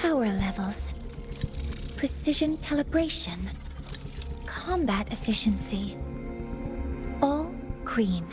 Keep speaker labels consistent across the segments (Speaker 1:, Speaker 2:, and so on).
Speaker 1: Power levels. Precision calibration. Combat efficiency. All green.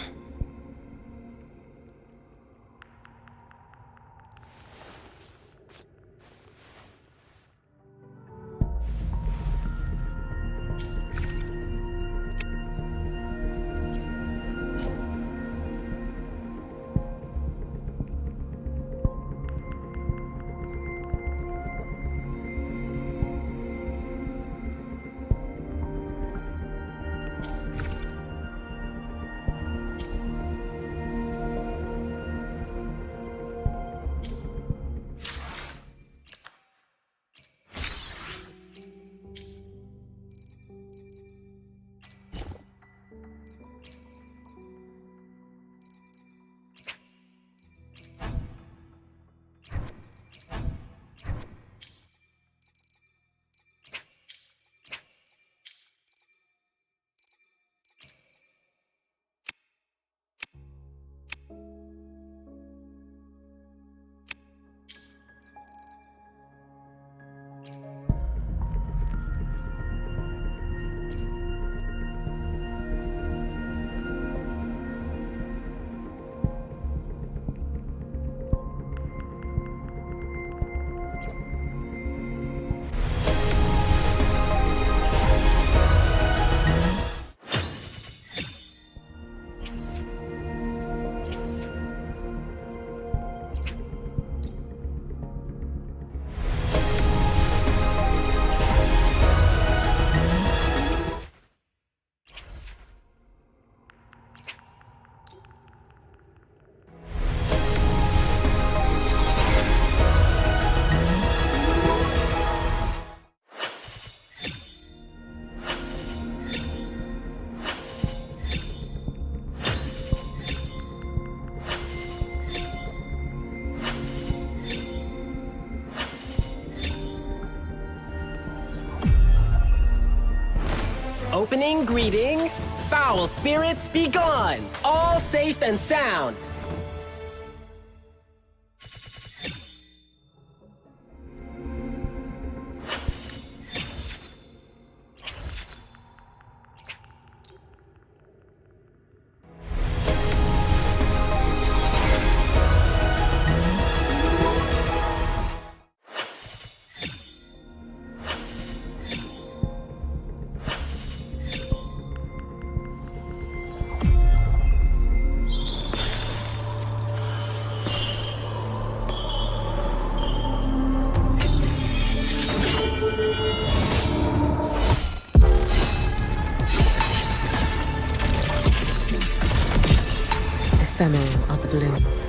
Speaker 2: Opening greeting, foul spirits be gone, all safe and sound.
Speaker 3: Ephemeral are the blooms.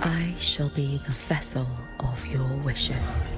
Speaker 3: I shall be the vessel of your wishes.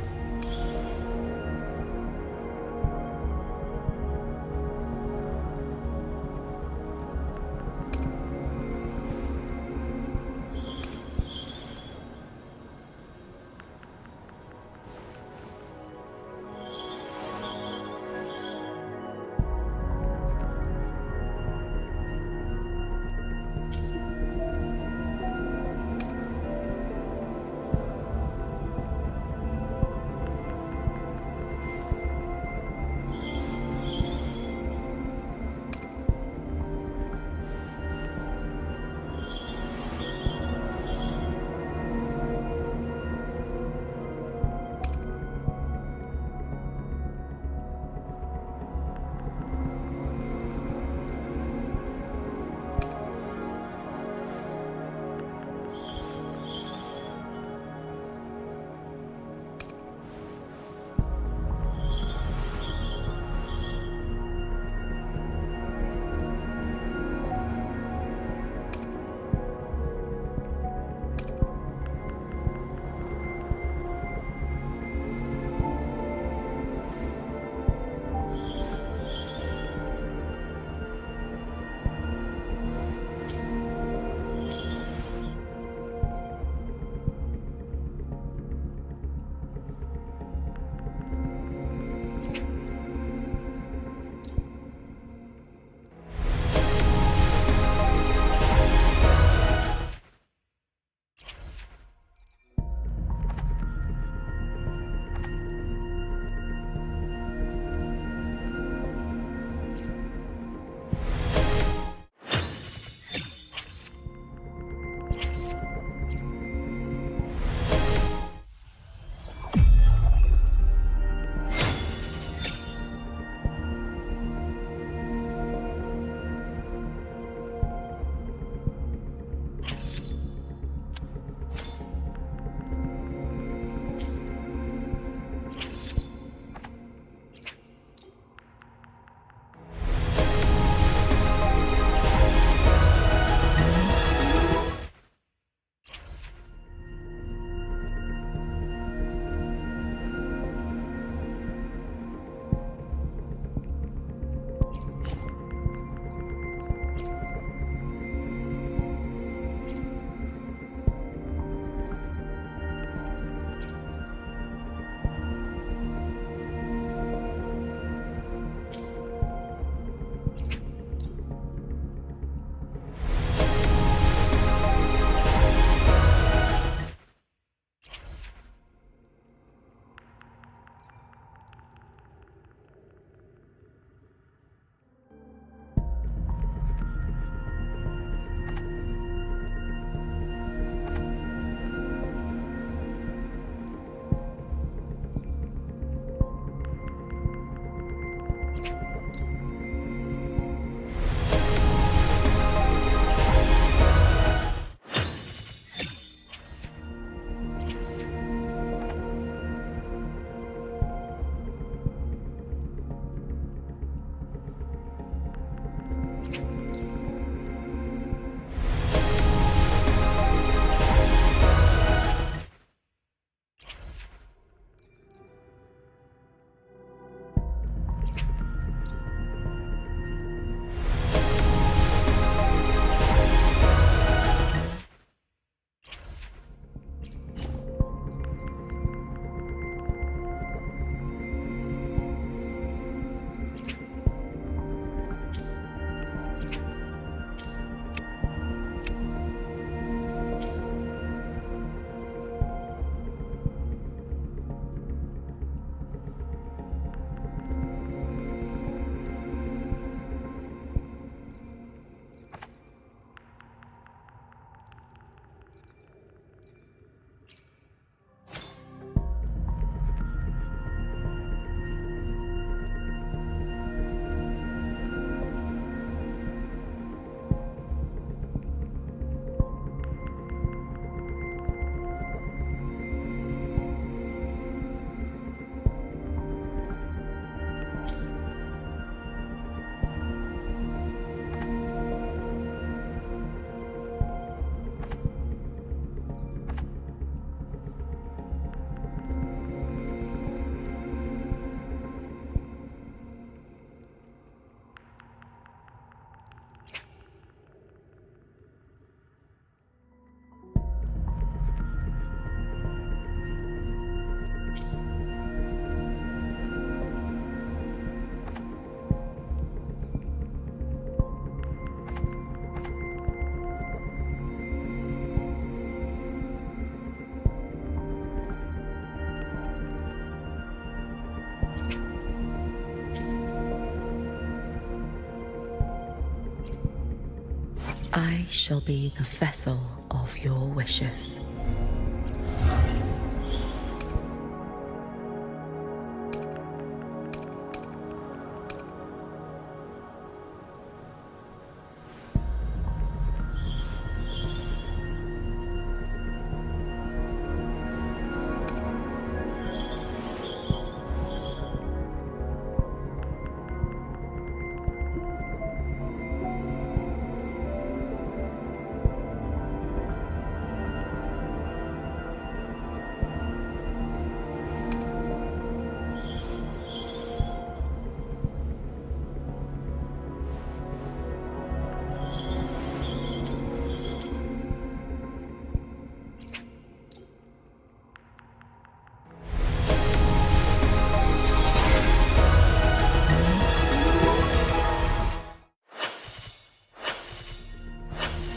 Speaker 3: I shall be the vessel of your wishes.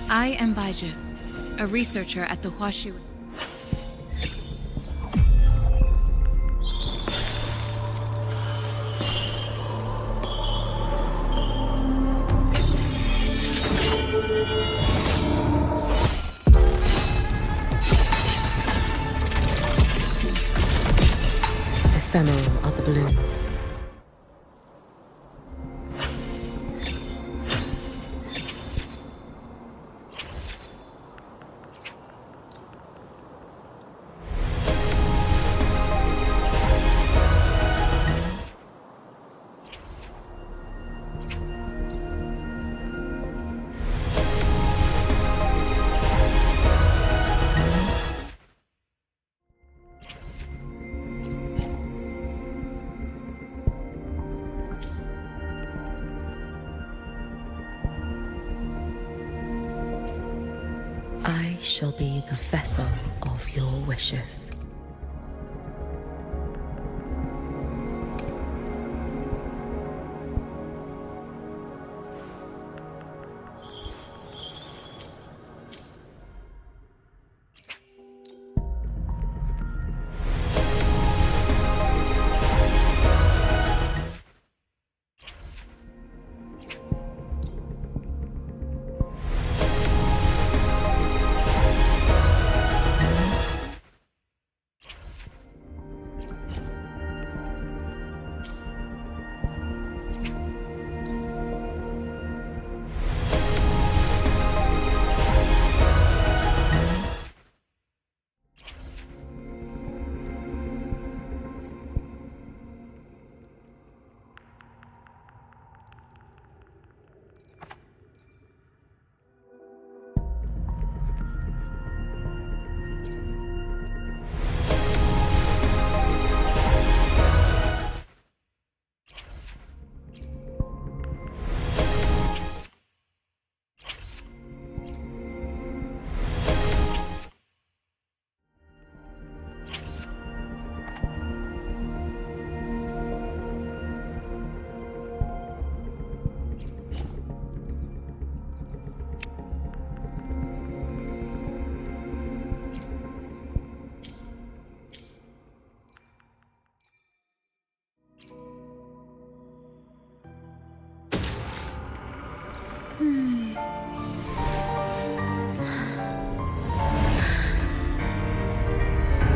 Speaker 4: I am Baiju, a researcher at the Huashi.
Speaker 3: Ephemeral are the blooms. I shall be the vessel of your wishes.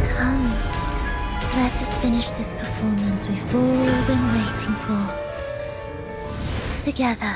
Speaker 1: Come, let us finish this performance we've all been waiting for. Together.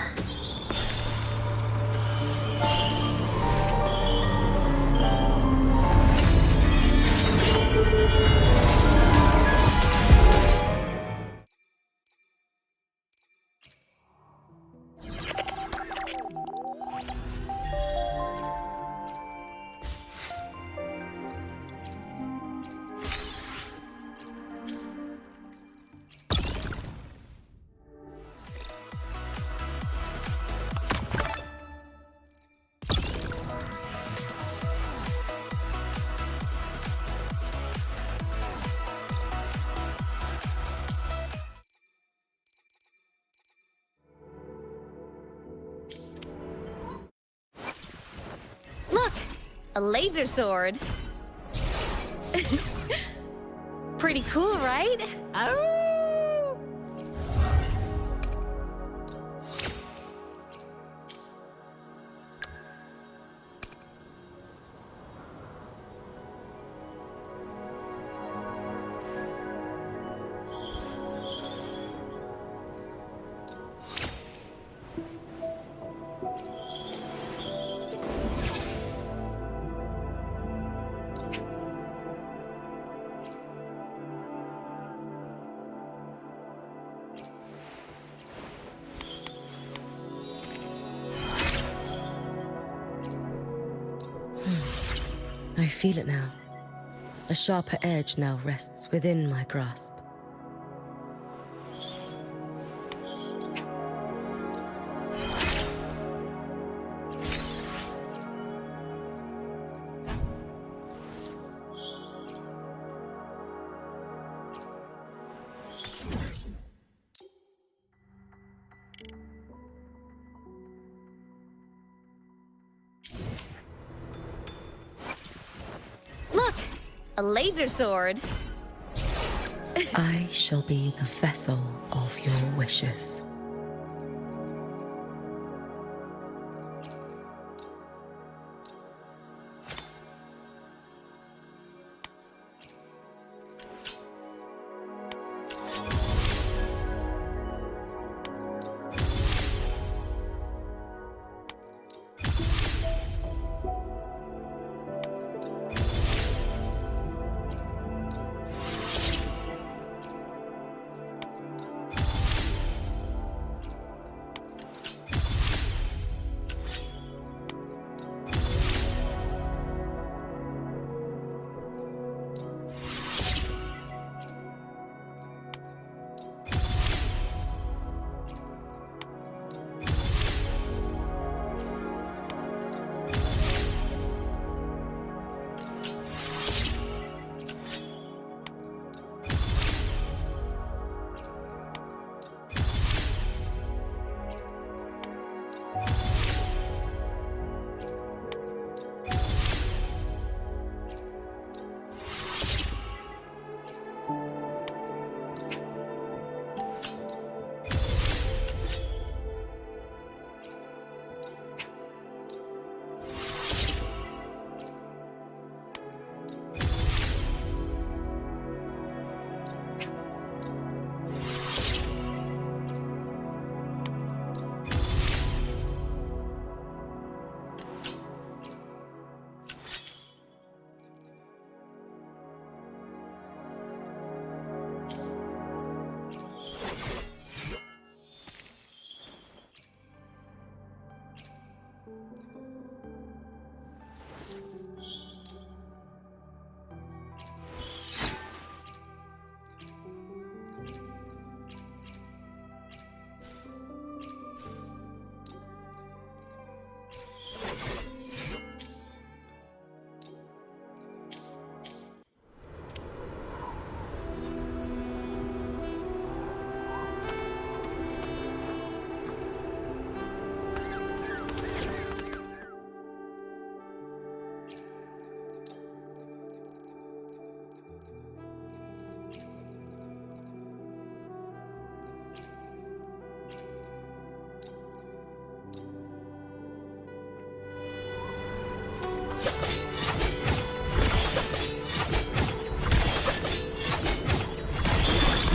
Speaker 5: Look! A laser sword! Pretty cool, right? Oh!
Speaker 3: I feel it now. A sharper edge now rests within my grasp.
Speaker 5: Look! A laser sword!
Speaker 3: I shall be the vessel of your wishes.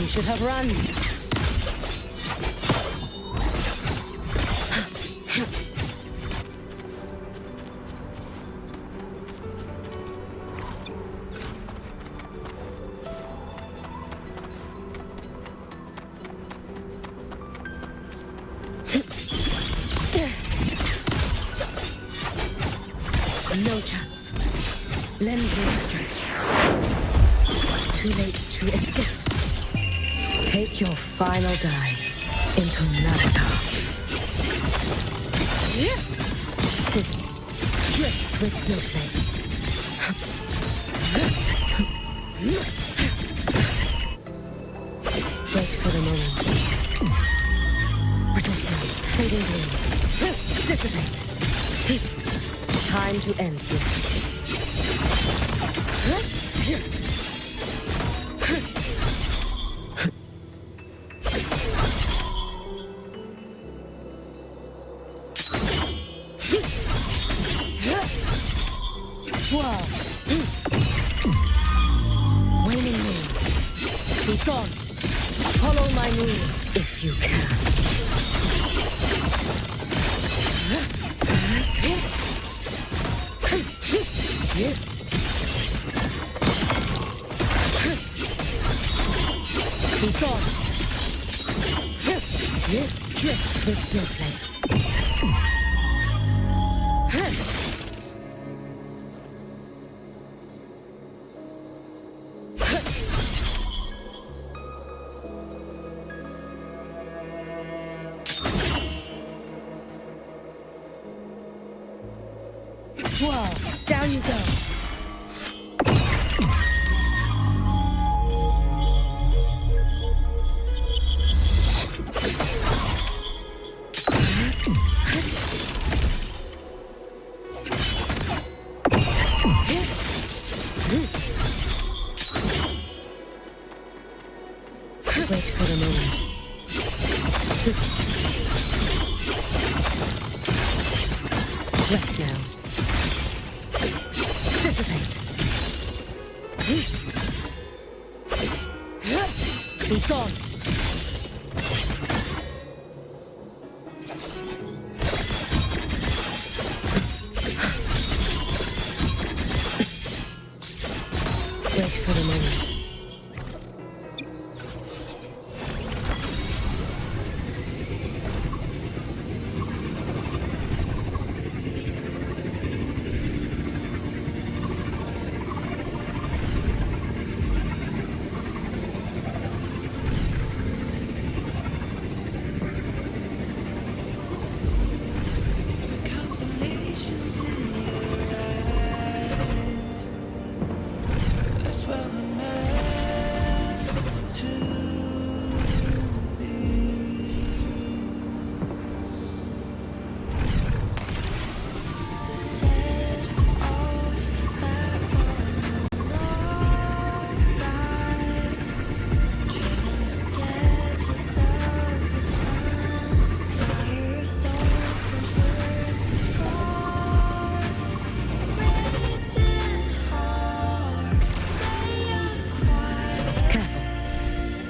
Speaker 3: You should have run. No chance. Lend me strength. Too late to escape. Take your final dive into Naraka. Drift with snowflakes. Wait for the moment. Brittle snow, fading green. Dissipate. Time to end this. Waning moon. Be gone. Follow my moves if you can. Be gone. Drift with snowflakes. Swirl. Down you go. Wait for the moment. Rest now. Dissipate. Be gone. Wait for the moment.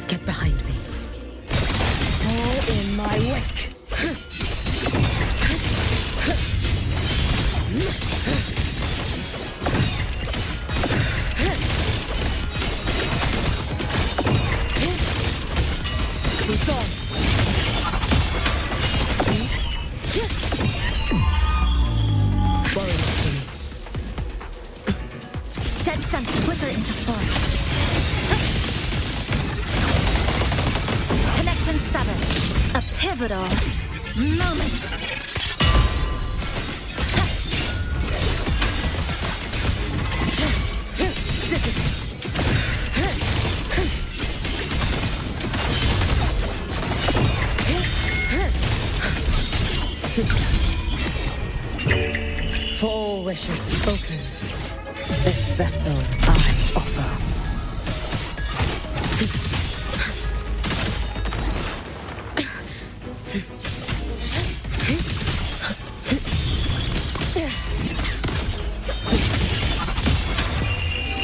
Speaker 3: Get behind me. All in my wake. Be gone. Worry not for me.
Speaker 1: Dead sun flicker into form. Connection severed. A pivotal moment.
Speaker 3: For all wishes spoken, this vessel I offer.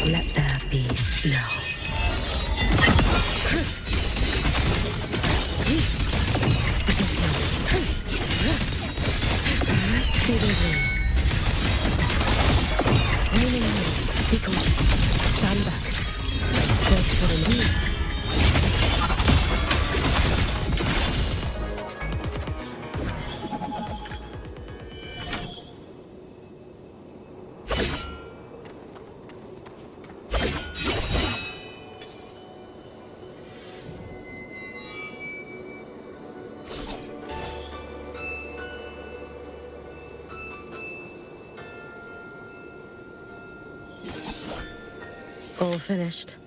Speaker 3: Let there be snow. It is snow. Feeling blue. Raining rain. Be cautious. Stand back. Wait for the news. All finished.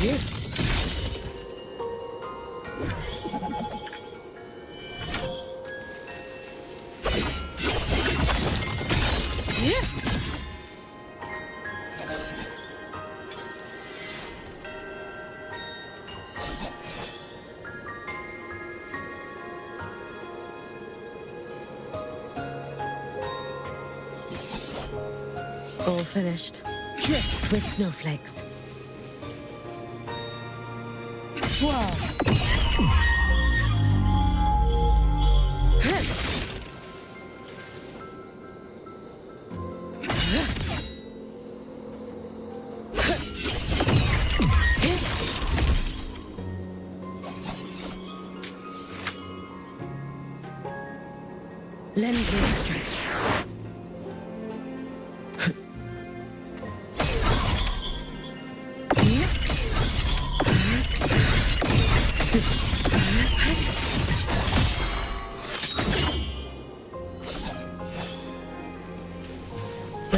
Speaker 3: Yeah. Yeah. All finished. Drift with snowflakes. Swirl. Lend me strength.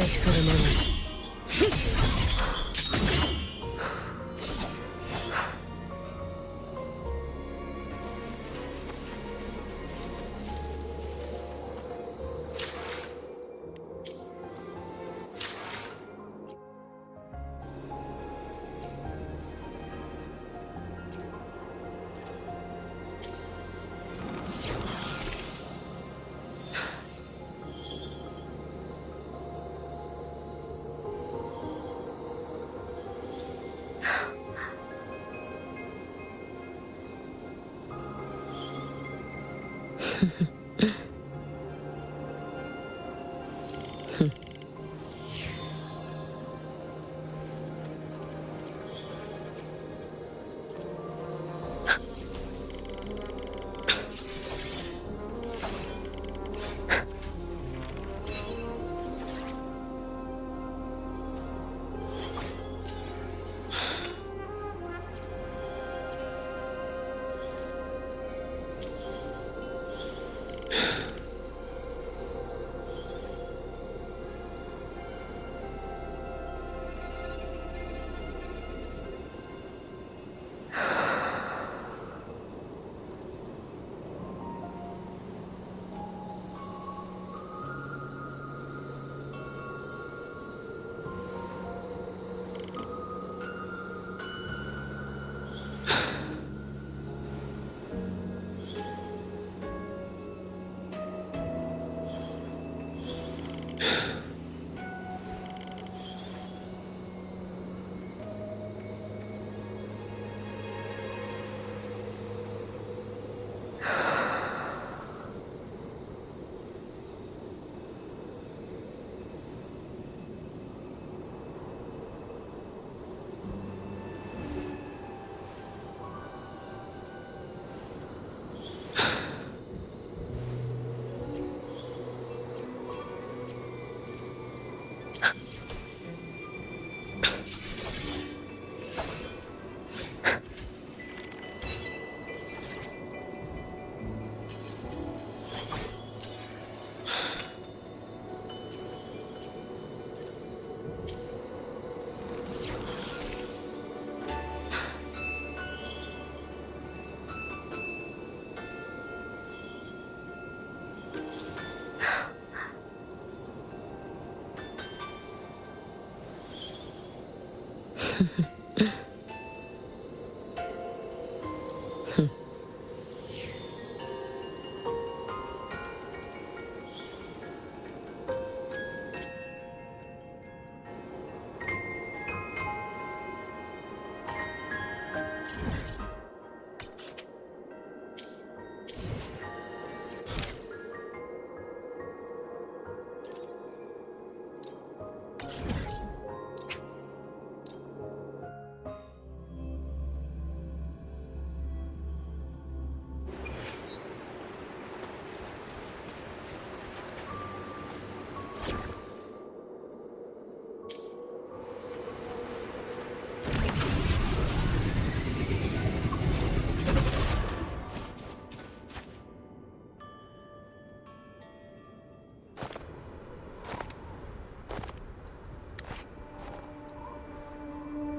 Speaker 3: Wait for the moment.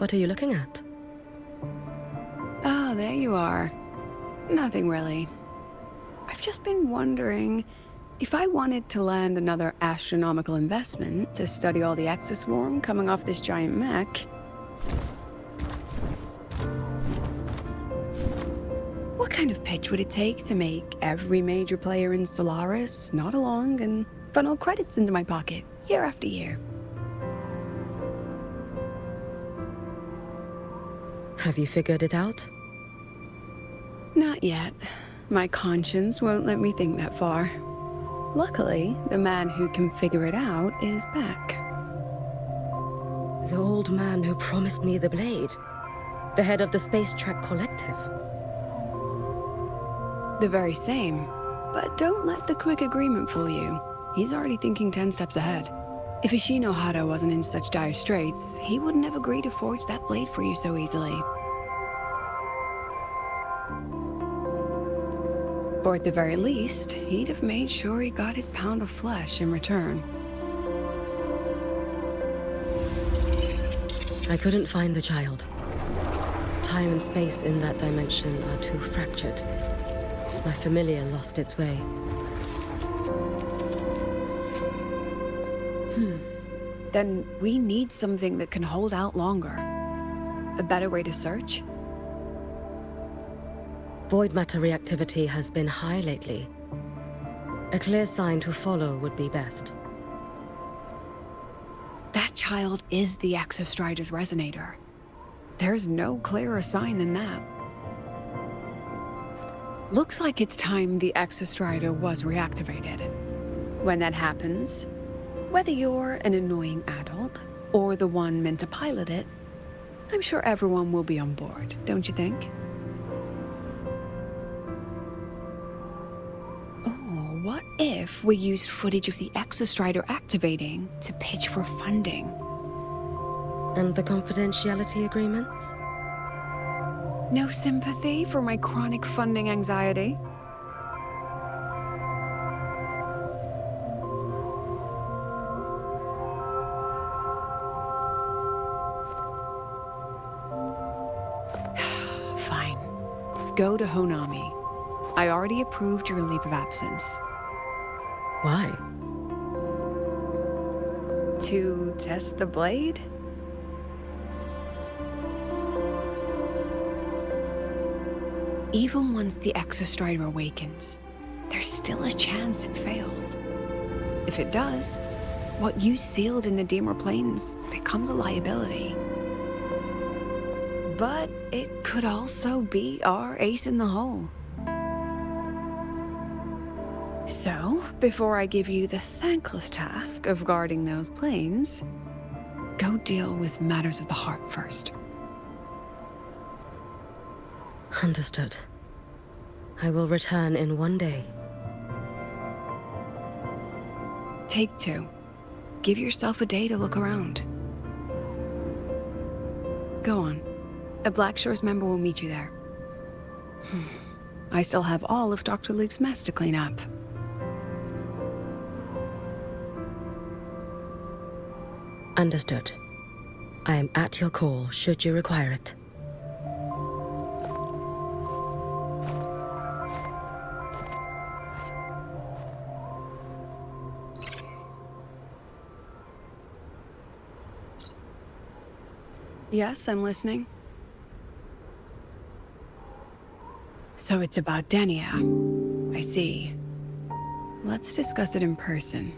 Speaker 3: What are you looking at?
Speaker 6: Ah, there you are. Nothing really. I've just been wondering if I wanted to land another astronomical investment to study all the exoswarm coming off this giant mech. What kind of pitch would it take to make every major player in Solaris nod along and funnel credits into my pocket year after year?
Speaker 3: Have you figured it out?
Speaker 6: Not yet. My conscience won't let me think that far. Luckily, the man who can figure it out is back.
Speaker 3: The old man who promised me the blade. The head of the Space Trek Collective.
Speaker 6: The very same. But don't let the quick agreement fool you. He's already thinking 10 steps ahead. If Ishino Hado wasn't in such dire straits, he wouldn't have agreed to forge that blade for you so easily. Or at the very least, he'd have made sure he got his pound of flesh in return.
Speaker 7: I couldn't find the child. Time and space in that dimension are too fractured. My familiar lost its way.
Speaker 6: Then we need something that can hold out longer. A better way to search?
Speaker 7: Void matter reactivity has been high lately. A clear sign to follow would be best.
Speaker 6: That child is the Exostrider's resonator. There's no clearer sign than that. Looks like it's time the Exostrider was reactivated. When that happens, whether you're an annoying adult or the one meant to pilot it, I'm sure everyone will be on board, don't you think? Oh, what if we used footage of the Exostrider activating to pitch for funding?
Speaker 7: And the confidentiality agreements?
Speaker 6: No sympathy for my chronic funding anxiety? Fine. Go to Honami. I already approved your leave of absence.
Speaker 7: Why?
Speaker 6: To test the blade? Even once the Exostrider awakens, there's still a chance it fails. If it does, what you sealed in the Dimmer Plains becomes a liability. But it could also be our ace in the hole. So, before I give you the thankless task of guarding those planes, go deal with matters of the heart first.
Speaker 7: Understood. I will return in one day.
Speaker 6: Take 2. Give yourself a day to look around. Go on. A Black Shores member will meet you there. I still have all of Dr. Luke's mess to clean up.
Speaker 7: Understood. I am at your call should you require it.
Speaker 6: Yes, I'm listening. So it's about Denia. I see. Let's discuss it in person.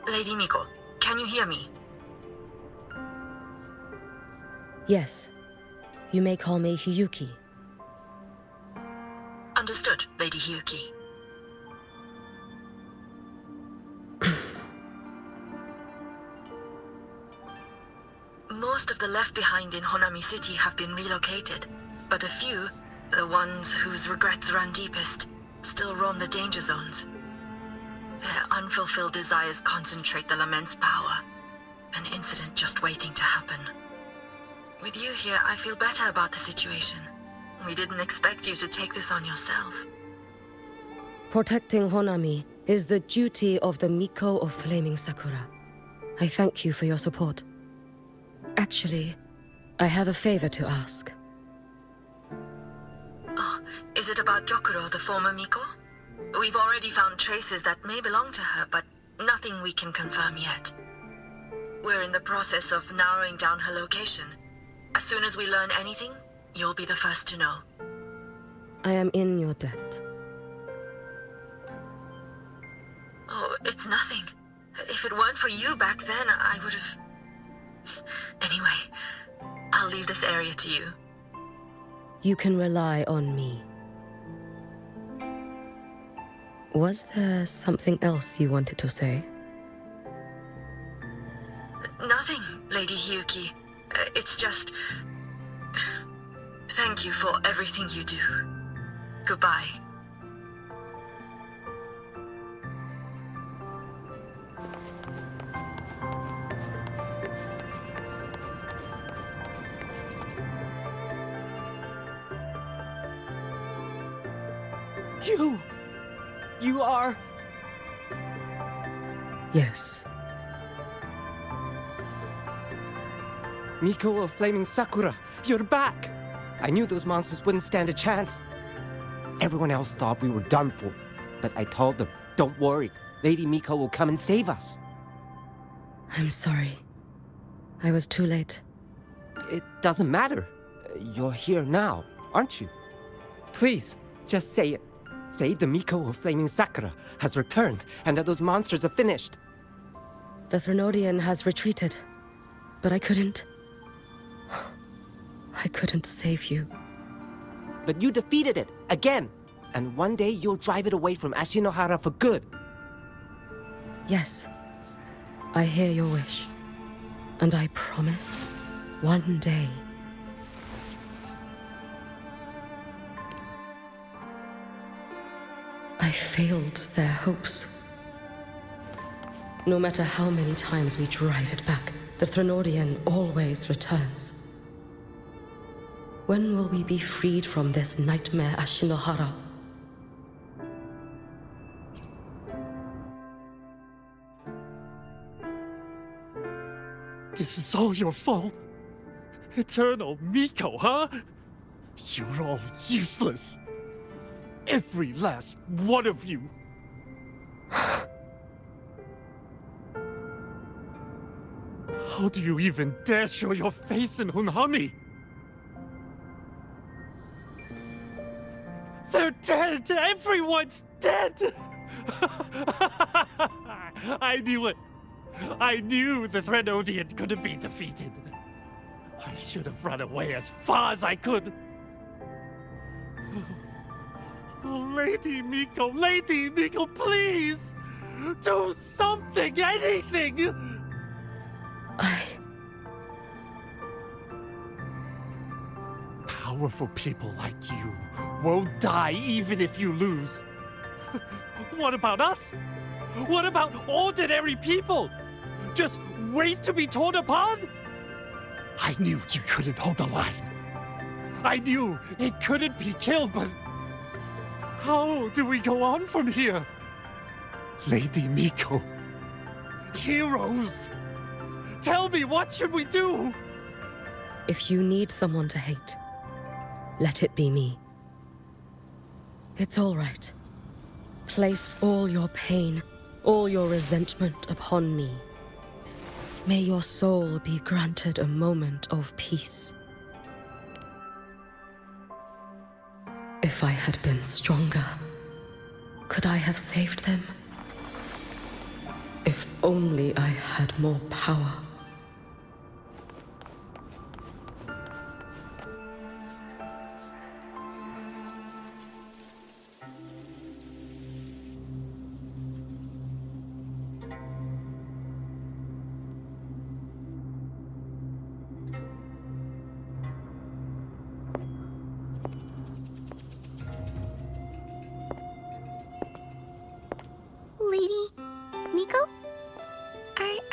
Speaker 8: Lady Miko, can you hear me?
Speaker 7: Yes. You may call me Hiyuki.
Speaker 8: Understood, Lady Hiyuki. Most of the left behind in Honami City have been relocated, but a few, the ones whose regrets run deepest, still roam the danger zones. Their unfulfilled desires concentrate the Lament's power. An incident just waiting to happen. With you here, I feel better about the situation. We didn't expect you to take this on yourself.
Speaker 7: Protecting Honami is the duty of the Miko of Flaming Sakura. I thank you for your support. Actually, I have a favor to ask.
Speaker 8: Oh, is it about Gyokuro, the former Miko? We've already found traces that may belong to her, but nothing we can confirm yet. We're in the process of narrowing down her location. As soon as we learn anything, you'll be the first to know.
Speaker 7: I am in your debt.
Speaker 8: Oh, it's nothing. If it weren't for you back then, I would have... Anyway, I'll leave this area to you.
Speaker 7: You can rely on me. Was there something else you wanted to say?
Speaker 8: Lady Hiyuki. It's just... Thank you for everything you do. Goodbye.
Speaker 2: You are...
Speaker 7: Yes.
Speaker 2: Miko of Flaming Sakura, you're back! I knew those monsters wouldn't stand a chance. Everyone else thought we were done for, but I told them, don't worry, Lady Miko will come and save us.
Speaker 7: I'm sorry. I was too late.
Speaker 2: It doesn't matter. You're here now, aren't you? Please, just say it. Say the Miko of Flaming Sakura has returned and that those monsters are finished.
Speaker 7: The Threnodian has retreated, but I couldn't save you.
Speaker 2: But you defeated it, again! And one day you'll drive it away from Ashinohara for good.
Speaker 7: Yes, I hear your wish. And I promise, one day... I failed their hopes. No matter how many times we drive it back, the Threnodian always returns. When will we be freed from this nightmare Ashinohara?
Speaker 9: This is all your fault. Eternal Miko, huh? You're all useless. Every last one of you. How do you even dare show your face in Hunhami? They're dead! Everyone's dead! I knew it. I knew the Threnodian couldn't be defeated. I should have run away as far as I could. Oh, Lady Miko, please! Do something, anything! Powerful people like you won't die even if you lose. What about us? What about ordinary people? Just wait to be torn apart? I knew you couldn't hold the line. I knew it couldn't be killed, but... how do we go on from here? Lady Miko. Heroes. Tell me, what should we do?
Speaker 7: If you need someone to hate, let it be me. It's all right. Place all your pain, all your resentment upon me. May your soul be granted a moment of peace. If I had been stronger, could I have saved them? If only I had more power.
Speaker 1: Lady Miko?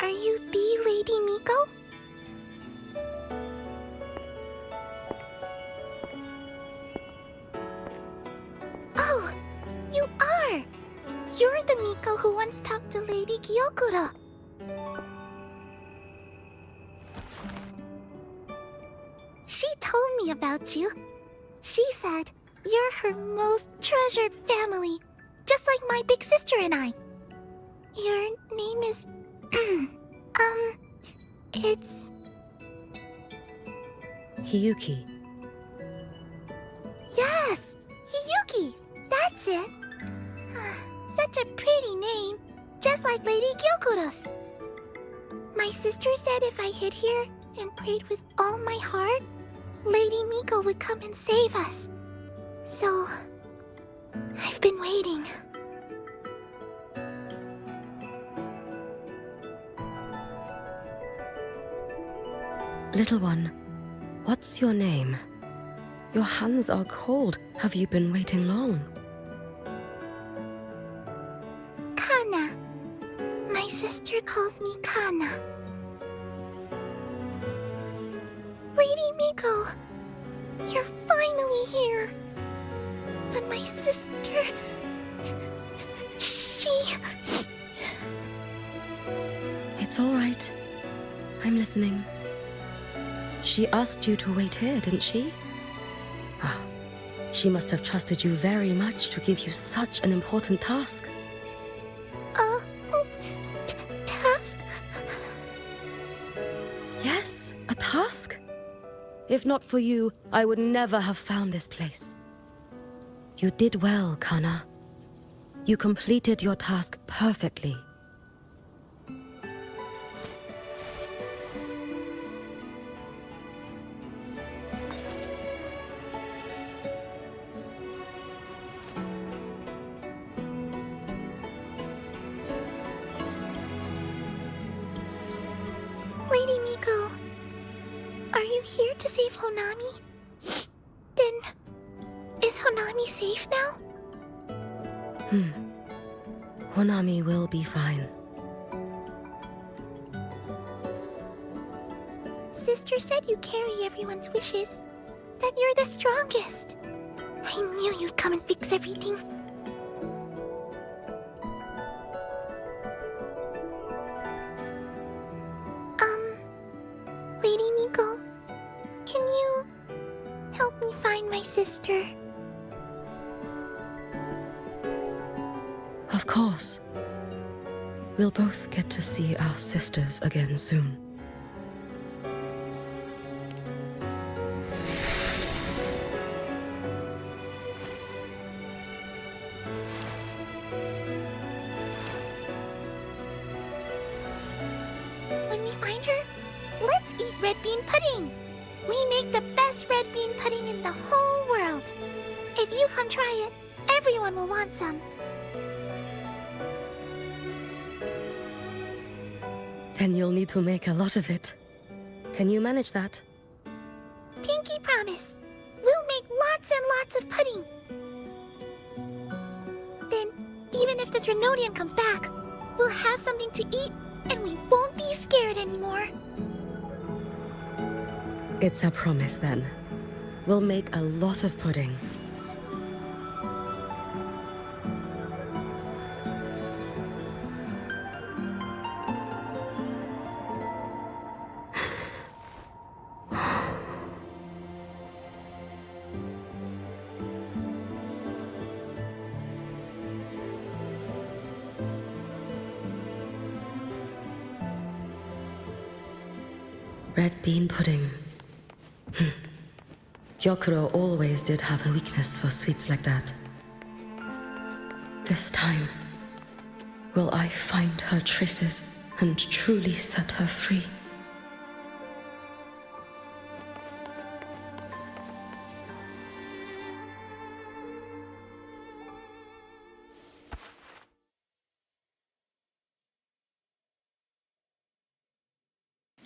Speaker 1: Are you the Lady Miko? Oh, you are! You're the Miko who once talked to Lady Gyokura. She told me about you. She said you're her most treasured family, just like my big sister and I. Your name is... it's...
Speaker 7: Hiyuki.
Speaker 1: Yes! Hiyuki! That's it! Such a pretty name, just like Lady Gyokura's. My sister said if I hid here and prayed with all my heart, Lady Miko would come and save us. So... I've been waiting.
Speaker 7: Little one, what's your name? Your hands are cold. Have you been waiting long?
Speaker 1: Kana. My sister calls me Kana. Lady Miko, you're finally here. But my sister... she...
Speaker 7: It's all right. I'm listening. She asked you to wait here, didn't she? Ah, she must have trusted you very much to give you such an important task.
Speaker 1: Task?
Speaker 7: Yes, a task. If not for you, I would never have found this place. You did well, Kana. You completed your task perfectly.
Speaker 1: Lady Miko, are you here to save Honami? Then, is Honami safe now?
Speaker 7: Honami will be fine.
Speaker 1: Sister said you carry everyone's wishes. That you're the strongest. I knew you'd come and fix everything. Lady Miko, can you help me find my sister?
Speaker 7: Of course. We'll both get to see our sisters again soon.
Speaker 1: When we find her, let's eat red bean pudding. We make the best red bean pudding in the whole world. If you come try it, everyone will want some.
Speaker 7: Then you'll need to make a lot of it. Can you manage that?
Speaker 1: Pinky promise. We'll make lots and lots of pudding. Then, even if the Trinodian comes back, we'll have something to eat and we won't be scared anymore.
Speaker 7: It's a promise then. We'll make a lot of pudding. Red bean pudding. Gyokuro always did have a weakness for sweets like that. This time, will I find her traces and truly set her free?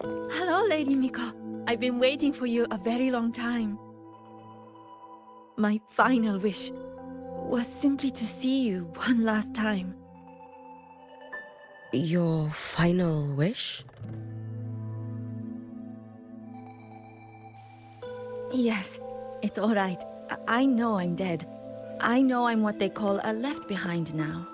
Speaker 10: Hello, Lady Miko. I've been waiting for you a very long time. My final wish was simply to see you one last time.
Speaker 7: Your final wish?
Speaker 10: Yes, it's all right. I know I'm dead. I know I'm what they call a left behind now.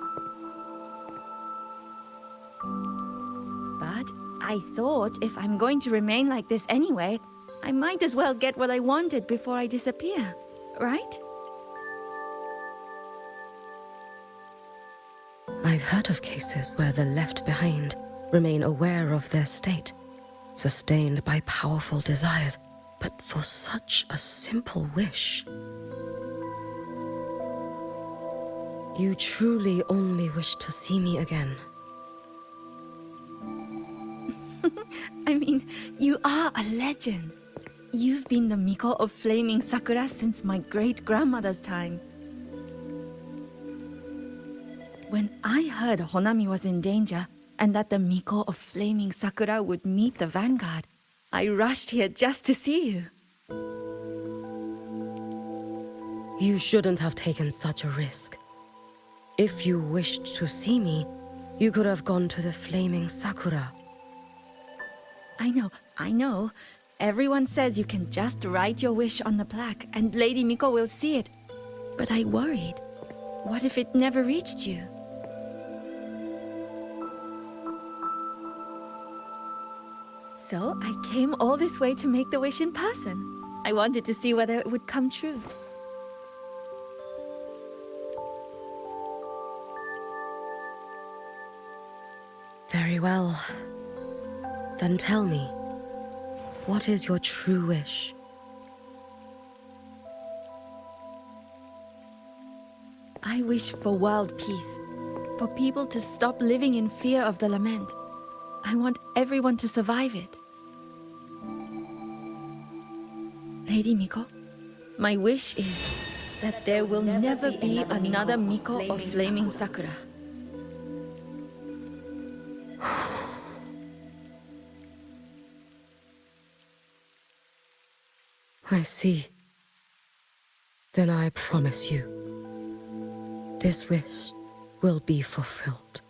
Speaker 10: But I thought if I'm going to remain like this anyway, I might as well get what I wanted before I disappear, right?
Speaker 7: I've heard of cases where the left behind remain aware of their state, sustained by powerful desires, but for such a simple wish. You truly only wish to see me again.
Speaker 10: I mean, you are a legend. You've been the Miko of Flaming Sakura since my great-grandmother's time. When I heard Honami was in danger, and that the Miko of Flaming Sakura would meet the vanguard, I rushed here just to see you.
Speaker 7: You shouldn't have taken such a risk. If you wished to see me, you could have gone to the Flaming Sakura.
Speaker 10: I know. Everyone says you can just write your wish on the plaque and Lady Miko will see it. But I worried. What if it never reached you? So I came all this way to make the wish in person. I wanted to see whether it would come true.
Speaker 7: Very well. Then tell me, what is your true wish?
Speaker 10: I wish for world peace, for people to stop living in fear of the lament. I want everyone to survive it. Lady Miko, my wish is that there will never be another Miko of Flaming Sakura.
Speaker 7: I see. Then I promise you, this wish will be fulfilled.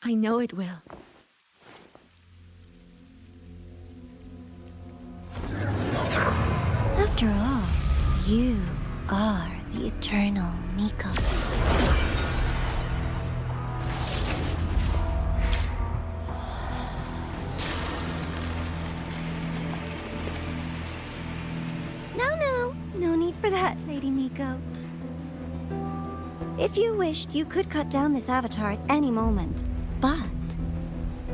Speaker 10: I know it will.
Speaker 1: After all, you are the eternal Miko. No need for that, Lady Miko. If you wished, you could cut down this avatar at any moment. But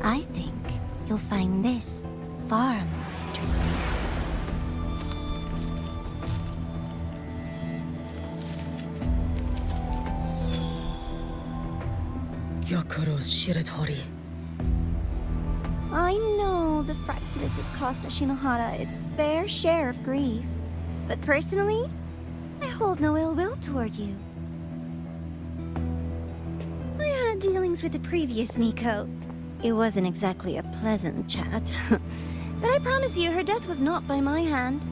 Speaker 1: I think you'll find this far more interesting.
Speaker 7: Yokuro's Shiratori.
Speaker 1: I know the Fraxidus has cost the Shinohara its fair share of grief. But personally, I hold no ill will toward you. I had dealings with the previous Miko. It wasn't exactly a pleasant chat. But I promise you, her death was not by my hand.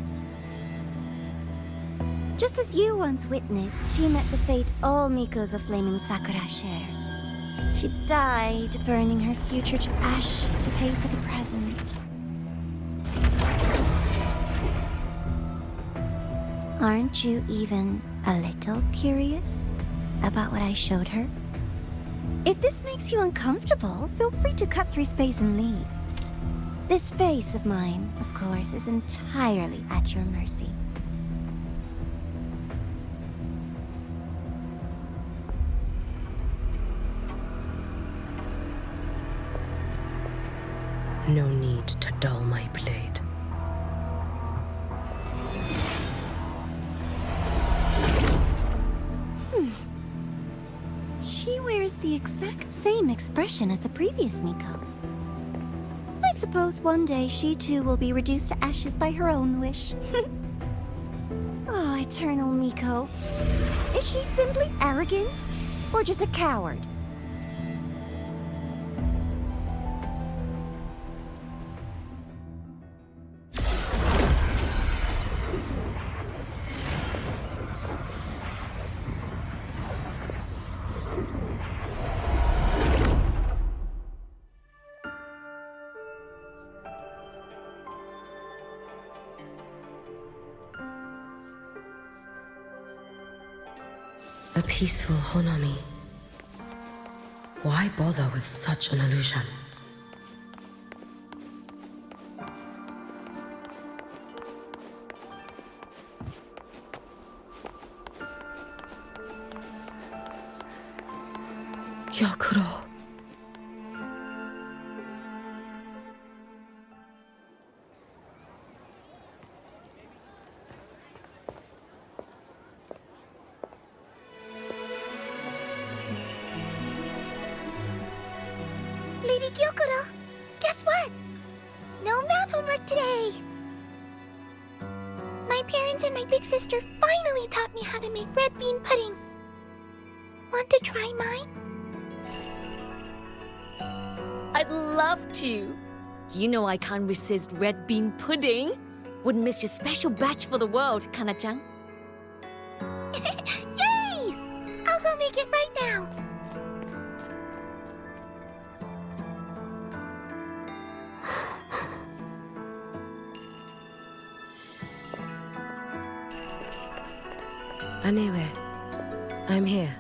Speaker 1: Just as you once witnessed, she met the fate all Mikos of Flaming Sakura share. She died, burning her future to ash to pay for the present. Aren't you even a little curious about what I showed her? If this makes you uncomfortable, feel free to cut through space and leave. This face of mine, of course, is entirely at your mercy.
Speaker 7: No need to dull my blade.
Speaker 1: She wears the exact same expression as the previous Miko. I suppose one day she too will be reduced to ashes by her own wish. Oh, eternal Miko. Is she simply arrogant? Or just a coward?
Speaker 7: A peaceful Honami. Why bother with such an illusion? Gyokuro.
Speaker 1: Lady Gyokuro, guess what? No math homework today! My parents and my big sister finally taught me how to make red bean pudding. Want to try mine?
Speaker 5: I'd love to. You know I can't resist red bean pudding. Wouldn't miss your special batch for the world, Kana-chan.
Speaker 1: Yay! I'll go make it right now.
Speaker 7: Anyway, I'm here.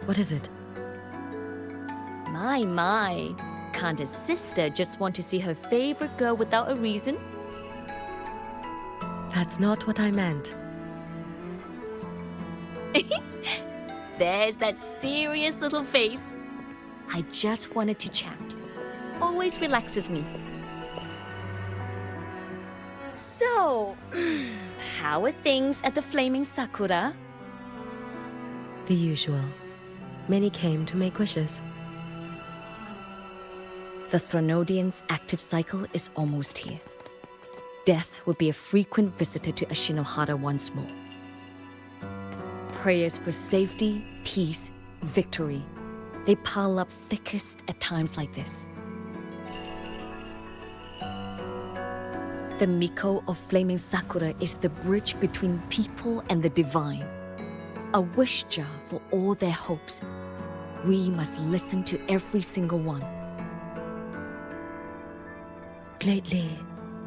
Speaker 7: What is it?
Speaker 5: My. Can't a sister just want to see her favorite girl without a reason?
Speaker 7: That's not what I meant.
Speaker 5: There's that serious little face. I just wanted to chat. Always relaxes me. So, how are things at the Flaming Sakura?
Speaker 7: The usual. Many came to make wishes.
Speaker 5: The Thronodian's active cycle is almost here. Death will be a frequent visitor to Ashinohara once more. Prayers for safety, peace, victory. They pile up thickest at times like this. The Miko of Flaming Sakura is the bridge between people and the divine. A wish jar for all their hopes. We must listen to every single one.
Speaker 7: Lately,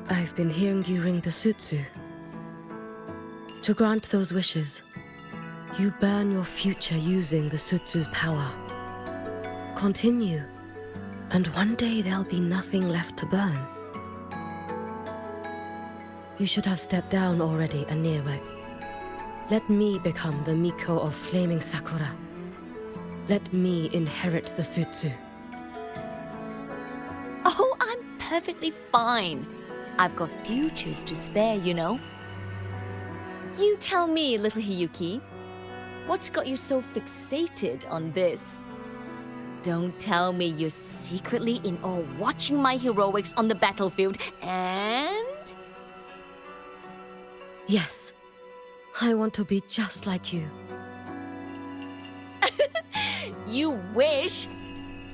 Speaker 7: I've been hearing you ring the sutsu. To grant those wishes, you burn your future using the sutsu's power. Continue, and one day there'll be nothing left to burn. You should have stepped down already, Annie. Let me become the Miko of Flaming Sakura. Let me inherit the sutsu.
Speaker 5: Oh, I'm perfectly fine. I've got futures to spare, you know. You tell me, little Hiyuki, what's got you so fixated on this? Don't tell me you're secretly in awe watching my heroics on the battlefield and...
Speaker 7: Yes, I want to be just like you.
Speaker 5: You wish?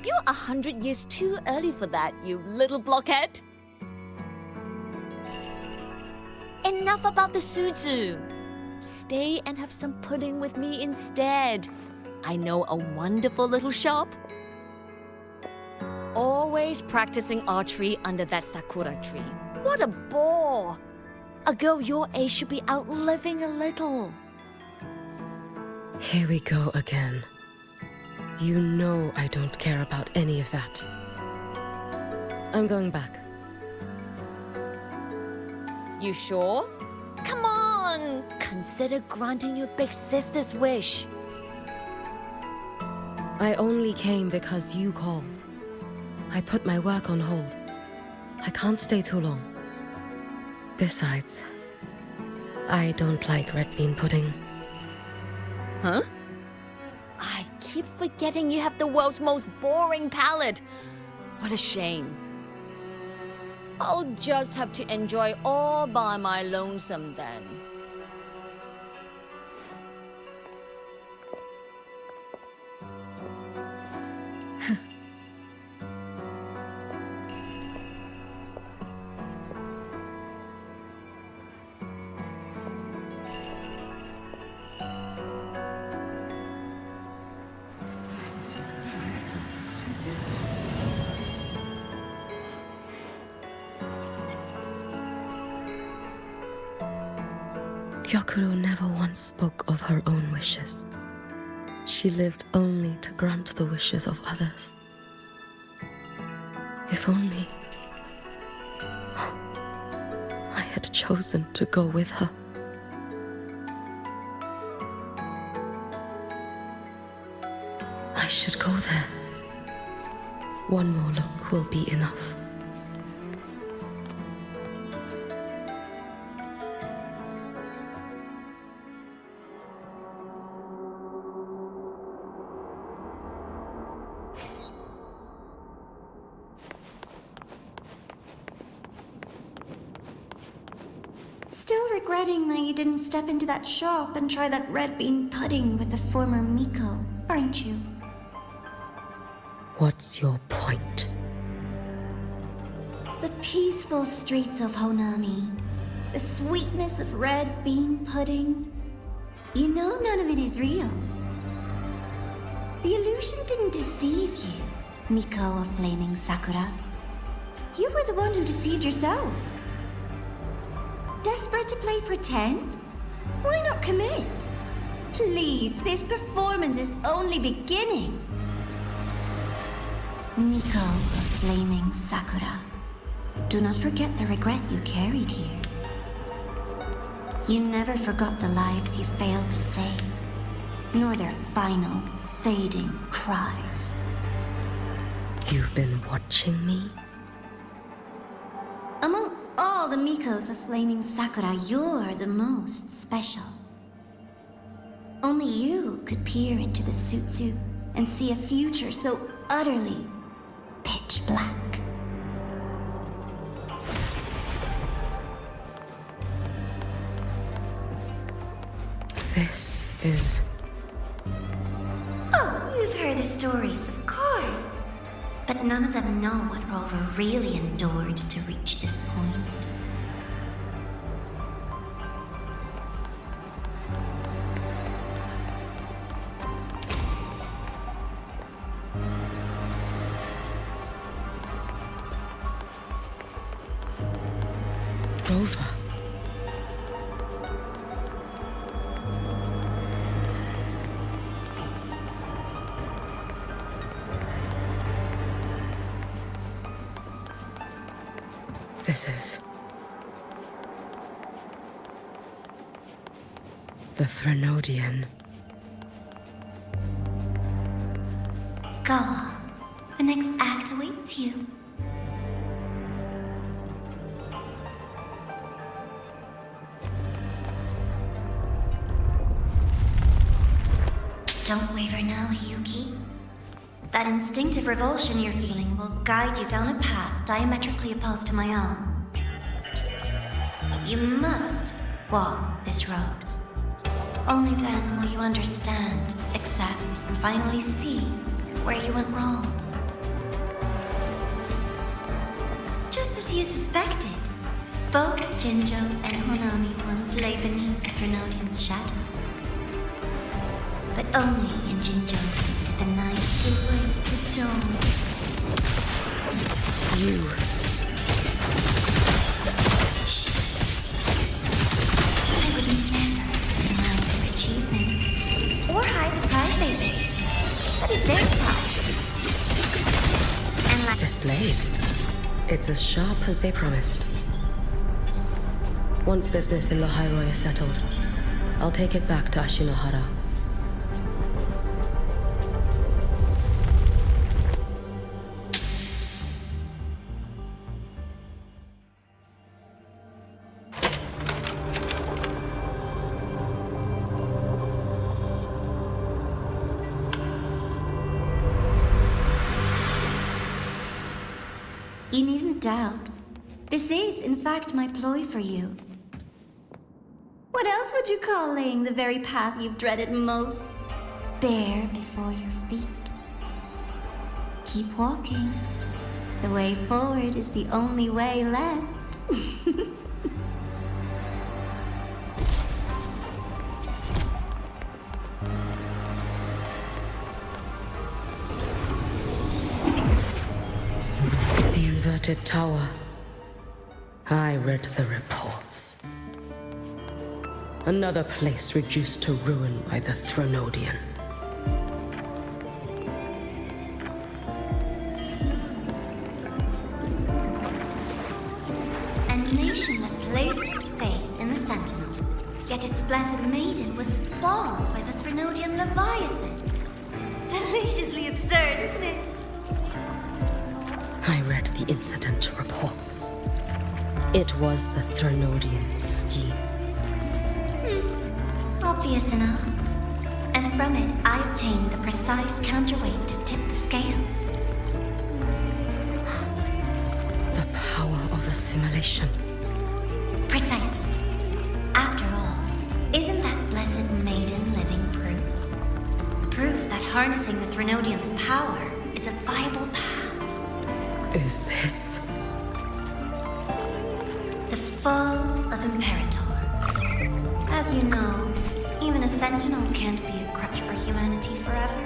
Speaker 5: You're 100 years too early for that, you little blockhead. Enough about the sutsu. Stay and have some pudding with me instead. I know a wonderful little shop. Always practicing archery under that sakura tree. What a bore! A girl your age should be out living a little.
Speaker 7: Here we go again. You know I don't care about any of that. I'm going back.
Speaker 5: You sure? Come on! Consider granting your big sister's wish.
Speaker 7: I only came because you called. I put my work on hold. I can't stay too long. Besides, I don't like red bean pudding.
Speaker 5: Huh? I keep forgetting you have the world's most boring palate. What a shame. I'll just have to enjoy all by my lonesome then.
Speaker 7: Gyokuro never once spoke of her own wishes. She lived only to grant the wishes of others. If only I had chosen to go with her. I should go there. One more look will be enough.
Speaker 1: Still regretting that you didn't step into that shop and try that red bean pudding with the former Miko, aren't you?
Speaker 7: What's your point?
Speaker 1: The peaceful streets of Honami. The sweetness of red bean pudding. You know none of it is real. The illusion didn't deceive you, Miko of Flaming Sakura. You were the one who deceived yourself. Desperate to play pretend? Why not commit? Please, this performance is only beginning. Miko of Flaming Sakura, do not forget the regret you carried here. You never forgot the lives you failed to save, nor their final, fading cries.
Speaker 7: You've been watching me?
Speaker 1: Among all the Mikos of Flaming Sakura, you're the most special. Only you could peer into the Sutsu and see a future so utterly pitch black.
Speaker 7: This is...
Speaker 1: Oh, you've heard the stories, of course. But none of them know what Rover really endured to reach this point.
Speaker 7: Rover. This is... the Threnodian.
Speaker 1: Go on. The next act awaits you. Don't waver now, Hiyuki. That instinctive revulsion you're feeling will guide you down a path diametrically opposed to my own. You must walk this road. Only then will you understand, accept, and finally see where you went wrong. Just as you suspected, both Jinjo and Honami once lay beneath the Threnodian's shadow. But only in Jinjo did the night give way to dawn.
Speaker 7: You...
Speaker 1: I would never deny their achievements or hide the pride they made. That is their pride. And like
Speaker 7: This blade. It's as sharp as they promised. Once business in Lahairoi is settled, I'll take it back to Ashinohara.
Speaker 1: You needn't doubt. This is, in fact, my ploy for you. What else would you call laying the very path you've dreaded most bare before your feet? Keep walking. The way forward is the only way left.
Speaker 7: The inverted tower. I read the reports. Another place reduced to ruin by the Threnodian.
Speaker 1: A nation that placed its faith in the Sentinel, yet its blessed maiden was spawned by the Threnodian Leviathan. Deliciously absurd, isn't it?
Speaker 7: I read the incident reports. It was the Threnodian scheme.
Speaker 1: Obvious enough. And from it, I obtained the precise counterweight to tip the scales.
Speaker 7: The power of assimilation.
Speaker 1: Precisely. After all, isn't that blessed maiden living proof? Proof that harnessing the Threnodian's power is a viable path.
Speaker 7: Is this
Speaker 1: of Imperator. As you know, even a sentinel can't be a crutch for humanity forever.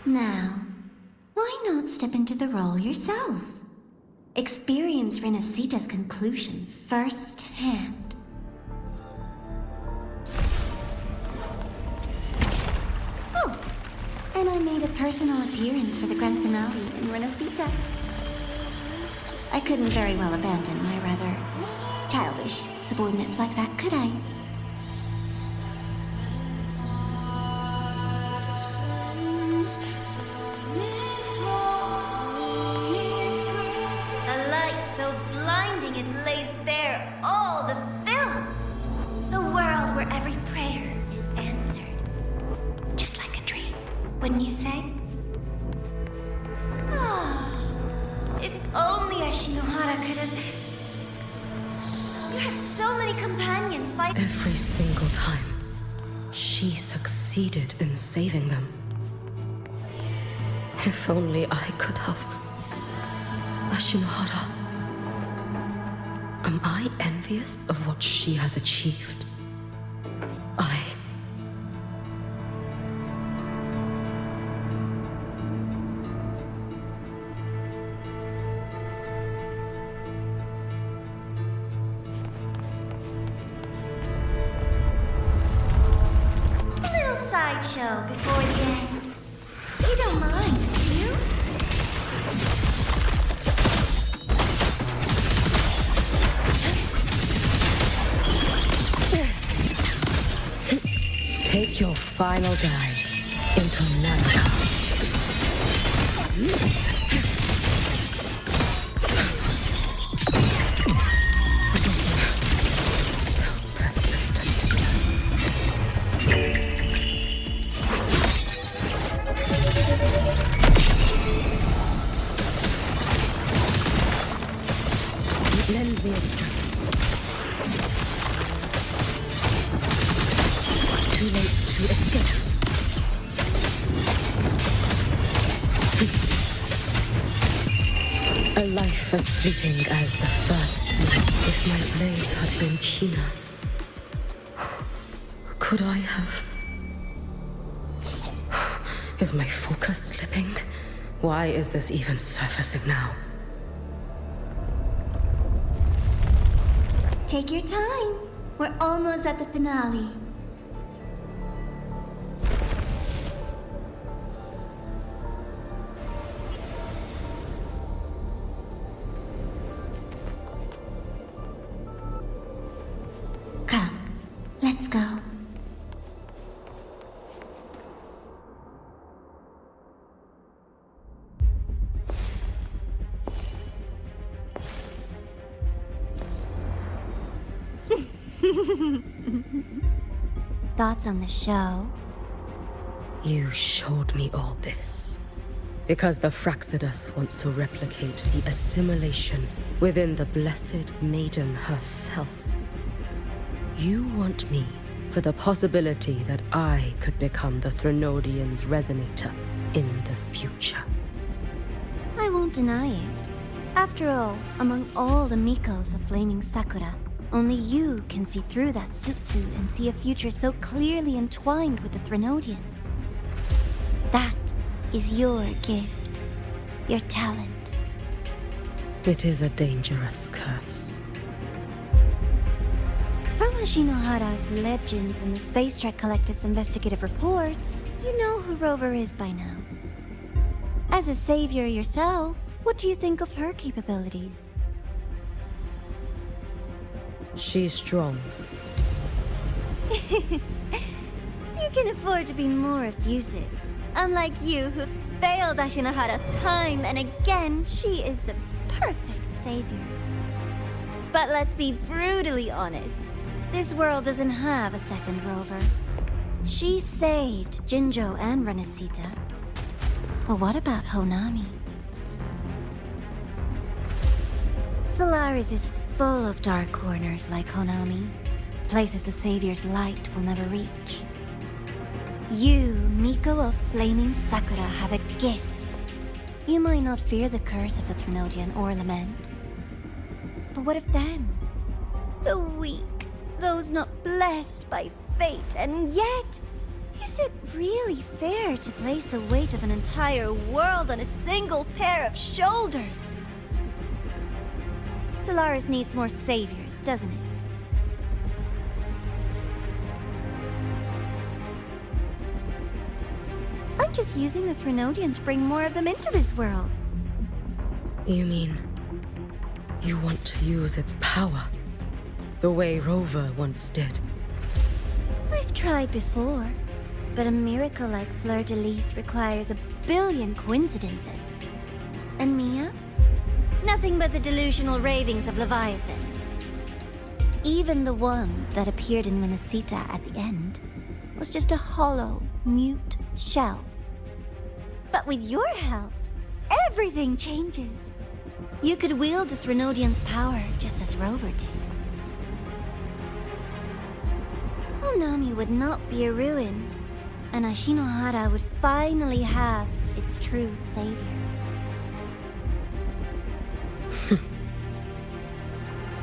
Speaker 1: Now, why not step into the role yourself? Experience Renacita's conclusion firsthand. Oh, and I made a personal appearance for the grand finale in Renacita. I couldn't very well abandon my rather childish subordinates like that, could I? Wouldn't you say? If only Ashinohara could have... You had so many companions fight...
Speaker 7: Every single time, she succeeded in saving them. If only I could have... Ashinohara. Am I envious of what she has achieved?
Speaker 1: Show before the end. You don't mind, do you?
Speaker 7: Take your final dive into Nanaka. So persistent. Lend me a strength. Too late to escape. A life as fleeting as the first. If my blade had been keener, could I have... Is my focus slipping? Why is this even surfacing now?
Speaker 1: Take your time. We're almost at the finale. Come, let's go. Thoughts on the show?
Speaker 7: You showed me all this because the Fraxidus wants to replicate the assimilation within the Blessed Maiden herself. You want me for the possibility that I could become the Threnodian's resonator in the future.
Speaker 1: I won't deny it. After all, among all the Mikos of Flaming Sakura, only you can see through that Sutsu and see a future so clearly entwined with the Threnodians. That is your gift, your talent.
Speaker 7: It is a dangerous curse.
Speaker 1: From Ashinohara's legends and the Space Trek Collective's investigative reports, you know who Rover is by now. As a savior yourself, what do you think of her capabilities?
Speaker 7: She's strong.
Speaker 1: You can afford to be more effusive. Unlike you, who failed Ashinohara time and again, she is the perfect savior. But let's be brutally honest. This world doesn't have a second Rover. She saved Jinjo and Renacita. But what about Honami? Solaris is full of dark corners like Honami, places the Savior's light will never reach. You, Miko of Flaming Sakura, have a gift. You might not fear the curse of the Threnodian or lament. But what of them? The weak, those not blessed by fate, and yet, is it really fair to place the weight of an entire world on a single pair of shoulders? Solaris needs more saviors, doesn't it? I'm just using the Threnodian to bring more of them into this world.
Speaker 7: You mean you want to use its power the way Rover once did?
Speaker 1: I've tried before, but a miracle like Fleur-de-Lis requires a billion coincidences. And Mia? Nothing but the delusional ravings of Leviathan. Even the one that appeared in Renacita at the end was just a hollow, mute shell. But with your help, everything changes. You could wield the Threnodian's power just as Rover did. Honami would not be a ruin, and Ashinohara would finally have its true savior.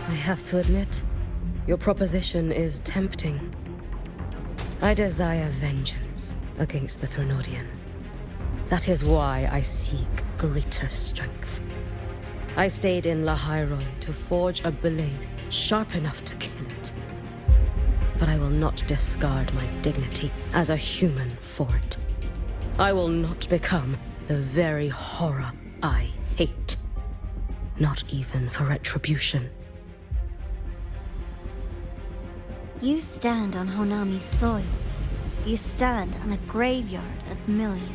Speaker 7: I have to admit, your proposition is tempting. I desire vengeance against the Threnodian. That is why I seek greater strength. I stayed in Lahairoi to forge a blade sharp enough to kill it. But I will not discard my dignity as a human for it. I will not become the very horror I hate. Not even for retribution.
Speaker 1: You stand on Honami's soil. You stand on a graveyard of millions.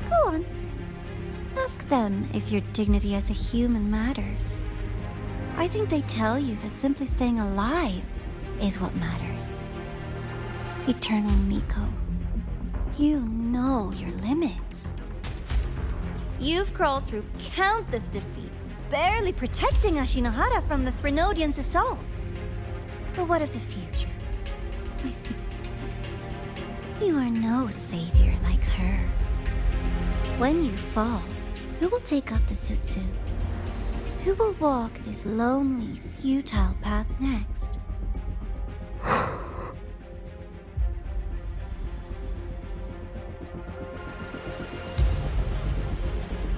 Speaker 1: Go on. Ask them if your dignity as a human matters. I think they tell you that simply staying alive is what matters. Eternal Miko, you know your limits. You've crawled through countless defeats, barely protecting Ashinohara from the Threnodian's assault. But what of the future? You are no savior like her. When you fall, who will take up the Sutsu? Who will walk this lonely, futile path next?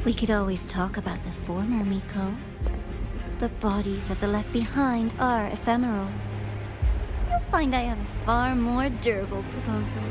Speaker 1: We could always talk about the former, Miko. The bodies of the left behind are ephemeral. You'll find I have a far more durable proposal.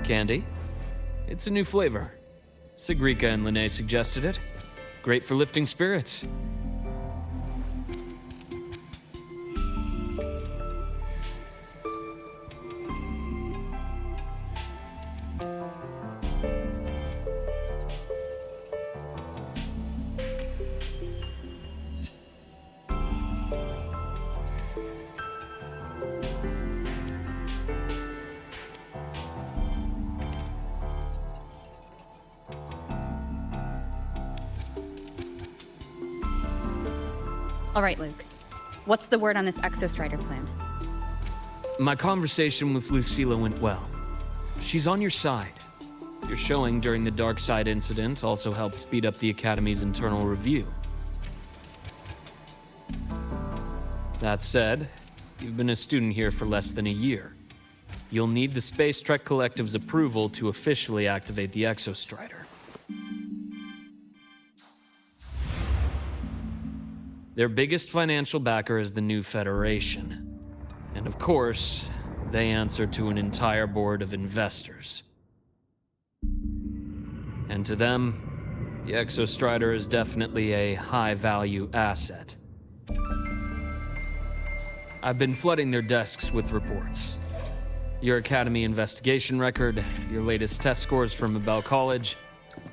Speaker 11: Candy? It's a new flavor. Sigrika and Linné suggested it. Great for lifting spirits.
Speaker 12: All right, Luke. What's the word on this Exostrider plan?
Speaker 11: My conversation with Lucilla went well. She's on your side. Your showing during the Dark Side incident also helped speed up the Academy's internal review. That said, you've been a student here for less than a year. You'll need the Space Trek Collective's approval to officially activate the Exostrider. Their biggest financial backer is the New Federation. And of course, they answer to an entire board of investors. And to them, the Exostrider is definitely a high-value asset. I've been flooding their desks with reports. Your Academy investigation record, your latest test scores from Abel College,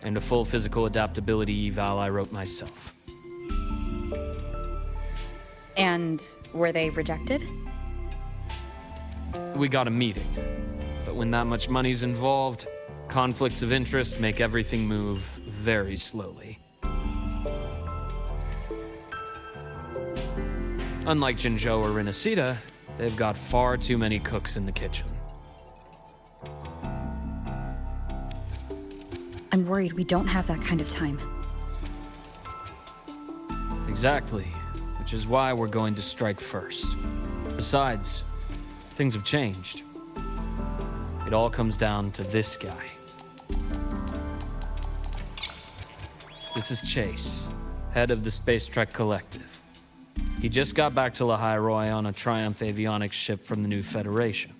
Speaker 11: and a full physical adaptability eval I wrote myself.
Speaker 12: And were they rejected?
Speaker 11: We got a meeting, but when that much money's involved, conflicts of interest make everything move very slowly. Unlike Jinzhou or Rinasita, they've got far too many cooks in the kitchen.
Speaker 12: I'm worried we don't have that kind of time.
Speaker 11: Exactly, which is why we're going to strike first. Besides, things have changed. It all comes down to this guy. This is Chase, head of the Space Trek Collective. He just got back to Lahai on a Triumph avionics ship from the New Federation.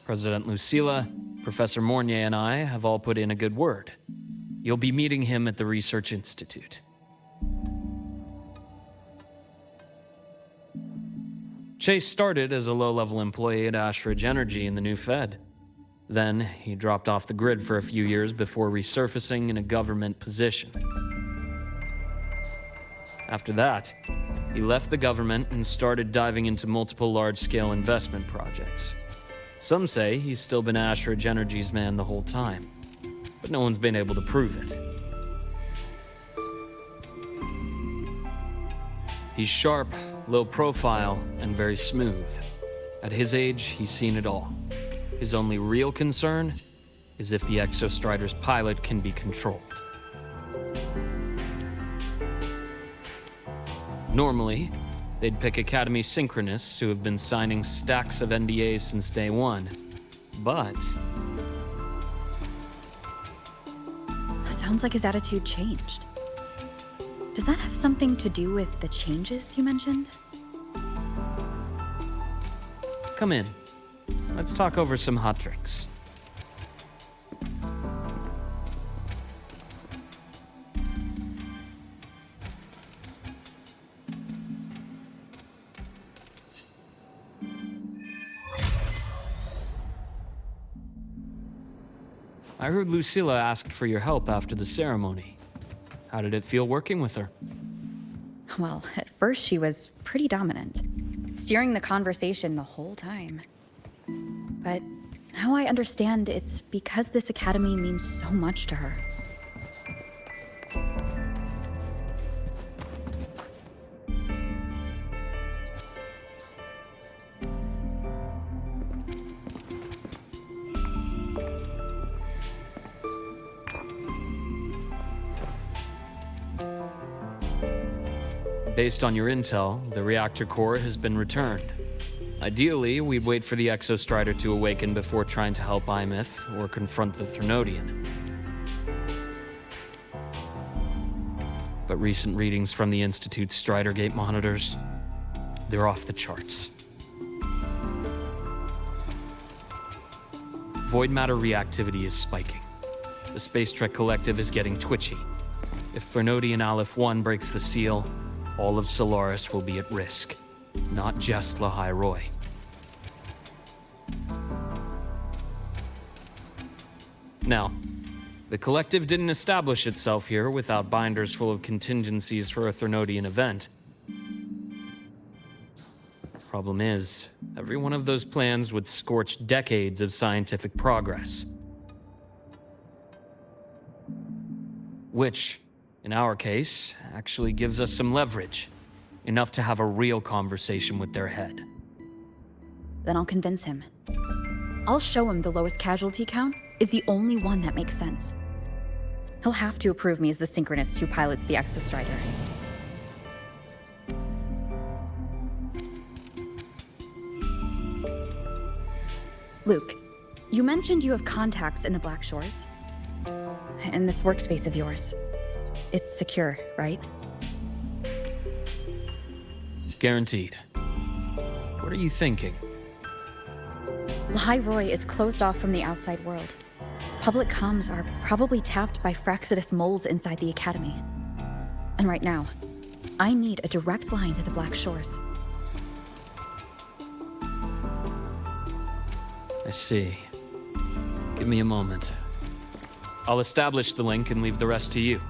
Speaker 11: President Lucilla, Professor Mornier, and I have all put in a good word. You'll be meeting him at the Research Institute. Chase started as a low-level employee at Ashridge Energy in the New Fed. Then, he dropped off the grid for a few years before resurfacing in a government position. After that, he left the government and started diving into multiple large-scale investment projects. Some say he's still been Ashridge Energy's man the whole time, but no one's been able to prove it. He's sharp, low profile, and very smooth. At his age, he's seen it all. His only real concern is if the Exostrider's pilot can be controlled. Normally, they'd pick Academy synchronists who have been signing stacks of NDAs since day one. But
Speaker 12: Sounds like his attitude changed. Does that have something to do with the changes you mentioned?
Speaker 11: come in. Let's talk over some hot drinks. I heard Lucilla asked for your help after the ceremony. How did it feel working with her?
Speaker 12: Well, at first she was pretty dominant, steering the conversation the whole time. But now I understand it's because this academy means so much to her.
Speaker 11: Based on your intel, the reactor core has been returned. Ideally, we'd wait for the Exostrider to awaken before trying to help Imith or confront the Threnodian. But recent readings from the Institute's Stridergate monitors, they're off the charts. void matter reactivity is spiking. The Space Trek Collective is getting twitchy. If Threnodian Aleph 1 breaks the seal, all of Solaris will be at risk. Not just Lahai Roy. Now, the Collective didn't establish itself here without binders full of contingencies for a Threnodian event. Problem is, every one of those plans would scorch decades of scientific progress. Which, in our case, actually gives us some leverage. Enough to have a real conversation with their head.
Speaker 12: Then I'll convince him. I'll show him the lowest casualty count is the only one that makes sense. He'll have to approve me as the synchronist who pilots the Exostrider. Luke, you mentioned you have contacts in the Black Shores. In this workspace of yours. It's secure, right?
Speaker 11: Guaranteed. What are you thinking?
Speaker 12: Lahai Roy is closed off from the outside world. Public comms are probably tapped by Fraxidus moles inside the Academy. And right now, I need a direct line to the Black Shores.
Speaker 11: I see. Give me a moment. I'll establish the link and leave the rest to you.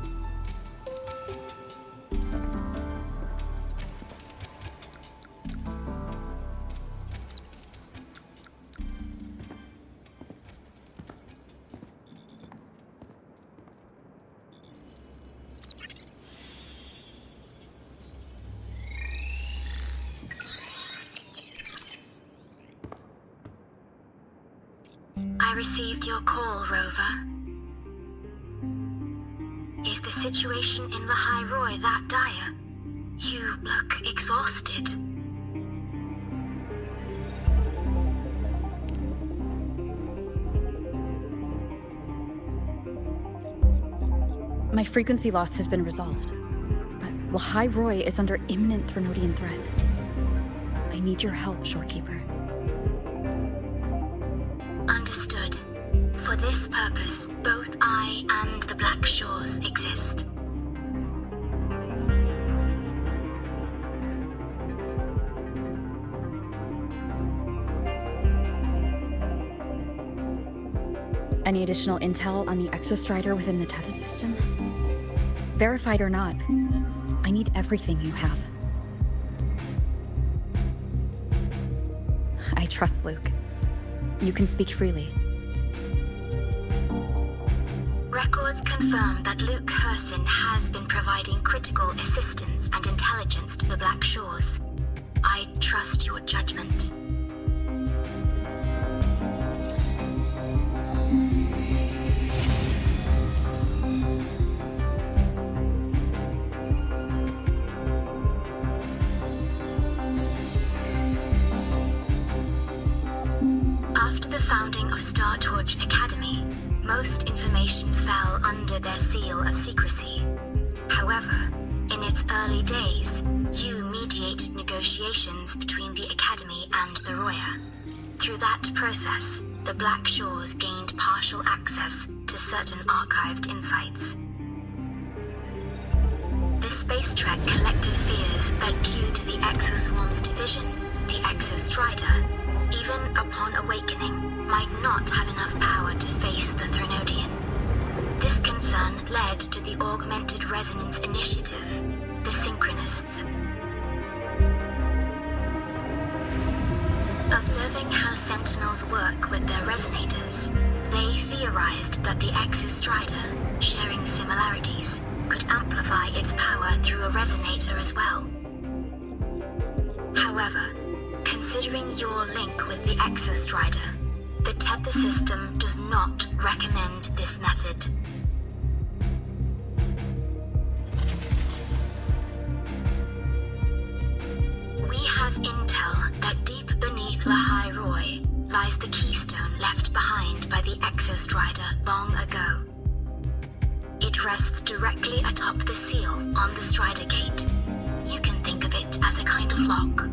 Speaker 1: I received your call, Rover. Is the situation in Lahai Roy that dire? You look exhausted.
Speaker 12: My frequency loss has been resolved, but Lahai Roy is under imminent Threnodian threat. I need your help, Shorekeeper.
Speaker 1: Understood. For this purpose, both I and the Black Shores exist.
Speaker 12: Any additional intel on the Exostrider within the Tethys system? Verified or not, I need everything you have. I trust Luke. You can speak freely.
Speaker 1: Records confirm that Luke Herson has been providing critical assistance and intelligence to the Black Shores. I trust your judgment. After the founding of Star Torch Academy, most information fell under their seal of secrecy. However, in its early days, you mediated negotiations between the Academy and the Roya. Through that process, the Black Shores gained partial access to certain archived insights. The Space Trek Collective fears that due to the Exoswarm's division, the Exostrider, even upon awakening, might not have enough power to face the Threnodian. This concern led to the Augmented Resonance Initiative, the Synchronists. Observing how Sentinels work with their resonators, they theorized that the Exostrider, sharing similarities, could amplify its power through a resonator as well. However, considering your link with the Exostrider, the Tether system does not recommend this method. We have intel that deep beneath Lahai Roy lies the keystone left behind by the Exostrider long ago. It rests directly atop the seal on the Strider Gate. You can think of it as a kind of lock.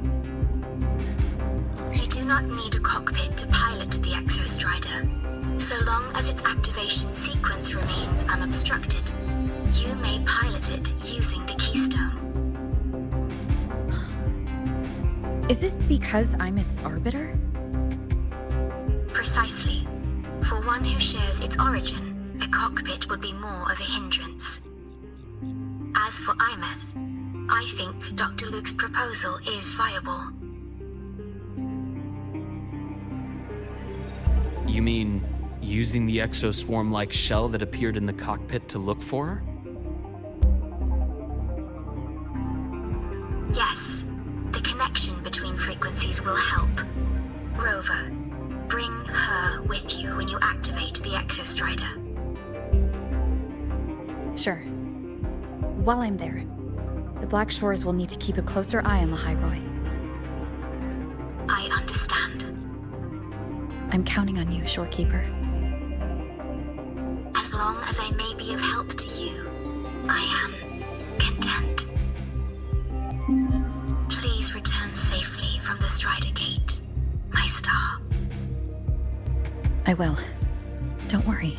Speaker 1: You do not need a cockpit to pilot the Exostrider.
Speaker 8: long as its activation sequence remains unobstructed, you may pilot it using the keystone.
Speaker 12: Is it because I'm its arbiter?
Speaker 8: Precisely. For one who shares its origin, a cockpit would be more of a hindrance. As for Imeth, I think Dr. Luke's proposal is viable.
Speaker 11: You mean using the exoswarm-like shell that appeared in the cockpit to look for her?
Speaker 8: Yes. The connection between frequencies will help. Rover, bring her with you when you activate the Exostrider.
Speaker 12: Sure. While I'm there, the Black Shores will need to keep a closer eye on Lahairoi.
Speaker 8: I understand.
Speaker 12: I'm counting on you, Shorekeeper.
Speaker 8: As long as I may be of help to you, I am content. Please return safely from the Strider Gate, my star.
Speaker 12: I will. Don't worry.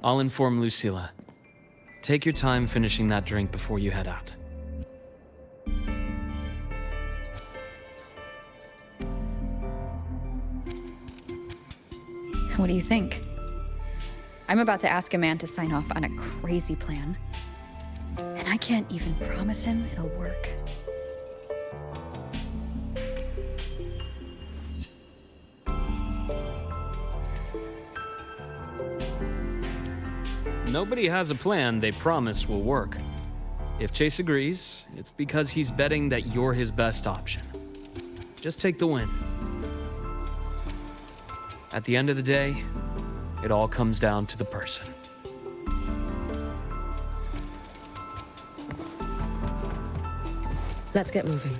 Speaker 11: I'll inform Lucilla. Take your time finishing that drink before you head out.
Speaker 12: What do you think? I'm about to ask a man to sign off on a crazy plan, and I can't even promise him it'll work.
Speaker 11: Nobody has a plan they promise will work. If Chase agrees, it's because he's betting that you're his best option. Just take the win. At the end of the day, it all comes down to the person.
Speaker 7: Let's get moving.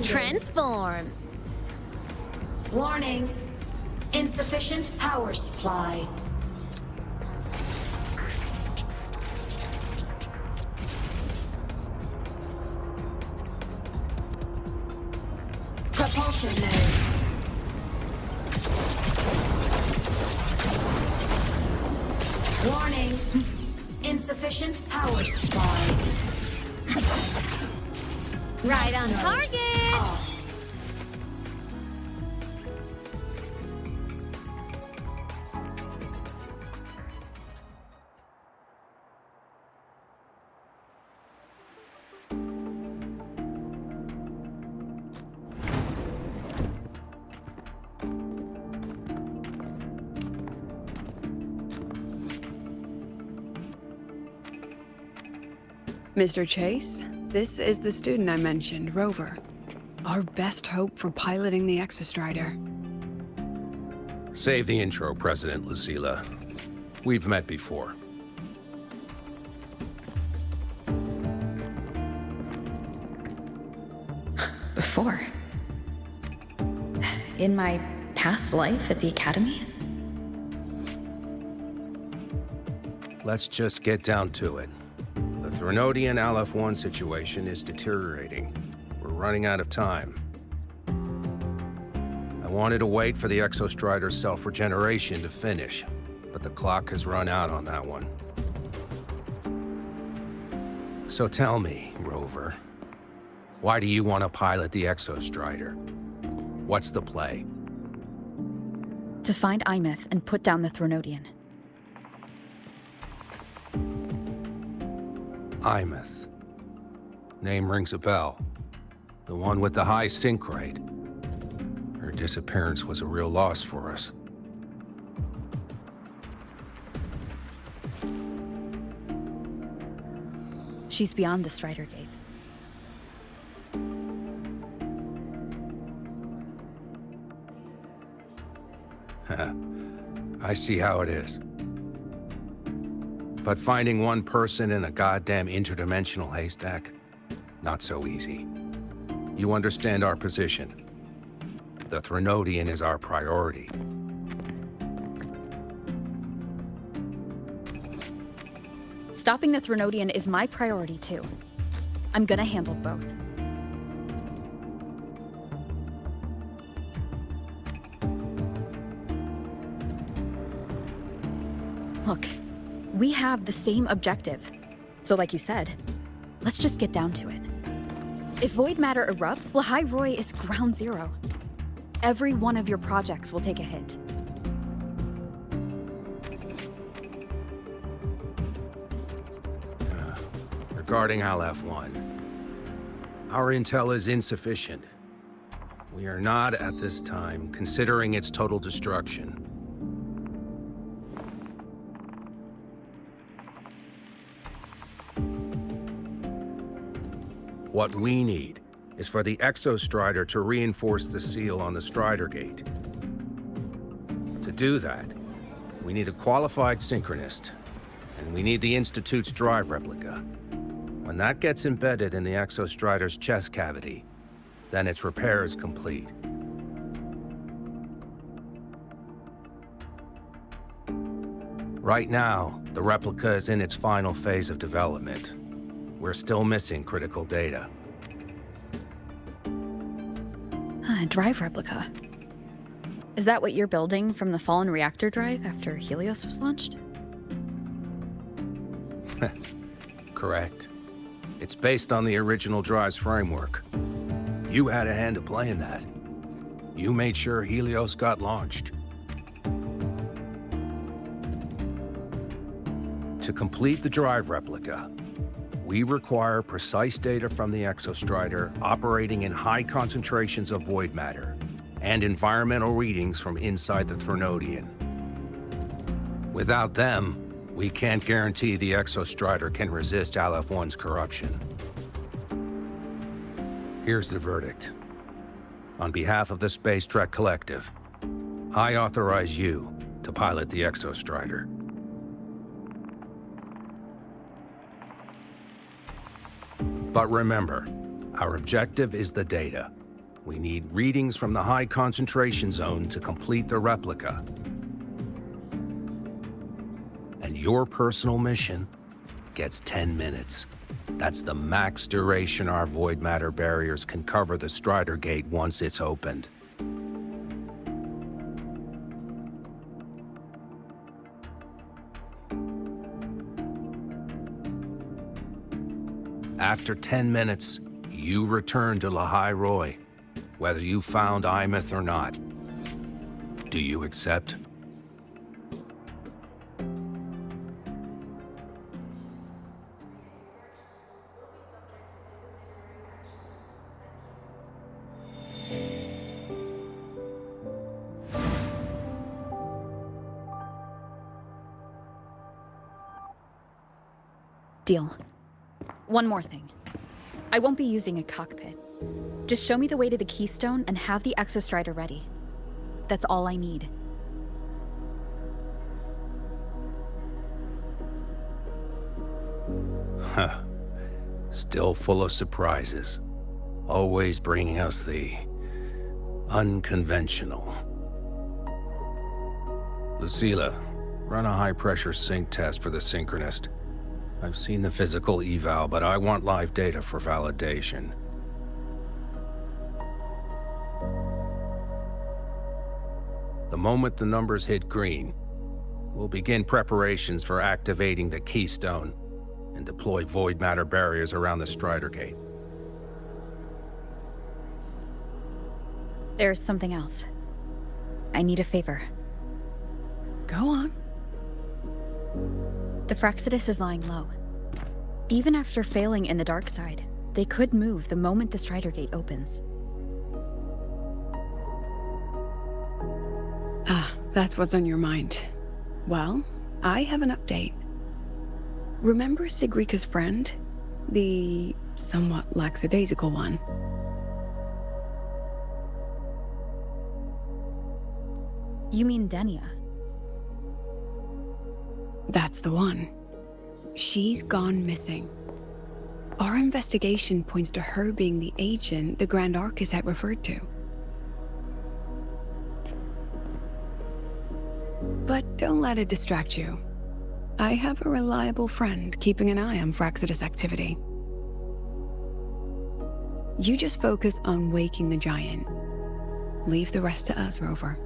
Speaker 13: Transform. Warning. Insufficient power supply. Propulsion mode. Warning. Insufficient power supply. Right on target.
Speaker 6: Mr. Chase, this is the student I mentioned, Rover. Our best hope for piloting the Exostrider.
Speaker 14: Save the intro, President Lucilla. We've met before.
Speaker 12: Before? In my past life at the Academy?
Speaker 14: Let's just get down to it. The Threnodian LF1 situation is deteriorating. We're running out of time. I wanted to wait for the Exostrider's self-regeneration to finish, but the clock has run out on that one. So tell me, Rover, why do you want to pilot the Exostrider? What's the play?
Speaker 12: To find Imeth and put down the Threnodian.
Speaker 14: Imeth. Name rings a bell. The one with the high sync rate. Her disappearance was a real loss for us.
Speaker 12: She's beyond the Strider Gate.
Speaker 14: I see how it is. But finding one person in a goddamn interdimensional haystack? Not so easy. You understand our position. The Threnodian is our priority.
Speaker 12: Stopping the Threnodian is my priority too. I'm gonna handle both. Look, we have the same objective. So like you said, let's just get down to it. If void matter erupts, Lahai Roi is ground zero. Every one of your projects will take a hit.
Speaker 14: Regarding LF1, our intel is insufficient. We are not, at this time, considering its total destruction. What we need is for the Exostrider to reinforce the seal on the Strider Gate. To do that, we need a qualified synchronist, and we need the Institute's drive replica. When that gets embedded in the Exostrider's chest cavity, then its repair is complete. Right now, the replica is in its final phase of development. We're still missing critical data.
Speaker 12: Drive replica. Is that what you're building from the fallen reactor drive after Helios was launched?
Speaker 14: Correct. It's based on the original drive's framework. You had a hand to play in that. You made sure Helios got launched. To complete the drive replica, we require precise data from the Exostrider operating in high concentrations of void matter and environmental readings from inside the Threnodian. Without them, we can't guarantee the Exostrider can resist LF1's corruption. Here's the verdict. On behalf of the Space Trek Collective, I authorize you to pilot the Exostrider. But remember, our objective is the data. We need readings from the high concentration zone to complete the replica. And your personal mission gets 10 minutes. That's the max duration our void matter barriers can cover the Strider Gate once it's opened. After 10 minutes, you return to Lahai Roi, whether you found Imeth or not. Do you accept?
Speaker 12: Deal. One more thing. I won't be using a cockpit. Just show me the way to the Keystone and have the Exostrider ready. That's all I need.
Speaker 14: Huh. Still full of surprises. Always bringing us the unconventional. Lucila, run a high-pressure sync test for the Synchronist. I've seen the physical eval, but I want live data for validation. The moment the numbers hit green, we'll begin preparations for activating the Keystone and deploy void matter barriers around the Strider Gate.
Speaker 12: There's something else. I need a favor.
Speaker 6: Go on.
Speaker 12: The Fractsidus is lying low. Even after failing in the dark side, they could move the moment the Strider Gate opens.
Speaker 6: Ah, that's what's on your mind. Well, I have an update. Remember Sigrika's friend? The somewhat lackadaisical one?
Speaker 12: You mean Denia?
Speaker 6: That's the one. She's gone missing. Our investigation points to her being the agent the Grand Architect referred to. But don't let it distract you. I have a reliable friend keeping an eye on Fractsidus activity. You just focus on waking the giant. Leave the rest to us, Rover.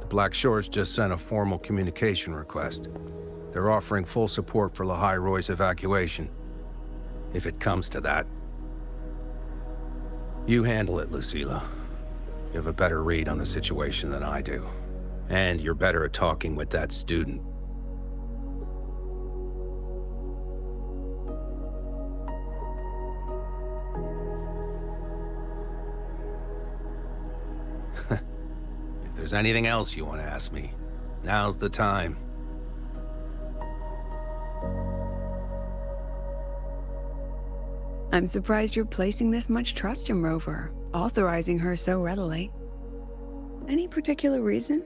Speaker 14: Black Shores just sent a formal communication request. They're offering full support for Lahai Roy's evacuation, if it comes to that. You handle it, Lucilla. You have a better read on the situation than I do. And you're better at talking with that student. If there's anything else you want to ask me, now's the time.
Speaker 6: I'm surprised you're placing this much trust in Rover, authorizing her so readily. Any particular reason?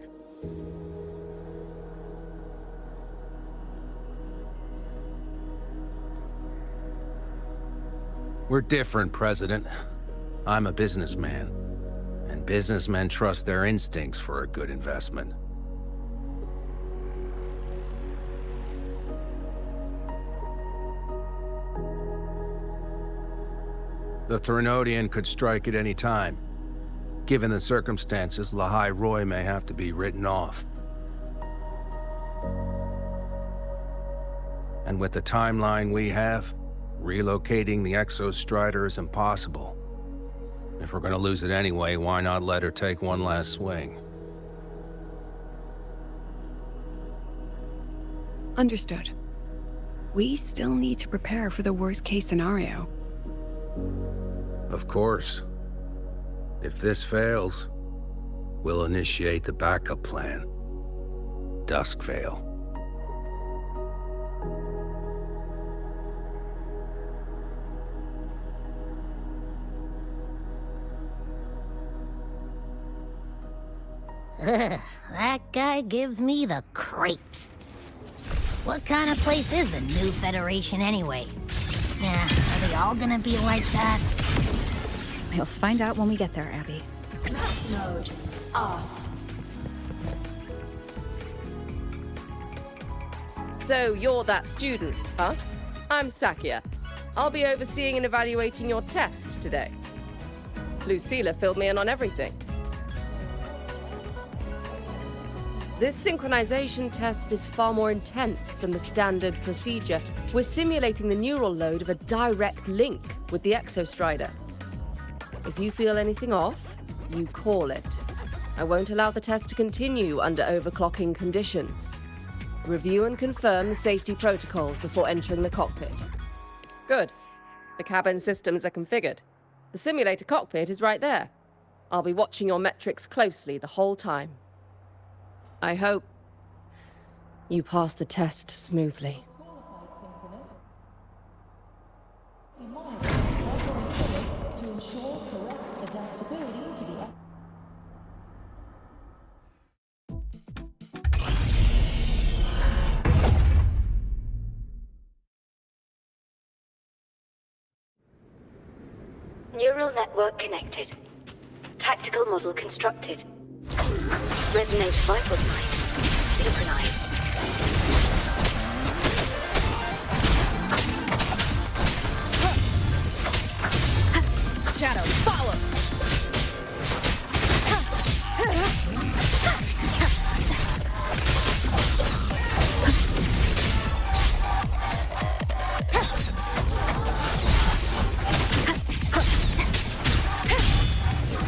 Speaker 14: We're different, President. I'm a businessman, and businessmen trust their instincts for a good investment. The Threnodian could strike at any time. Given the circumstances, Lahai Roy may have to be written off. And with the timeline we have, relocating the Exostrider is impossible. If we're gonna lose it anyway, why not let her take one last swing?
Speaker 6: Understood. We still need to prepare for the worst-case scenario.
Speaker 14: Of course. If this fails, we'll initiate the backup plan. Duskvale.
Speaker 1: Ugh, that guy gives me the creeps. What kind of place is the new Federation anyway? Yeah, are they all gonna be like that?
Speaker 12: We'll find out when we get there, Abby.
Speaker 13: Map mode off.
Speaker 15: So you're that student, huh? I'm Sakia. I'll be overseeing and evaluating your test today. Lucilla filled me in on everything. This synchronization test is far more intense than the standard procedure. We're simulating the neural load of a direct link with the Exostrider. If you feel anything off, you call it. I won't allow the test to continue under overclocking conditions. Review and confirm the safety protocols before entering the cockpit. Good. The cabin systems are configured. The simulator cockpit is right there. I'll be watching your metrics closely the whole time. I hope you pass the test smoothly.
Speaker 16: Neural network connected. Tactical model constructed. Resonate vital signs synchronized.
Speaker 12: Shadow, follow!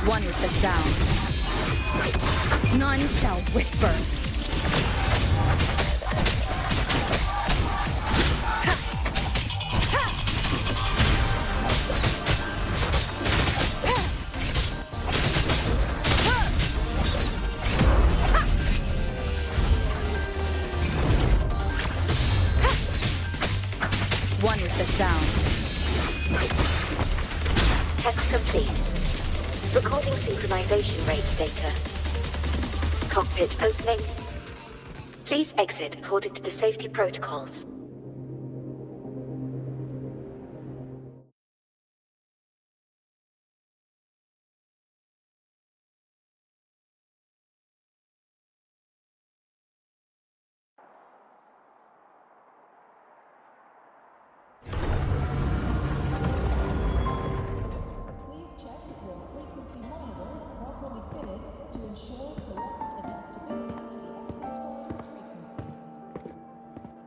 Speaker 12: One with the sound. None shall whisper. One with the sound.
Speaker 16: Test complete. Recording synchronization rates data. Cockpit opening. Please exit according to the safety protocols.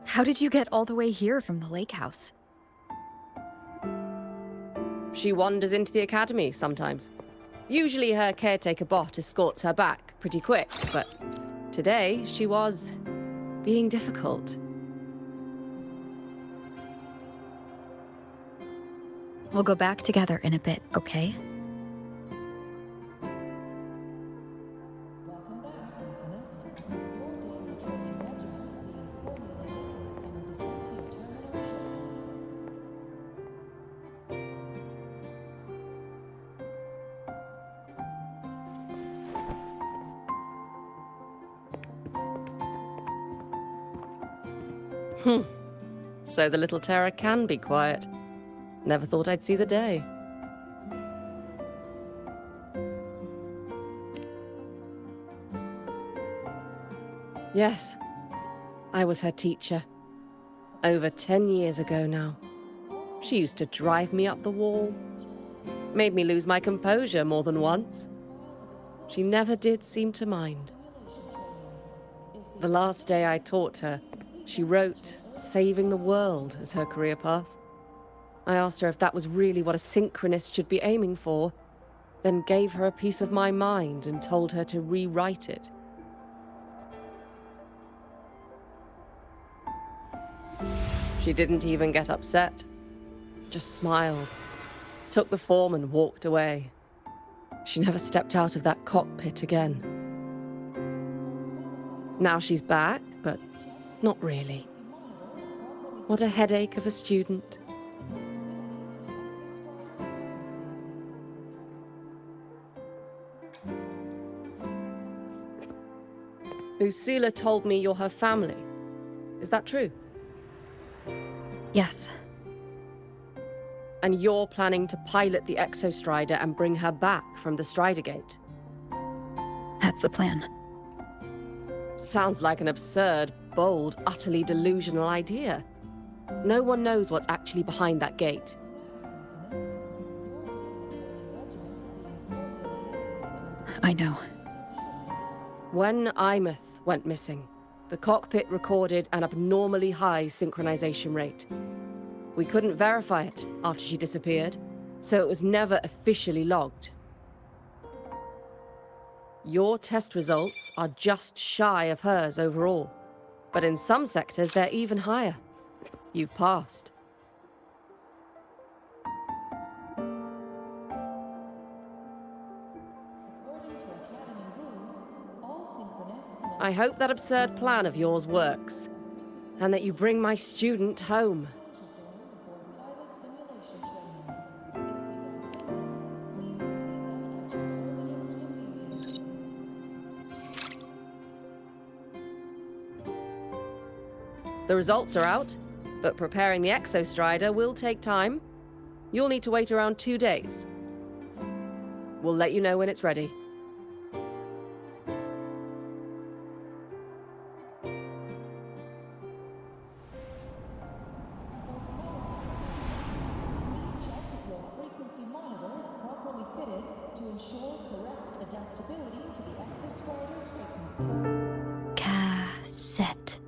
Speaker 12: How did you get all the way here from the lake house?
Speaker 15: She wanders into the academy sometimes. Usually her caretaker bot escorts her back pretty quick, but today she was being difficult.
Speaker 12: We'll go back together in a bit, okay?
Speaker 15: So the little terror can be quiet. Never thought I'd see the day. Yes, I was her teacher. Over 10 years ago now. She used to drive me up the wall. Made me lose my composure more than once. She never did seem to mind. The last day I taught her, she wrote saving the world as her career path. I asked her if that was really what a synchronist should be aiming for, then gave her a piece of my mind and told her to rewrite it. She didn't even get upset, just smiled, took the form and walked away. She never stepped out of that cockpit again. Now she's back, but not really. What a headache of a student. Lucilla told me you're her family. Is that true?
Speaker 12: Yes.
Speaker 15: And you're planning to pilot the Exostrider and bring her back from the Strider Gate?
Speaker 12: That's the plan.
Speaker 15: Sounds like an absurd, bold, utterly delusional idea. No one knows what's actually behind that gate.
Speaker 12: I know.
Speaker 15: When Imeth went missing, the cockpit recorded an abnormally high synchronization rate. We couldn't verify it after she disappeared, so it was never officially logged. Your test results are just shy of hers overall, but in some sectors they're even higher. You've passed. I hope that absurd plan of yours works, and that you bring my student home. The results are out, but preparing the Exostrider will take time. You'll need to wait around 2 days, We'll let you know when it's ready.
Speaker 10: Cassette.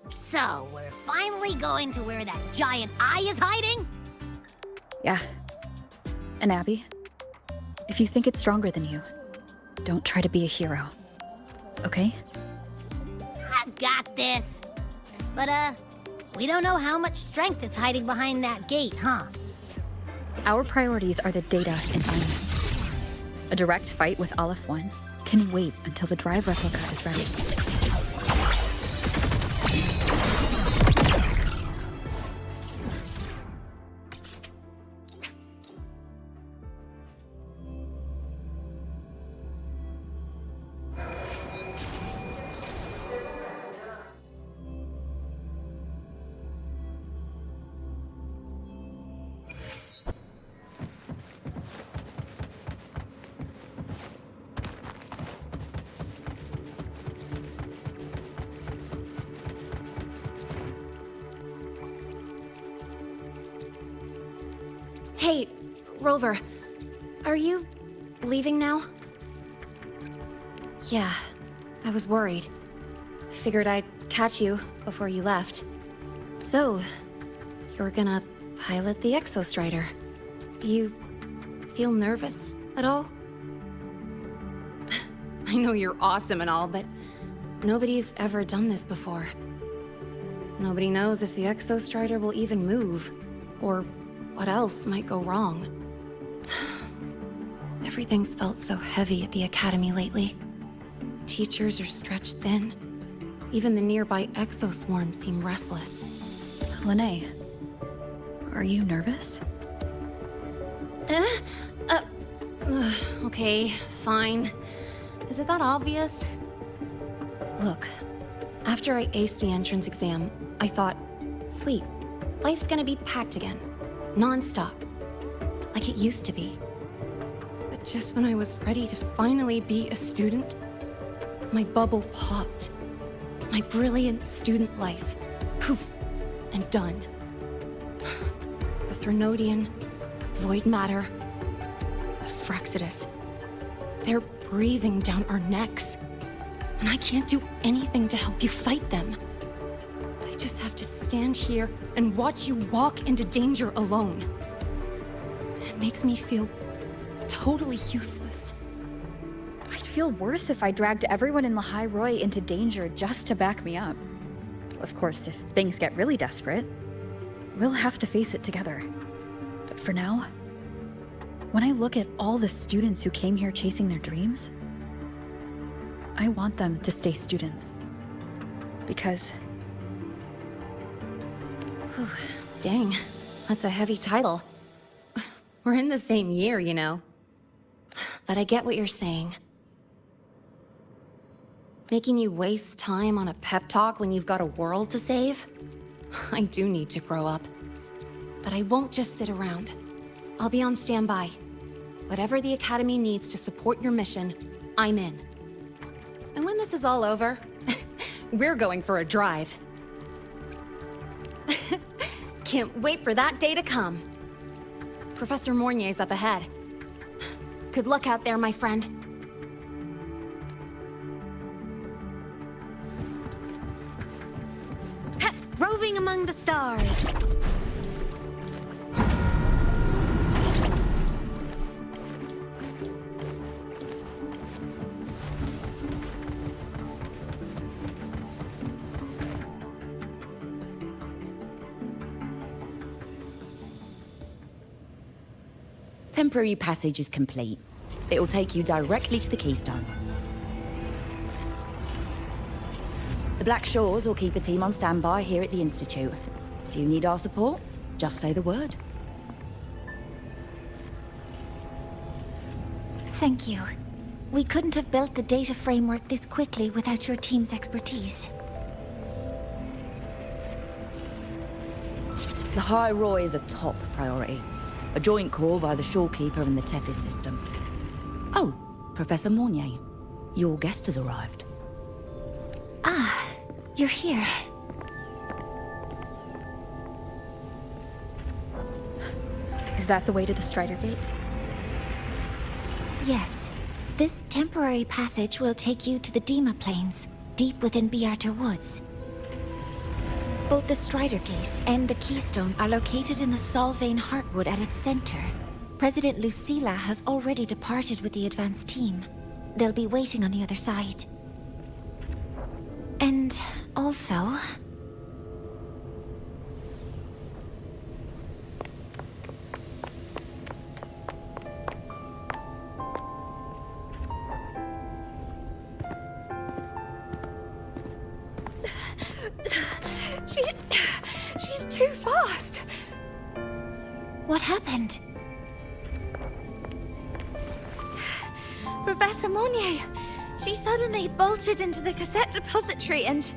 Speaker 1: So, we're finally going to where that giant eye is hiding?
Speaker 12: Yeah. And Abby, if you think it's stronger than you, don't try to be a hero. Okay?
Speaker 1: I've got this. But, we don't know how much strength is hiding behind that gate, huh?
Speaker 12: Our priorities are the data and Anni. A direct fight with Aleph 1 can wait until the drive replica is ready.
Speaker 10: Hey, Rover, are you leaving now? Yeah, I was worried. Figured I'd catch you before you left. So, you're gonna pilot the Exostrider. You feel nervous at all? I know you're awesome and all, but nobody's ever done this before. Nobody knows if the Exostrider will even move, or what else might go wrong. Everything's felt so heavy at the Academy lately. Teachers are stretched thin. Even the nearby exoswarms seem restless.
Speaker 12: Lene, are you nervous?
Speaker 10: Okay, fine. Is it that obvious? Look, after I aced the entrance exam, I thought, sweet, life's gonna be packed again. Non-stop. Like it used to be. But just when I was ready to finally be a student, my bubble popped. My brilliant student life. Poof. And done. The Threnodian, void matter, the Frexidus. They're breathing down our necks. And I can't do anything to help you fight them. I just have to stand here and watch you walk into danger alone. It makes me feel totally useless.
Speaker 12: I'd feel worse if I dragged everyone in Lahai Roi into danger just to back me up. Of course, if things get really desperate, we'll have to face it together. But for now, when I look at all the students who came here chasing their dreams, I want them to stay students. Because...
Speaker 10: Whew, dang, that's a heavy title. We're in the same year, you know. But I get what you're saying. Making you waste time on a pep talk when you've got a world to save? I do need to grow up. But I won't just sit around. I'll be on standby. Whatever the Academy needs to support your mission, I'm in. And when this is all over, we're going for a drive. Can't wait for that day to come. Professor Mornier's up ahead. Good luck out there, my friend.
Speaker 1: Roving among the stars.
Speaker 17: temporary passage is complete. It will take you directly to the Keystone. The Black Shores will keep a team on standby here at the Institute. If you need our support, just say the word.
Speaker 1: Thank you. We couldn't have built the data framework this quickly without your team's expertise.
Speaker 17: The High Roy is a top priority. A joint call by the Shorekeeper and the Tethys system. Oh, Professor Mornier. Your guest has arrived.
Speaker 1: Ah, you're here.
Speaker 12: Is that the way to the Strider Gate?
Speaker 1: Yes. This temporary passage will take you to the Dima Plains, deep within Biarter Woods. Both the Strider Gate and the Keystone are located in the Solvane Heartwood at its center. President Lucilla has already departed with the advanced team. They'll be waiting on the other side. And also...
Speaker 10: She's too fast.
Speaker 1: What happened?
Speaker 10: Professor Monnier, she suddenly bolted into the cassette depository and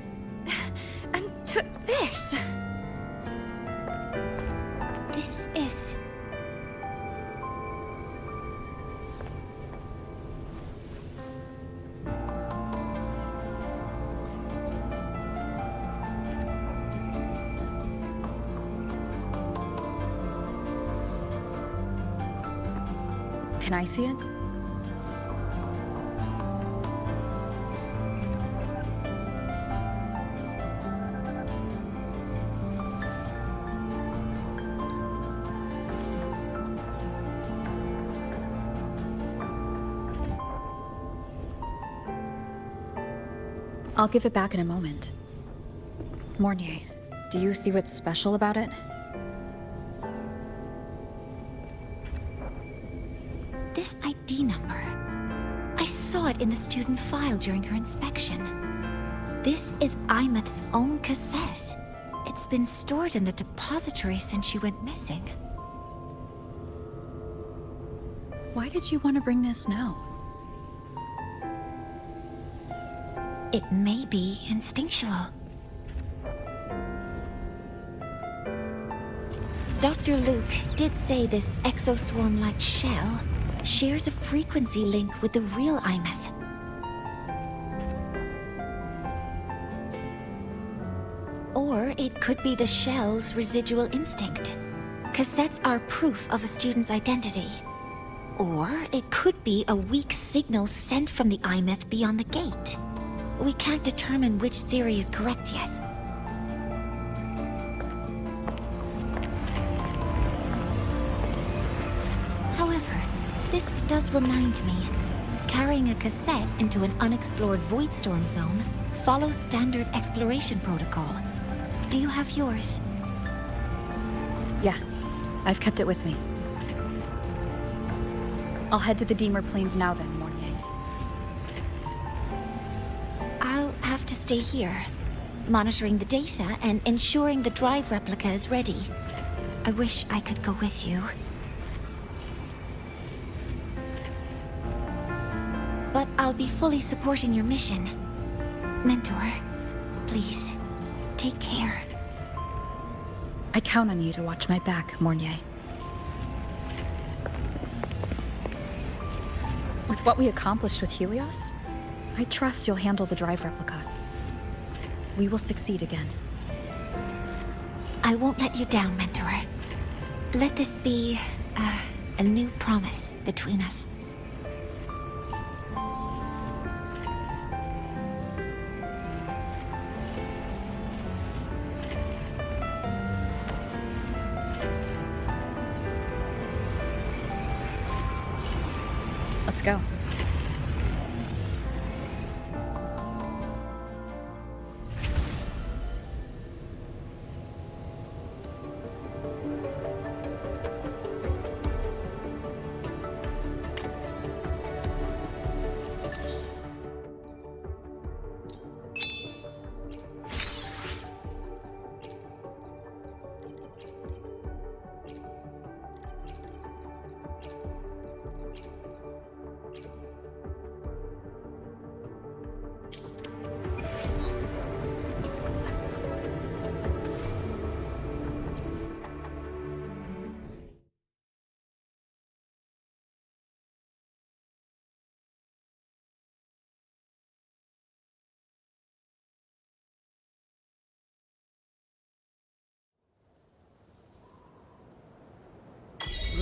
Speaker 10: took this.
Speaker 1: This is...
Speaker 12: Can I see it? I'll give it back in a moment. Mornier, do you see what's special about it?
Speaker 1: This ID number. I saw it in the student file during her inspection. This is Imeth's own cassette. It's been stored in the depository since she went missing.
Speaker 12: Why did you want to bring this now?
Speaker 1: It may be instinctual. Dr. Luke did say this exoswarm-like shell shares a frequency link with the real Imeth. Or it could be the shell's residual instinct. Cassettes are proof of a student's identity. Or it could be a weak signal sent from the Imeth beyond the gate. We can't determine which theory is correct yet. However, this does remind me, carrying a cassette into an unexplored Voidstorm zone follows standard exploration protocol. Do you have yours?
Speaker 12: Yeah, I've kept it with me. I'll head to the Deemer Plains now then, Mornier.
Speaker 1: I'll have to stay here, monitoring the data and ensuring the drive replica is ready. I wish I could go with you. But I'll be fully supporting your mission. Mentor, please, take care.
Speaker 12: I count on you to watch my back, Mornier. With what we accomplished with Helios, I trust you'll handle the drive replica. We will succeed again.
Speaker 1: I won't let you down, Mentor. Let this be a new promise between us.
Speaker 12: Let's go.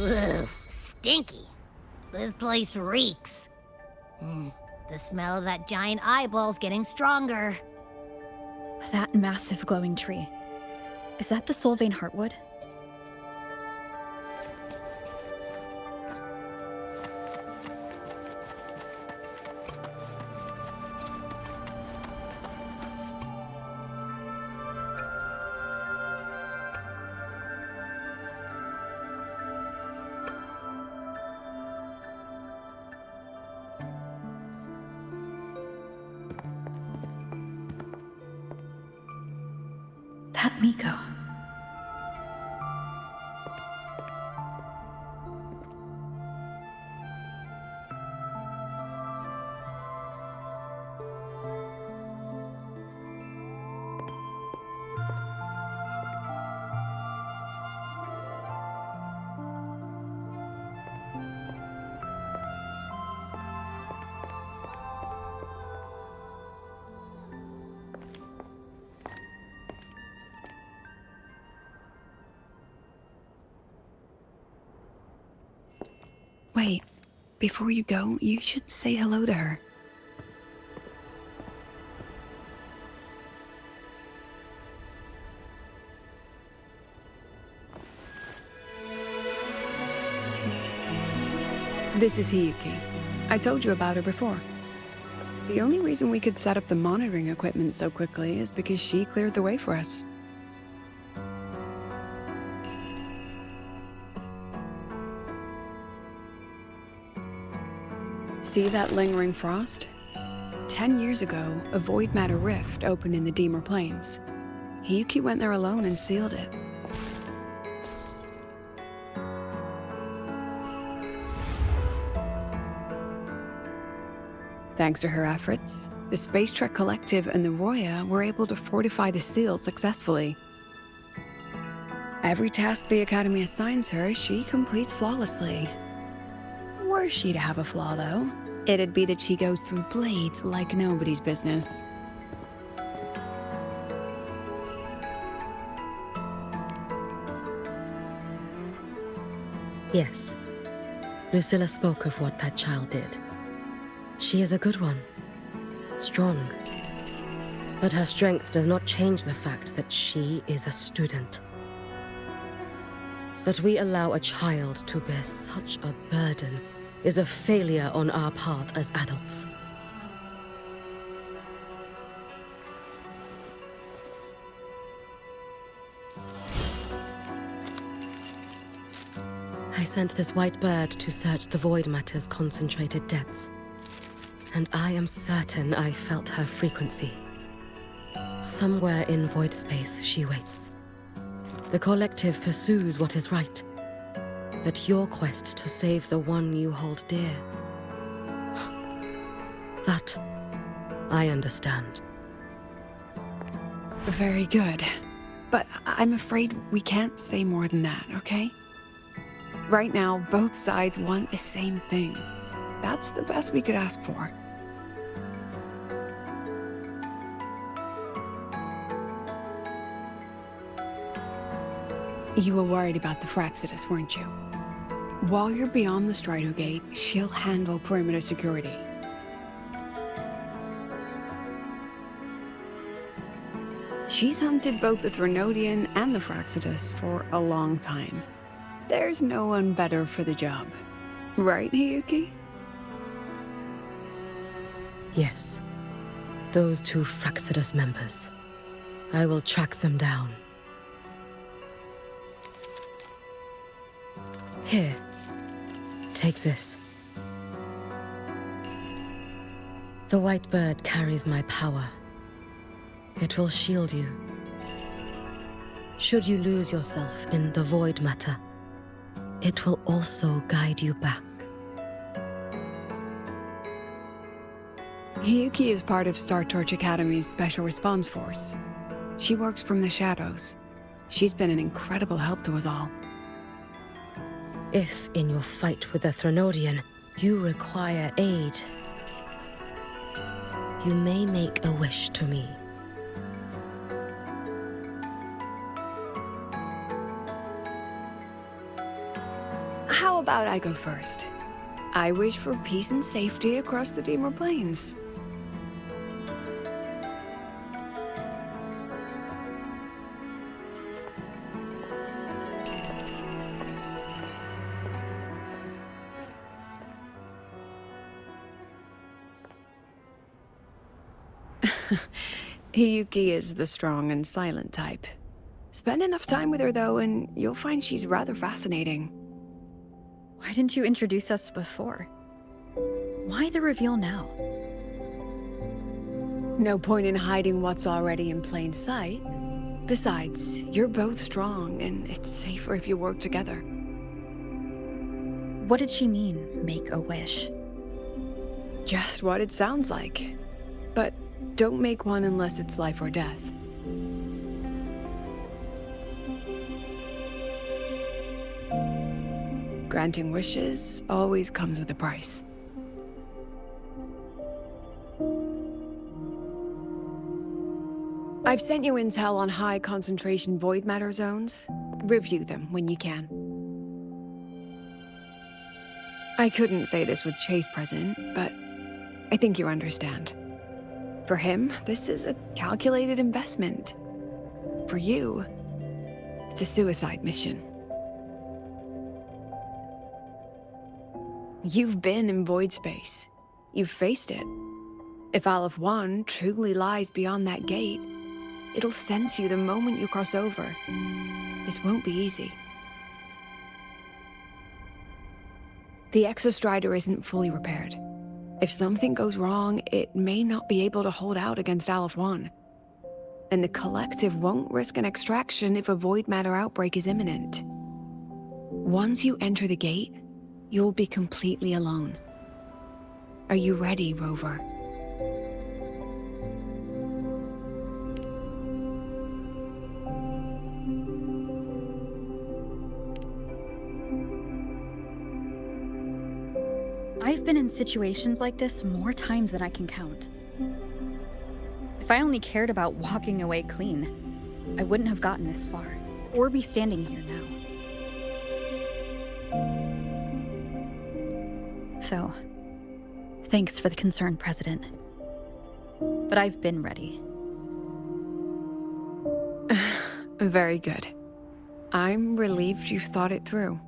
Speaker 18: Ugh, stinky. This place reeks. The smell of that giant eyeball's getting stronger.
Speaker 12: That massive glowing tree. Is that the Solvane Heartwood? That Miko. Wait, before you go, you should say hello to her. This is Hiyuki. I told you about her before. The only reason we could set up the monitoring equipment so quickly is because she cleared the way for us. See that lingering frost? 10 years ago, a void matter rift opened in the Deemer Plains. Hiyuki went there alone and sealed it. Thanks to her efforts, the Space Trek Collective and the Roya were able to fortify the seal successfully. Every task the Academy assigns her, she completes flawlessly. Were she to have a flaw, though, it'd be that she goes through blades like nobody's business.
Speaker 7: Yes. Lucilla spoke of what that child did. She is a good one. Strong. But her strength does not change the fact that she is a student. That we allow a child to bear such a burden is a failure on our part as adults. I sent this white bird to search the void matter's concentrated depths, and I am certain I felt her frequency. Somewhere in void space she waits. The collective pursues what is right, but your quest to save the one you hold dear, that I understand.
Speaker 6: Very good. But I'm afraid we can't say more than that, okay? Right now, both sides want the same thing. That's the best we could ask for. You were worried about the Fraxidus, weren't you? While you're beyond the Strider Gate, she'll handle perimeter security. She's hunted both the Threnodian and the Fraxidus for a long time. There's no one better for the job. Right, Hiyuki?
Speaker 7: Yes. Those two Fraxidus members. I will track them down. Here. Take this. The white bird carries my power. It will shield you. Should you lose yourself in the void matter, it will also guide you back.
Speaker 6: Hiyuki is part of Star Torch Academy's Special Response Force. She works from the shadows. She's been an incredible help to us all.
Speaker 7: If, in your fight with the Threnodian, you require aid, you may make a wish to me.
Speaker 6: How about I go first? I wish for peace and safety across the Dimmer Plains. Hiyuki is the strong and silent type. Spend enough time with her, though, and you'll find she's rather fascinating.
Speaker 12: Why didn't you introduce us before? Why the reveal now?
Speaker 6: No point in hiding what's already in plain sight. Besides, you're both strong, and it's safer if you work together.
Speaker 12: What did she mean, make a wish?
Speaker 6: Just what it sounds like. But don't make one unless it's life or death. Granting wishes always comes with a price. I've sent you intel on high concentration void matter zones. Review them when you can. I couldn't say this with Chase present, but I think you understand. For him, this is a calculated investment. For you, it's a suicide mission. You've been in void space. You've faced it. If Aleph 1 truly lies beyond that gate, it'll sense you the moment you cross over. This won't be easy. The Exostrider isn't fully repaired. If something goes wrong, it may not be able to hold out against Aleph 1. And the Collective won't risk an extraction if a void matter outbreak is imminent. Once you enter the gate, you'll be completely alone. Are you ready, Rover?
Speaker 12: I've been in situations like this more times than I can count. If I only cared about walking away clean, I wouldn't have gotten this far, or be standing here now. So, thanks for the concern, President. But I've been ready.
Speaker 6: Very good. I'm relieved you've thought it through.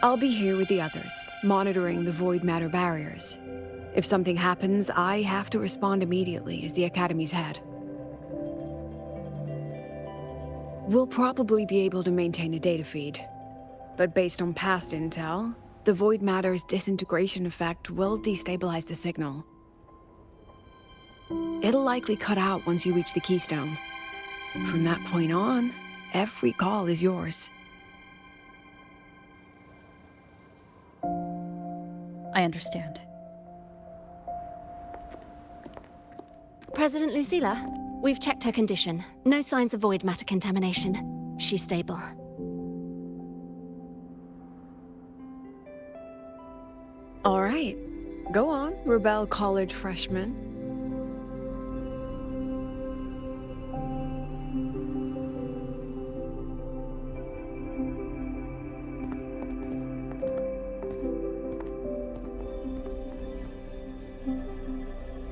Speaker 6: I'll be here with the others, monitoring the void matter barriers. If something happens, I have to respond immediately as the Academy's head. We'll probably be able to maintain a data feed. But based on past intel, the void matter's disintegration effect will destabilize the signal. It'll likely cut out once you reach the keystone. From that point on, every call is yours.
Speaker 12: I understand.
Speaker 19: President Lucilla, we've checked her condition. No signs of void matter contamination. She's stable.
Speaker 6: All right. Go on, Rebel College freshman.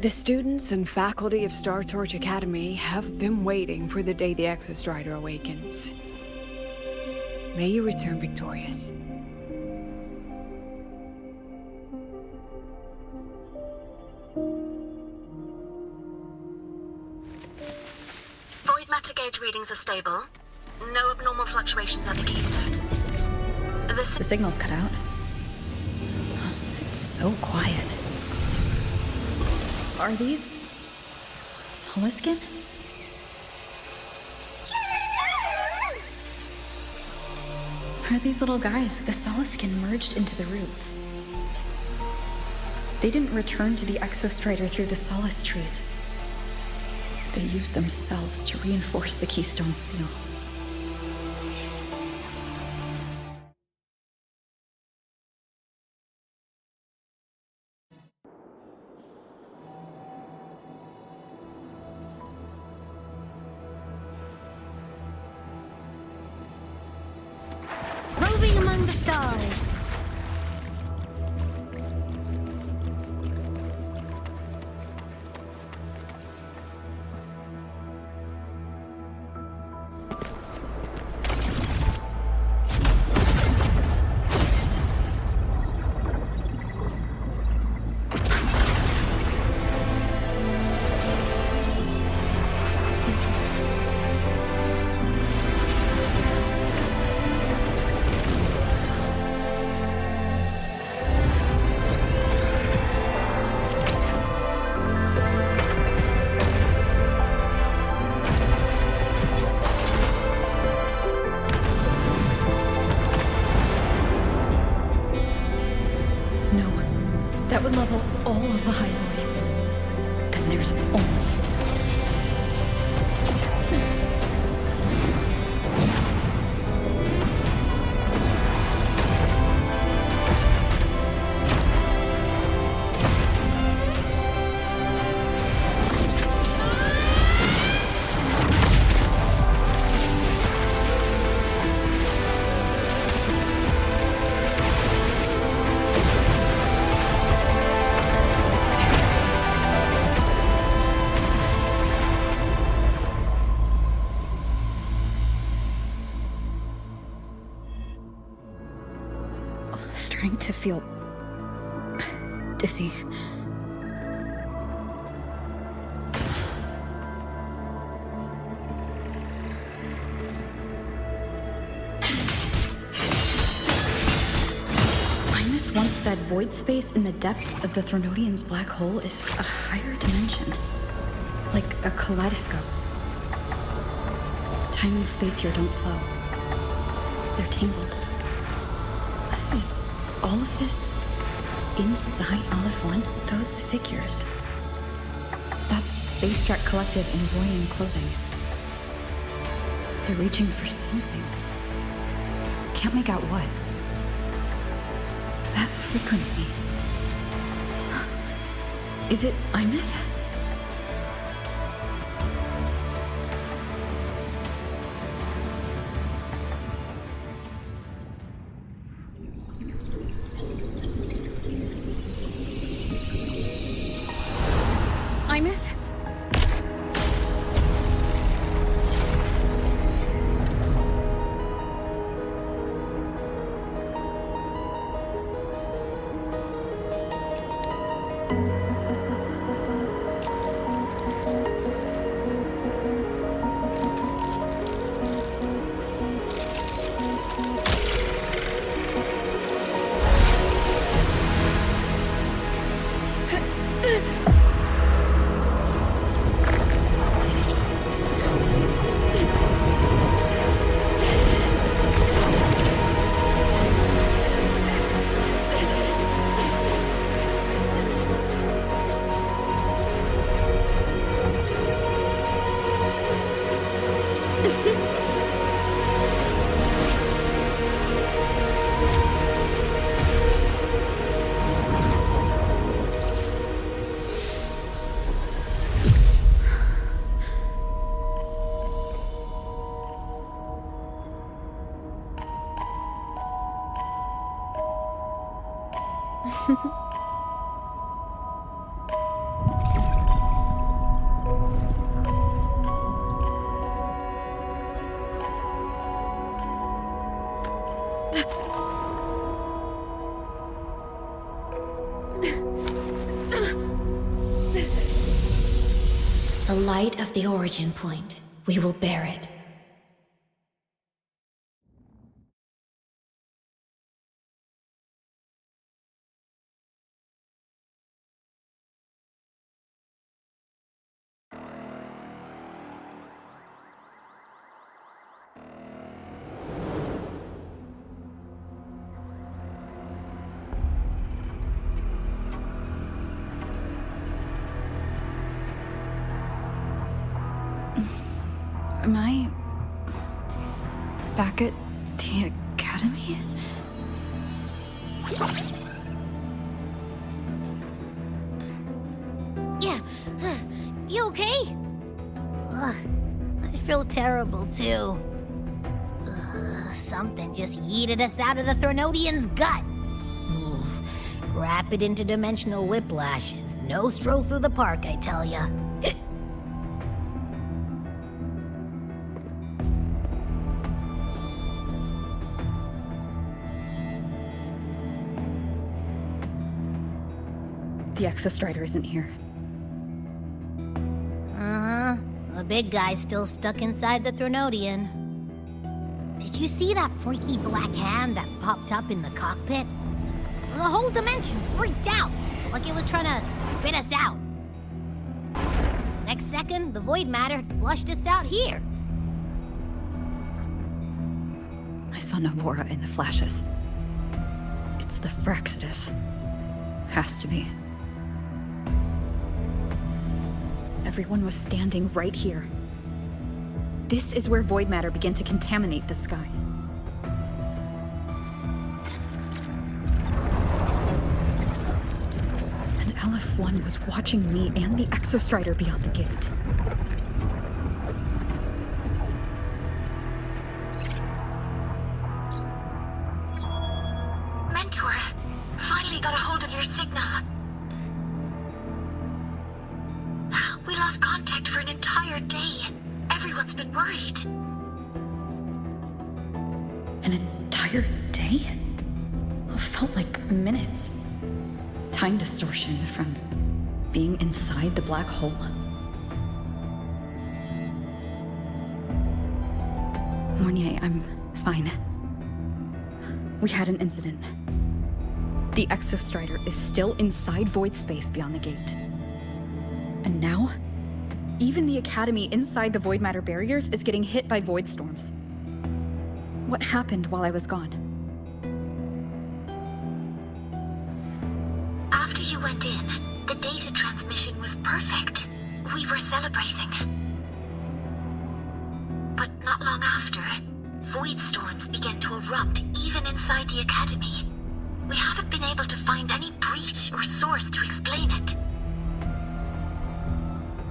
Speaker 6: The students and faculty of Star Torch Academy have been waiting for the day the Exostrider awakens. May you return victorious.
Speaker 8: Void matter gauge readings are stable. No abnormal fluctuations at the keystone.
Speaker 12: The signal's cut out. It's so quiet. Are these Soliskin? Are these little guys? The Soliskin merged into the roots. They didn't return to the Exostrider through the Solace trees. They used themselves to reinforce the Keystone Seal.
Speaker 18: among the stars.
Speaker 12: That would level all of the highway. Then there's only... Starting to feel dizzy. Imeth once said void space in the depths of the Thronodian's black hole is a higher dimension. Like a kaleidoscope. Time and space here don't flow. They're tangled. Is all of this inside Aleph 1? Those figures. That's Space Trek Collective in Voyan clothing. They're reaching for something. Can't make out what. That frequency. Is it Imeth? Imeth?
Speaker 18: The light of the origin point. We will bear it.
Speaker 12: Am I back at the academy?
Speaker 18: Yeah. You okay? I feel terrible too. Something just yeeted us out of the Threnodian's gut. Oof. Rapid interdimensional whiplashes. No stroll through the park, I tell ya.
Speaker 12: The Exostrider isn't here.
Speaker 18: Uh-huh. The big guy's still stuck inside the Threnodian. Did you see that freaky black hand that popped up in the cockpit? The whole dimension freaked out, like it was trying to spit us out. Next second, the void matter had flushed us out here.
Speaker 12: I saw Navora in the flashes. It's the Fraxidus. Has to be. Everyone was standing right here. This is where void matter began to contaminate the sky. And LF1 was watching me and the Exostrider beyond the gate.
Speaker 8: Mentor, finally got a hold of your signal. We lost contact for an entire day. Everyone's been worried.
Speaker 12: An entire day? It felt like minutes. Time distortion from being inside the black hole. Mornier, I'm fine. We had an incident. The Exostrider is still inside void space beyond the gate. And now, even the Academy inside the void matter barriers is getting hit by void storms. What happened while I was gone?
Speaker 8: After you went in, the data transmission was perfect. We were celebrating. But not long after, void storms began to erupt even inside the Academy. We haven't been able to find any breach or source to explain it.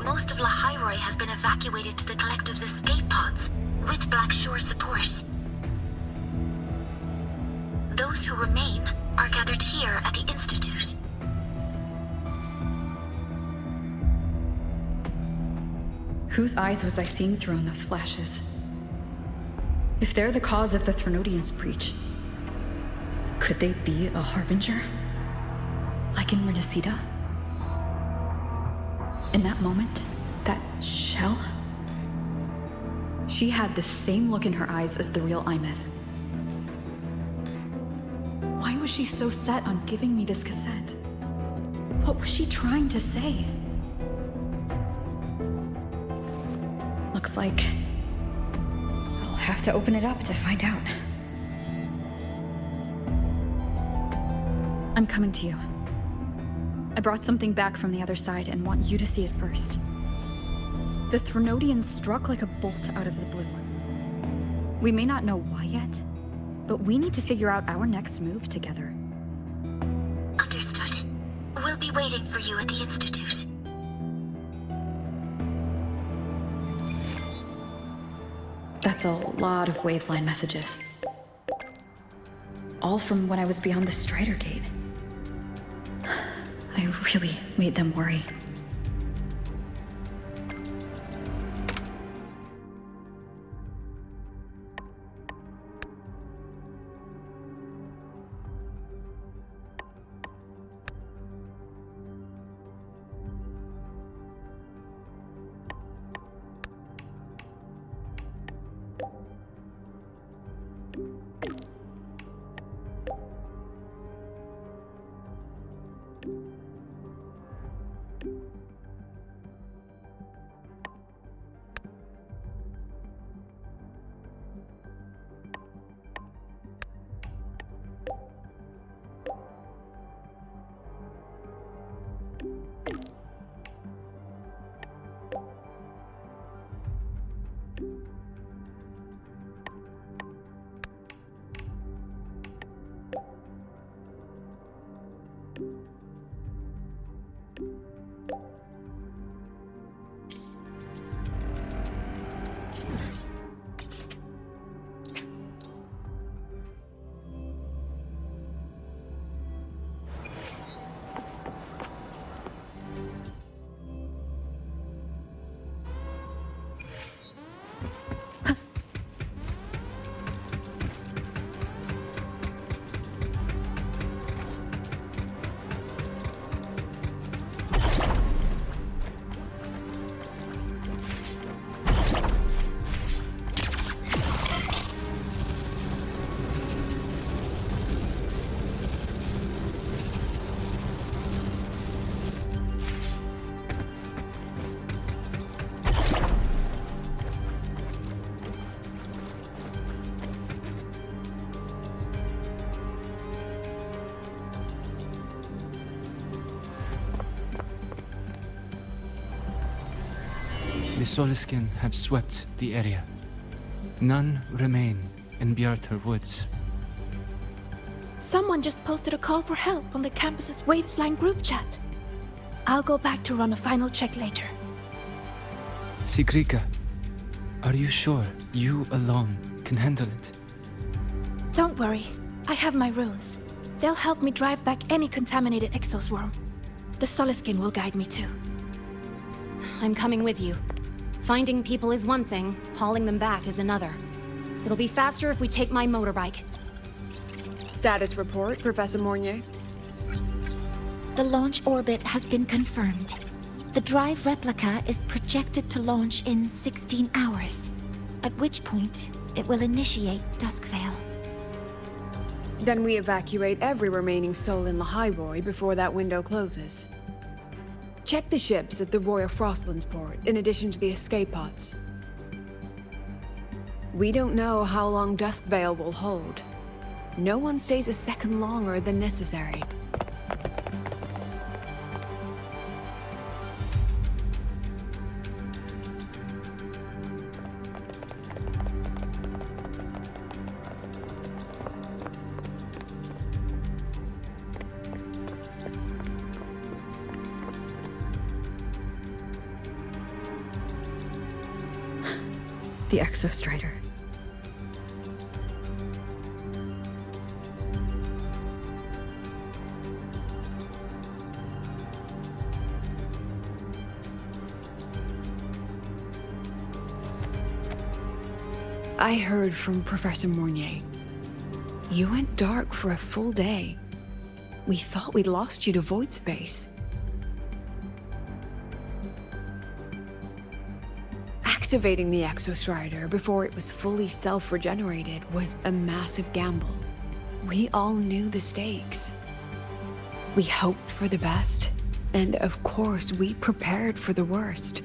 Speaker 8: Most of Lahiroi has been evacuated to the Collective's escape pods, with Black Shore support. Those who remain are gathered here at the Institute.
Speaker 12: Whose eyes was I seeing through in those flashes? If they're the cause of the Threnodian's breach, could they be a harbinger? Like in Renacida? In that moment, that shell? She had the same look in her eyes as the real Imeth. Why was she so set on giving me this cassette? What was she trying to say? Looks like I'll have to open it up to find out. I'm coming to you. I brought something back from the other side and want you to see it first. The Threnodian struck like a bolt out of the blue. We may not know why yet, but we need to figure out our next move together.
Speaker 8: Understood. We'll be waiting for you at the Institute.
Speaker 12: That's a lot of Wavesline messages. All from when I was beyond the Strider Gate. I really made them worry.
Speaker 20: The Soliskin have swept the area. None remain in Bjartar Woods.
Speaker 21: Someone just posted a call for help on the campus's Wavesline group chat. I'll go back to run a final check later.
Speaker 20: Sigrika, are you sure you alone can handle it?
Speaker 21: Don't worry, I have my runes. They'll help me drive back any contaminated exoswarm. The Soliskin will guide me too.
Speaker 19: I'm coming with you. Finding people is one thing, hauling them back is another. It'll be faster if we take my motorbike.
Speaker 6: Status report, Professor Mornier.
Speaker 1: The launch orbit has been confirmed. The drive replica is projected to launch in 16 hours, at which point it will initiate Duskvale.
Speaker 6: Then we evacuate every remaining soul in Lahairoi before that window closes. Check the ships at the Royal Frostlands port, in addition to the escape pods. We don't know how long Duskvale will hold. No one stays a second longer than necessary.
Speaker 7: The Exostrider.
Speaker 6: I heard from Professor Mornier. You went dark for a full day. We thought we'd lost you to void space. Activating the Exostrider before it was fully self-regenerated was a massive gamble. We all knew the stakes. We hoped for the best, and of course we prepared for the worst.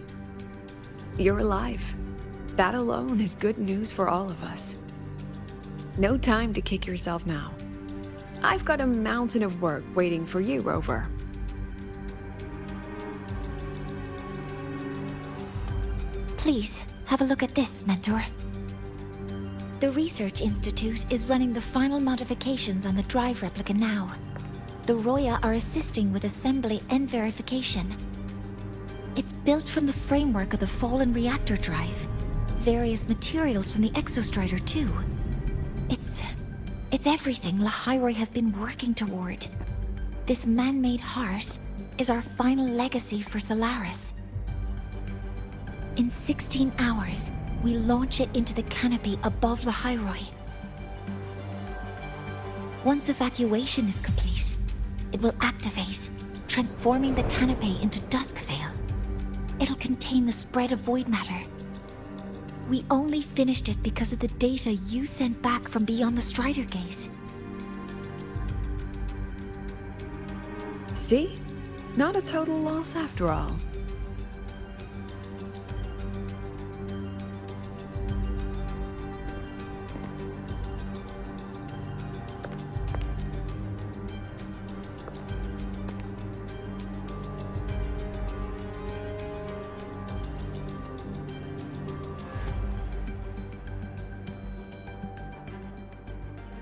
Speaker 6: You're alive. That alone is good news for all of us. No time to kick yourself now. I've got a mountain of work waiting for you, Rover.
Speaker 1: Please, have a look at this, Mentor. The Research Institute is running the final modifications on the drive replica now. The Roya are assisting with assembly and verification. It's built from the framework of the fallen reactor drive. Various materials from the Exostrider, too. It's everything Lahairoi has been working toward. This man-made heart is our final legacy for Solaris. In 16 hours, we launch it into the canopy above Lahairoi. Once evacuation is complete, it will activate, transforming the canopy into Duskvale. It'll contain the spread of void matter. We only finished it because of the data you sent back from beyond the Strider Gate.
Speaker 6: See? Not a total loss after all.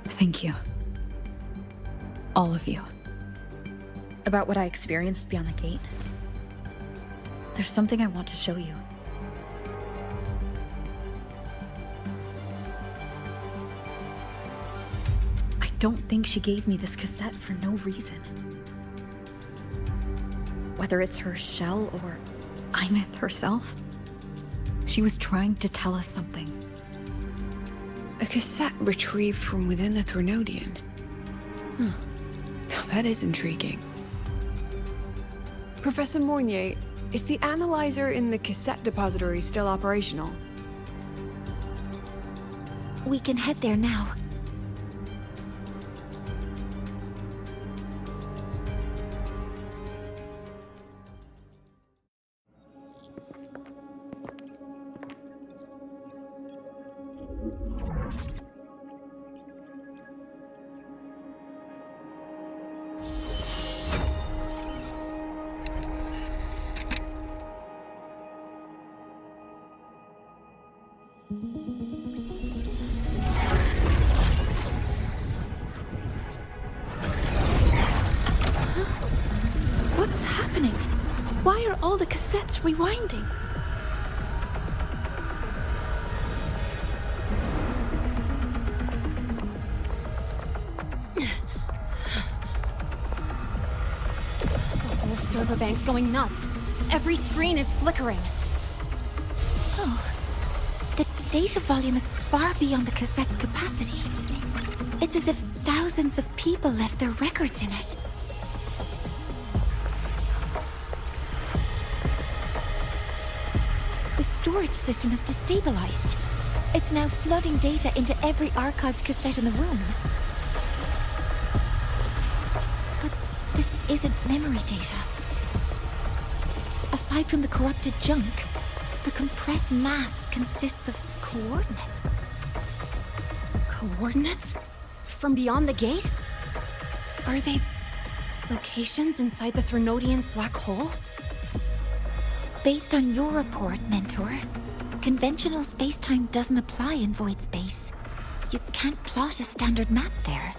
Speaker 12: Thank you. All of you. About what I experienced beyond the gate. There's something I want to show you. I don't think she gave me this cassette for no reason. Whether it's her shell or Imith herself, she was trying to tell us something.
Speaker 6: A cassette retrieved from within the Threnodian. Now that is intriguing. Professor Mornier, is the analyzer in the cassette depository still operational?
Speaker 1: We can head there now.
Speaker 21: That's rewinding.
Speaker 19: The whole server bank's going nuts. Every screen is flickering.
Speaker 21: Oh. The data volume is far beyond the cassette's capacity. It's as if thousands of people left their records in it. The storage system is destabilized. It's now flooding data into every archived cassette in the room. But this isn't memory data. Aside from the corrupted junk, the compressed mass consists of coordinates.
Speaker 19: Coordinates? From beyond the gate? Are they locations inside the Threnodian's black hole?
Speaker 21: Based on your report, Mentor, conventional space-time doesn't apply in void space. You can't plot a standard map there.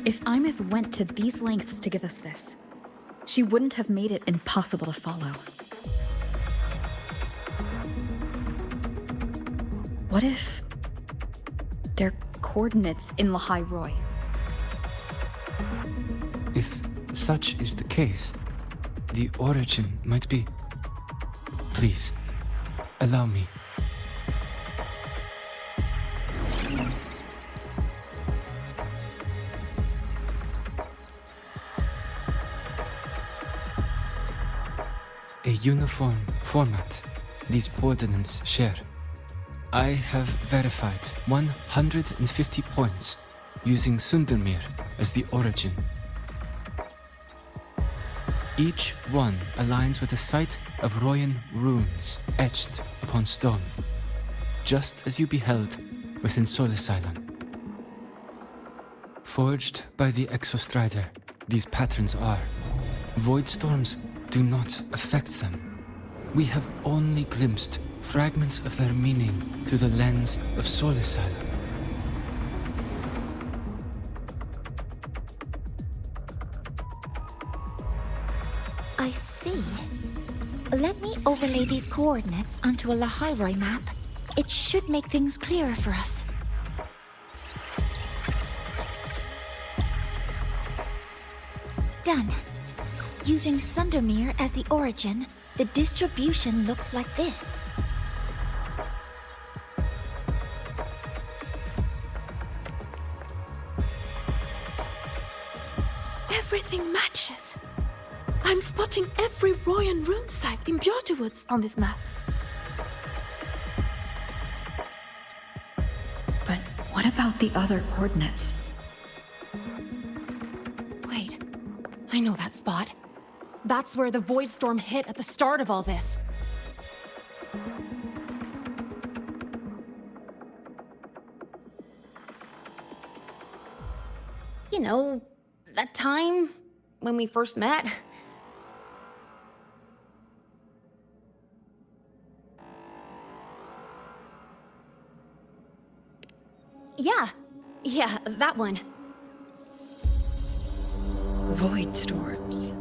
Speaker 12: If Imith went to these lengths to give us this, she wouldn't have made it impossible to follow. What if they're coordinates in Lahai Roy?
Speaker 20: If such is the case, the origin might be... Please, allow me. A uniform format these coordinates share. I have verified 150 points using Sundermere as the origin. Each one aligns with a site of Royan runes etched upon stone, just as you beheld within Solisylon. Forged by the Exostrider, these patterns are. Void storms do not affect them. We have only glimpsed fragments of their meaning through the lens of Solisylon.
Speaker 21: I see. Let me overlay these coordinates onto a Lahairoi map. It should make things clearer for us. Done. Using Sundermere as the origin, the distribution looks like this. Everything matches. I'm spotting every Royan rune site in Bjortewoods on this map.
Speaker 12: But what about the other coordinates?
Speaker 19: Wait, I know that spot. That's where the Void Storm hit at the start of all this. You know, that time when we first met. Yeah, that one.
Speaker 12: Void storms.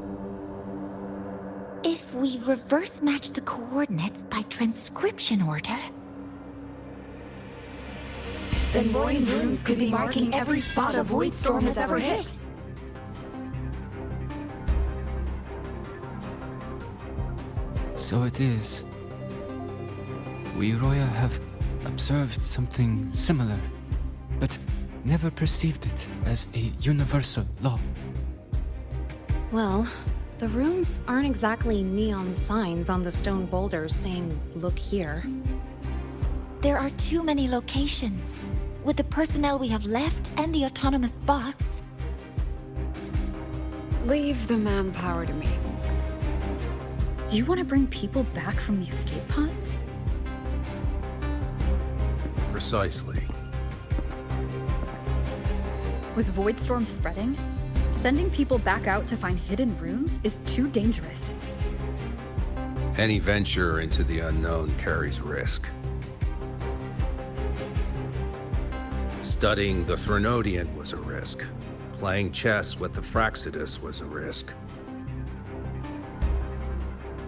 Speaker 21: If we reverse match the coordinates by transcription order... then Royan runes could be marking every spot a Void Storm has ever hit.
Speaker 20: So it is. We Roya have observed something similar, but never perceived it as a universal law.
Speaker 19: Well, the runes aren't exactly neon signs on the stone boulders saying, "Look here."
Speaker 21: There are too many locations. With the personnel we have left and the autonomous bots...
Speaker 6: Leave the manpower to me.
Speaker 12: You want to bring people back from the escape pods?
Speaker 14: Precisely.
Speaker 12: With void storms spreading, sending people back out to find hidden runes is too dangerous.
Speaker 14: Any venture into the unknown carries risk. Studying the Threnodian was a risk. Playing chess with the Fraxidus was a risk.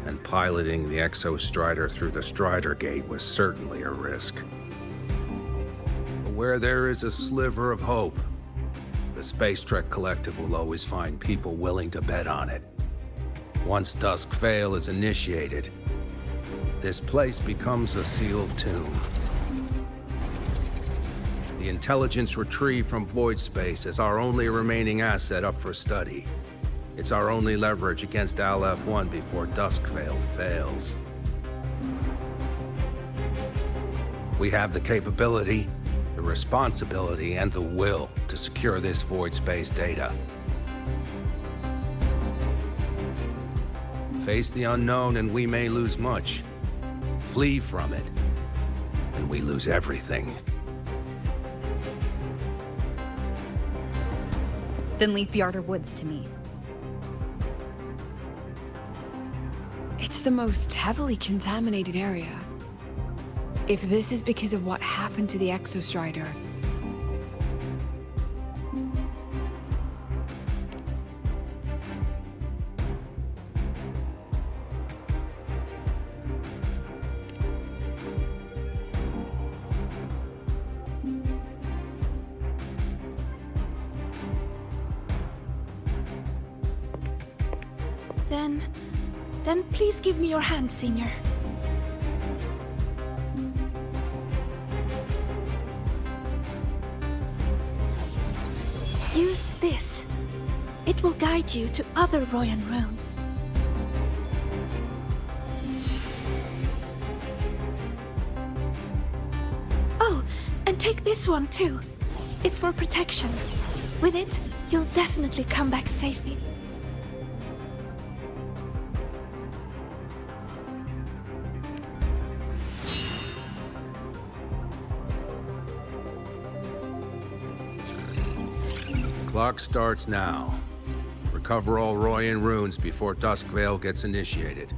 Speaker 14: And piloting the Exostrider through the Strider Gate was certainly a risk. But where there is a sliver of hope, the Space Trek Collective will always find people willing to bet on it. Once Dusk Vale is initiated, this place becomes a sealed tomb. The intelligence retrieved from void space is our only remaining asset up for study. It's our only leverage against Aleph-1 before Dusk Vale fails. We have the capability, the responsibility, and the will to secure this void space data. Face the unknown and we may lose much. Flee from it, and we lose everything.
Speaker 12: Then leave the Outer Woods to me.
Speaker 6: It's the most heavily contaminated area. If this is because of what happened to the Exostrider,
Speaker 21: Then please give me your hand, Senior. Use this. It will guide you to other Royan runes. Oh, and take this one too. It's for protection. With it, you'll definitely come back safely.
Speaker 14: Clock starts now. Recover all Royan runes before Dusk Vale gets initiated.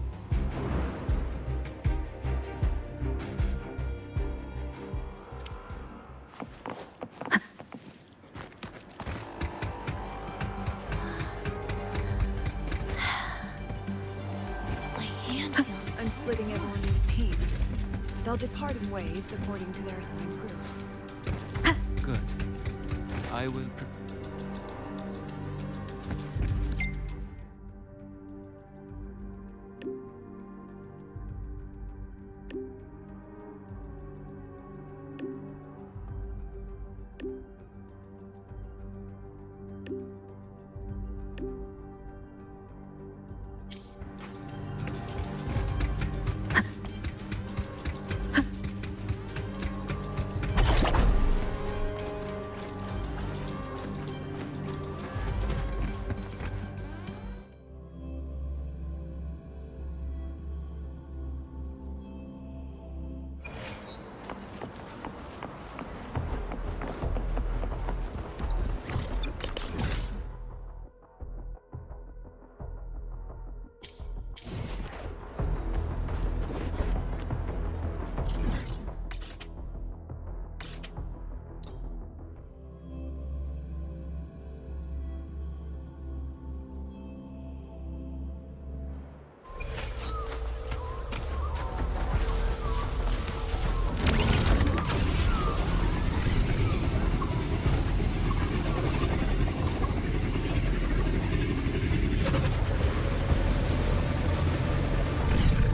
Speaker 6: I'm splitting everyone into teams. They'll depart in waves according to their assigned groups.
Speaker 20: Good. I will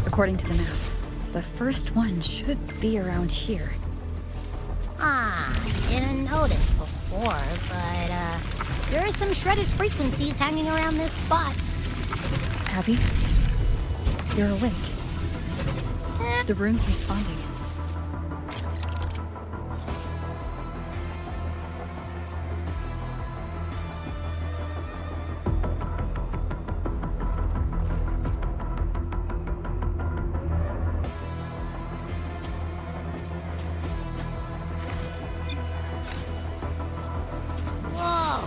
Speaker 12: According to the map, the first one should be around here.
Speaker 18: Didn't notice before, but, there are some shredded frequencies hanging around this spot.
Speaker 12: Abby, you're awake. The rune's responding.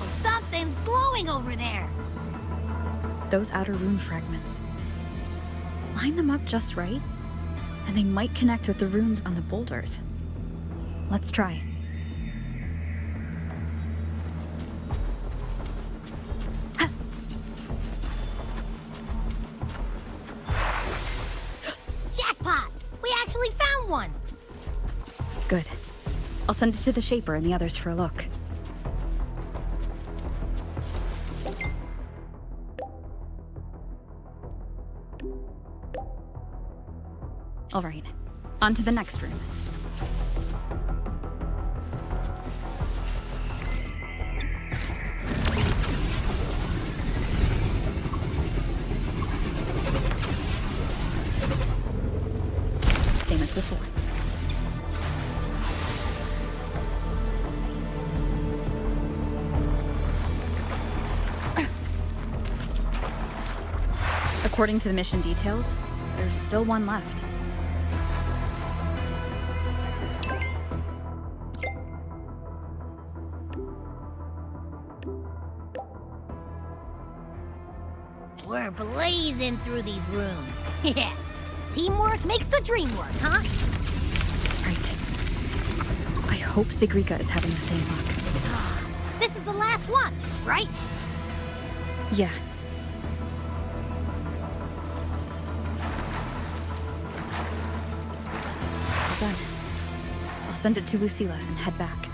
Speaker 18: Something's glowing over there.
Speaker 12: Those outer rune fragments. Line them up just right, and they might connect with the runes on the boulders. Let's try. Good. I'll send it to the Shaper and the others for a look. All right, on to the next room. Same as before. According to the mission details, there's still one left.
Speaker 18: We're blazing through these rooms. Yeah. Teamwork makes the dream work, huh?
Speaker 12: Right. I hope Sigrika is having the same luck.
Speaker 18: This is the last one, right?
Speaker 12: Yeah. All done. I'll send it to Lucilla and head back.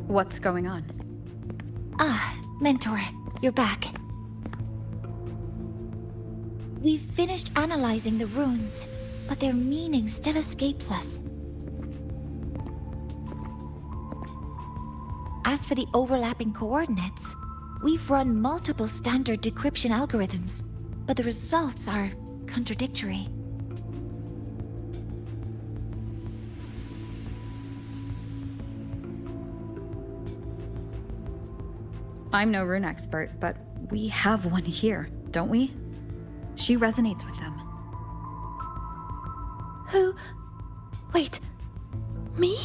Speaker 12: What's going on?
Speaker 21: Ah, Mentor, you're back. We've finished analyzing the runes, but their meaning still escapes us. As for the overlapping coordinates, we've run multiple standard decryption algorithms, but the results are contradictory.
Speaker 12: I'm no rune expert, but we have one here, don't we? She resonates with them.
Speaker 21: Who? Wait. Me?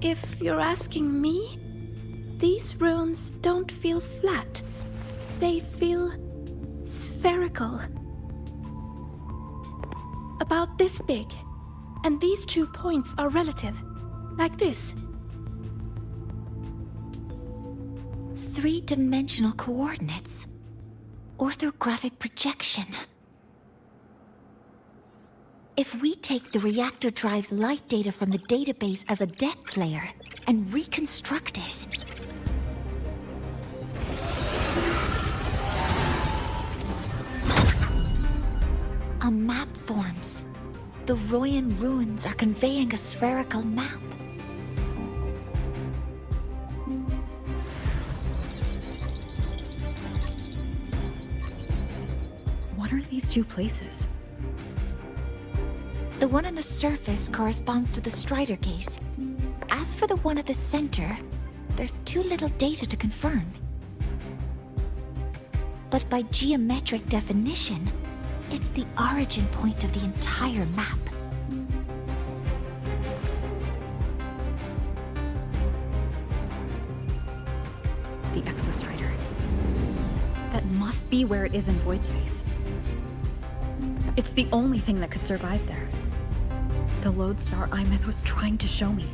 Speaker 21: If you're asking me, these runes don't feel flat. They feel spherical. About this big. And these 2 points are relative. Like this. 3-dimensional coordinates. Orthographic projection. If we take the reactor drive's light data from the database as a deck layer and reconstruct it... A map forms. The Royan ruins are conveying a spherical map.
Speaker 12: What are these two places?
Speaker 21: The one on the surface corresponds to the Strider Gate. As for the one at the center, there's too little data to confirm. But by geometric definition, it's the origin point of the entire map.
Speaker 12: The Exostrider. That must be where it is in void space. It's the only thing that could survive there. The lodestar Imyth was trying to show me.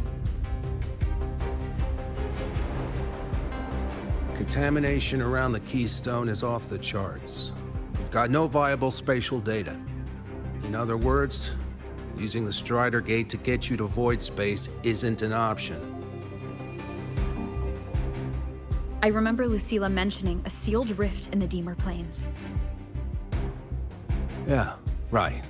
Speaker 14: Contamination around the keystone is off the charts. We've got no viable spatial data. In other words, using the Strider Gate to get you to void space isn't an option.
Speaker 12: I remember Lucilla mentioning a sealed rift in the Deemer Plains.
Speaker 14: Yeah, right.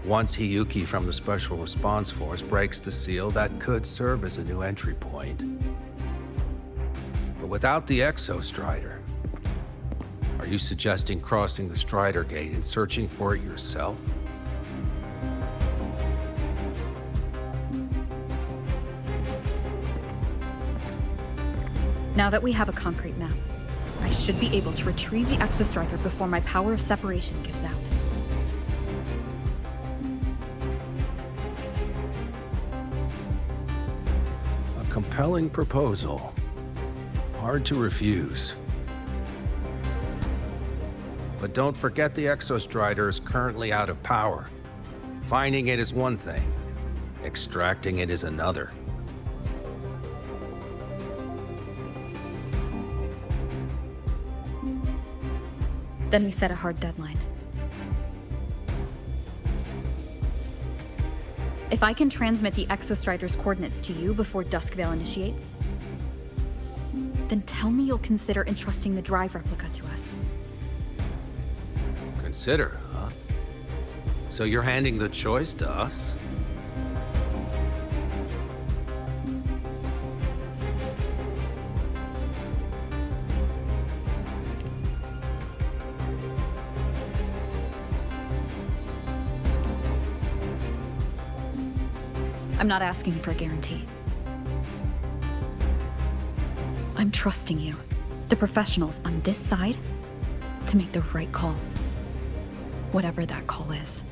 Speaker 14: Once Hiyuki from the Special Response Force breaks the seal, that could serve as a new entry point. But without the Exostrider, are you suggesting crossing the Strider Gate and searching for it yourself?
Speaker 12: Now that we have a concrete map, I should be able to retrieve the Exostrider before my power of separation gives out.
Speaker 14: A compelling proposal. Hard to refuse. But don't forget the Exostrider is currently out of power. Finding it is one thing. Extracting it is another.
Speaker 12: Then we set a hard deadline. If I can transmit the Exostrider's coordinates to you before Duskvale initiates, then tell me you'll consider entrusting the drive replica to us.
Speaker 14: Consider, huh? So you're handing the choice to us?
Speaker 12: I'm not asking for a guarantee. I'm trusting you, the professionals on this side, to make the right call. Whatever that call is.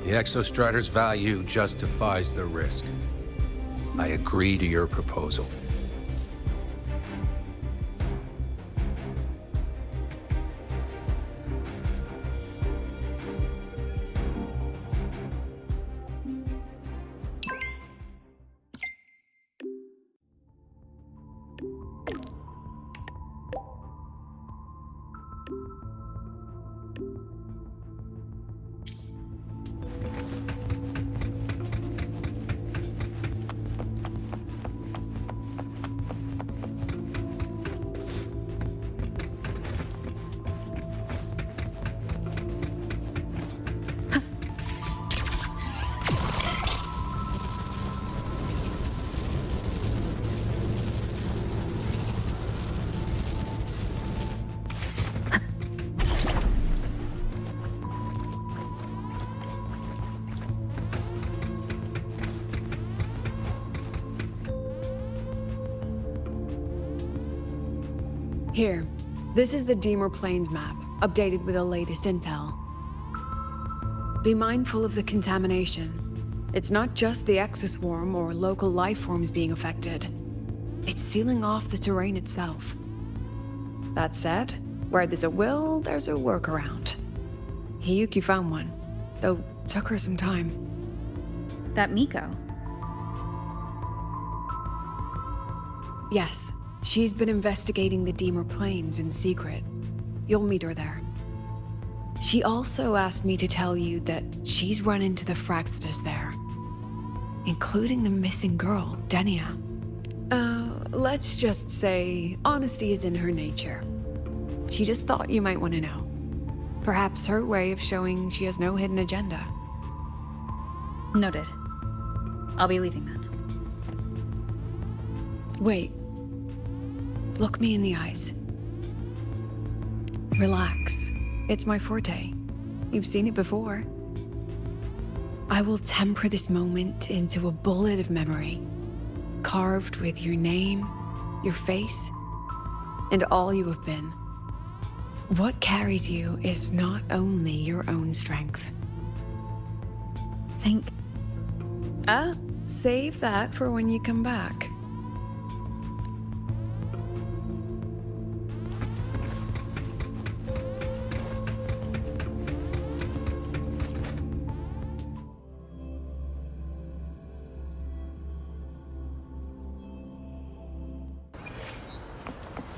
Speaker 14: The Exostrider's value justifies the risk. I agree to your proposal.
Speaker 6: Here, this is the Deemer Plains map, updated with the latest intel. Be mindful of the contamination. It's not just the exoswarm or local life forms being affected. It's sealing off the terrain itself. That said, where there's a will, there's a workaround. Hiyuki found one, though took her some time.
Speaker 12: That Miko?
Speaker 6: Yes, She's been investigating the Deemer Plains in secret. You'll meet her there. She also asked me to tell you that she's run into the Fraxidus there, including the missing girl, Denia. Let's just say honesty is in her nature. She just thought you might want to know. Perhaps her way of showing she has no hidden agenda.
Speaker 12: Noted. I'll be leaving then.
Speaker 6: Wait. Look me in the eyes. Relax. It's my forte. You've seen it before. I will temper this moment into a bullet of memory, carved with your name, your face, and all you have been. What carries you is not only your own strength.
Speaker 12: Think.
Speaker 6: Save that for when you come back.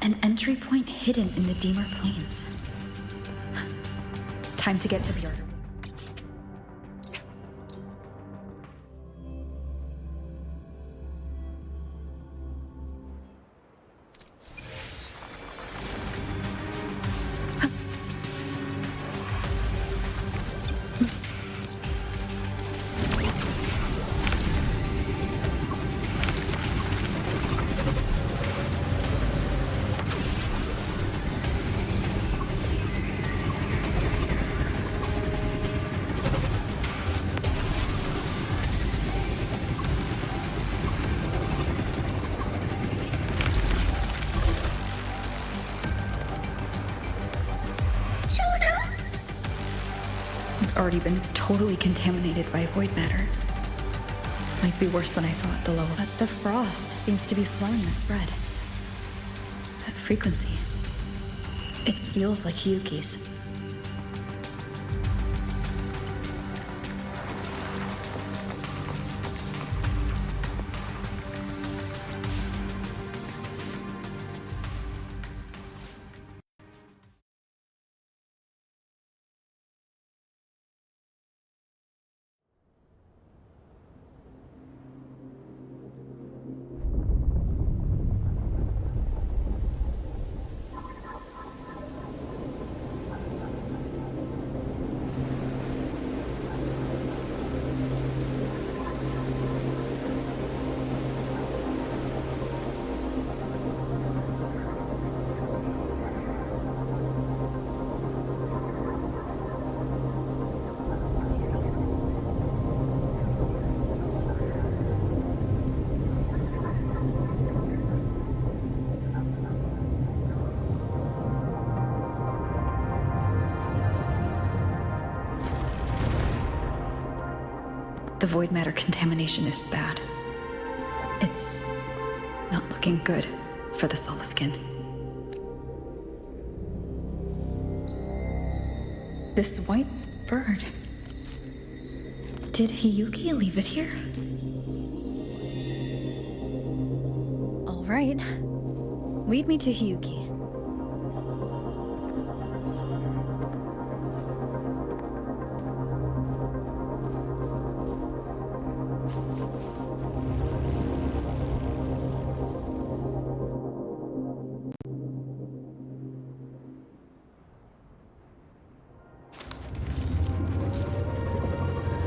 Speaker 12: An entry point hidden in the Deemer Plains. Time to get to Björn. It's already been totally contaminated by void matter. Might be worse than I thought, the lower. But the frost seems to be slowing the spread. That frequency. It feels like Hiyuki's. The void matter contamination is bad. It's not looking good for the Solaskin. This white bird. Did Hiyuki leave it here? All right. Lead me to Hiyuki.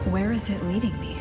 Speaker 12: Where is it leading me?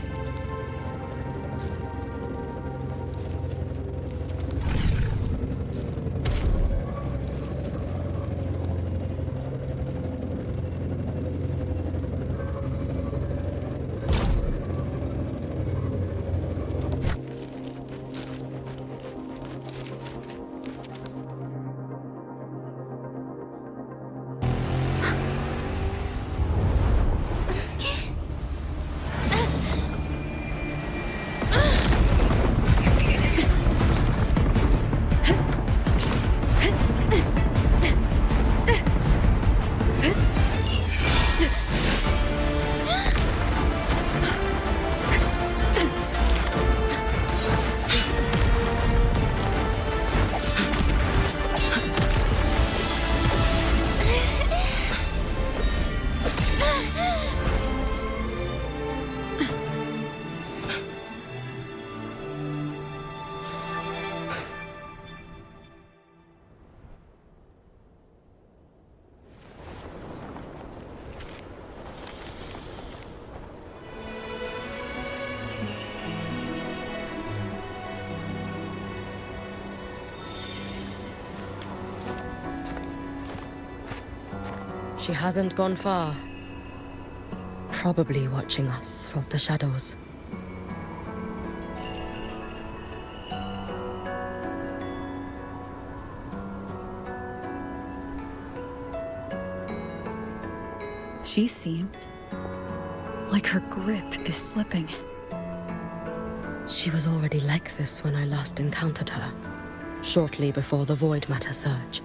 Speaker 7: She hasn't gone far. Probably watching us from the shadows.
Speaker 12: She seemed like her grip is slipping.
Speaker 7: She was already like this when I last encountered her, shortly before the Void Matter surge.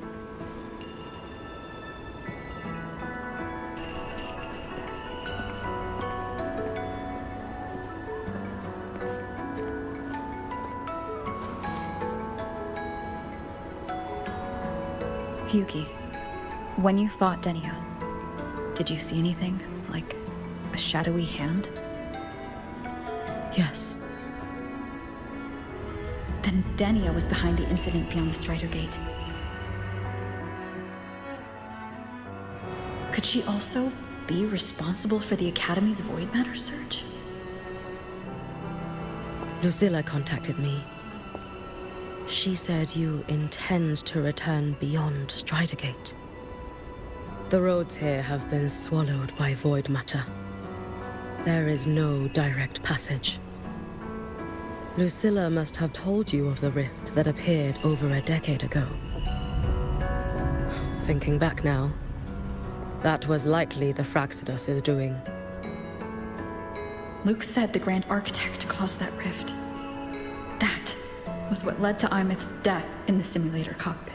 Speaker 12: Hiyuki, when you fought Denia, did you see anything? Like a shadowy hand?
Speaker 7: Yes.
Speaker 12: Then Denia was behind the incident beyond the Strider Gate. Could she also be responsible for the Academy's Void Matter surge?
Speaker 7: Lucilla contacted me. She said you intend to return beyond Strider Gate. The roads here have been swallowed by Void Matter. There is no direct passage. Lucilla must have told you of the rift that appeared over a decade ago. Thinking back now, that was likely the Fraxidus' doing.
Speaker 12: Luke said the Grand Architect caused that rift. That was what led to Imith's death in the simulator cockpit.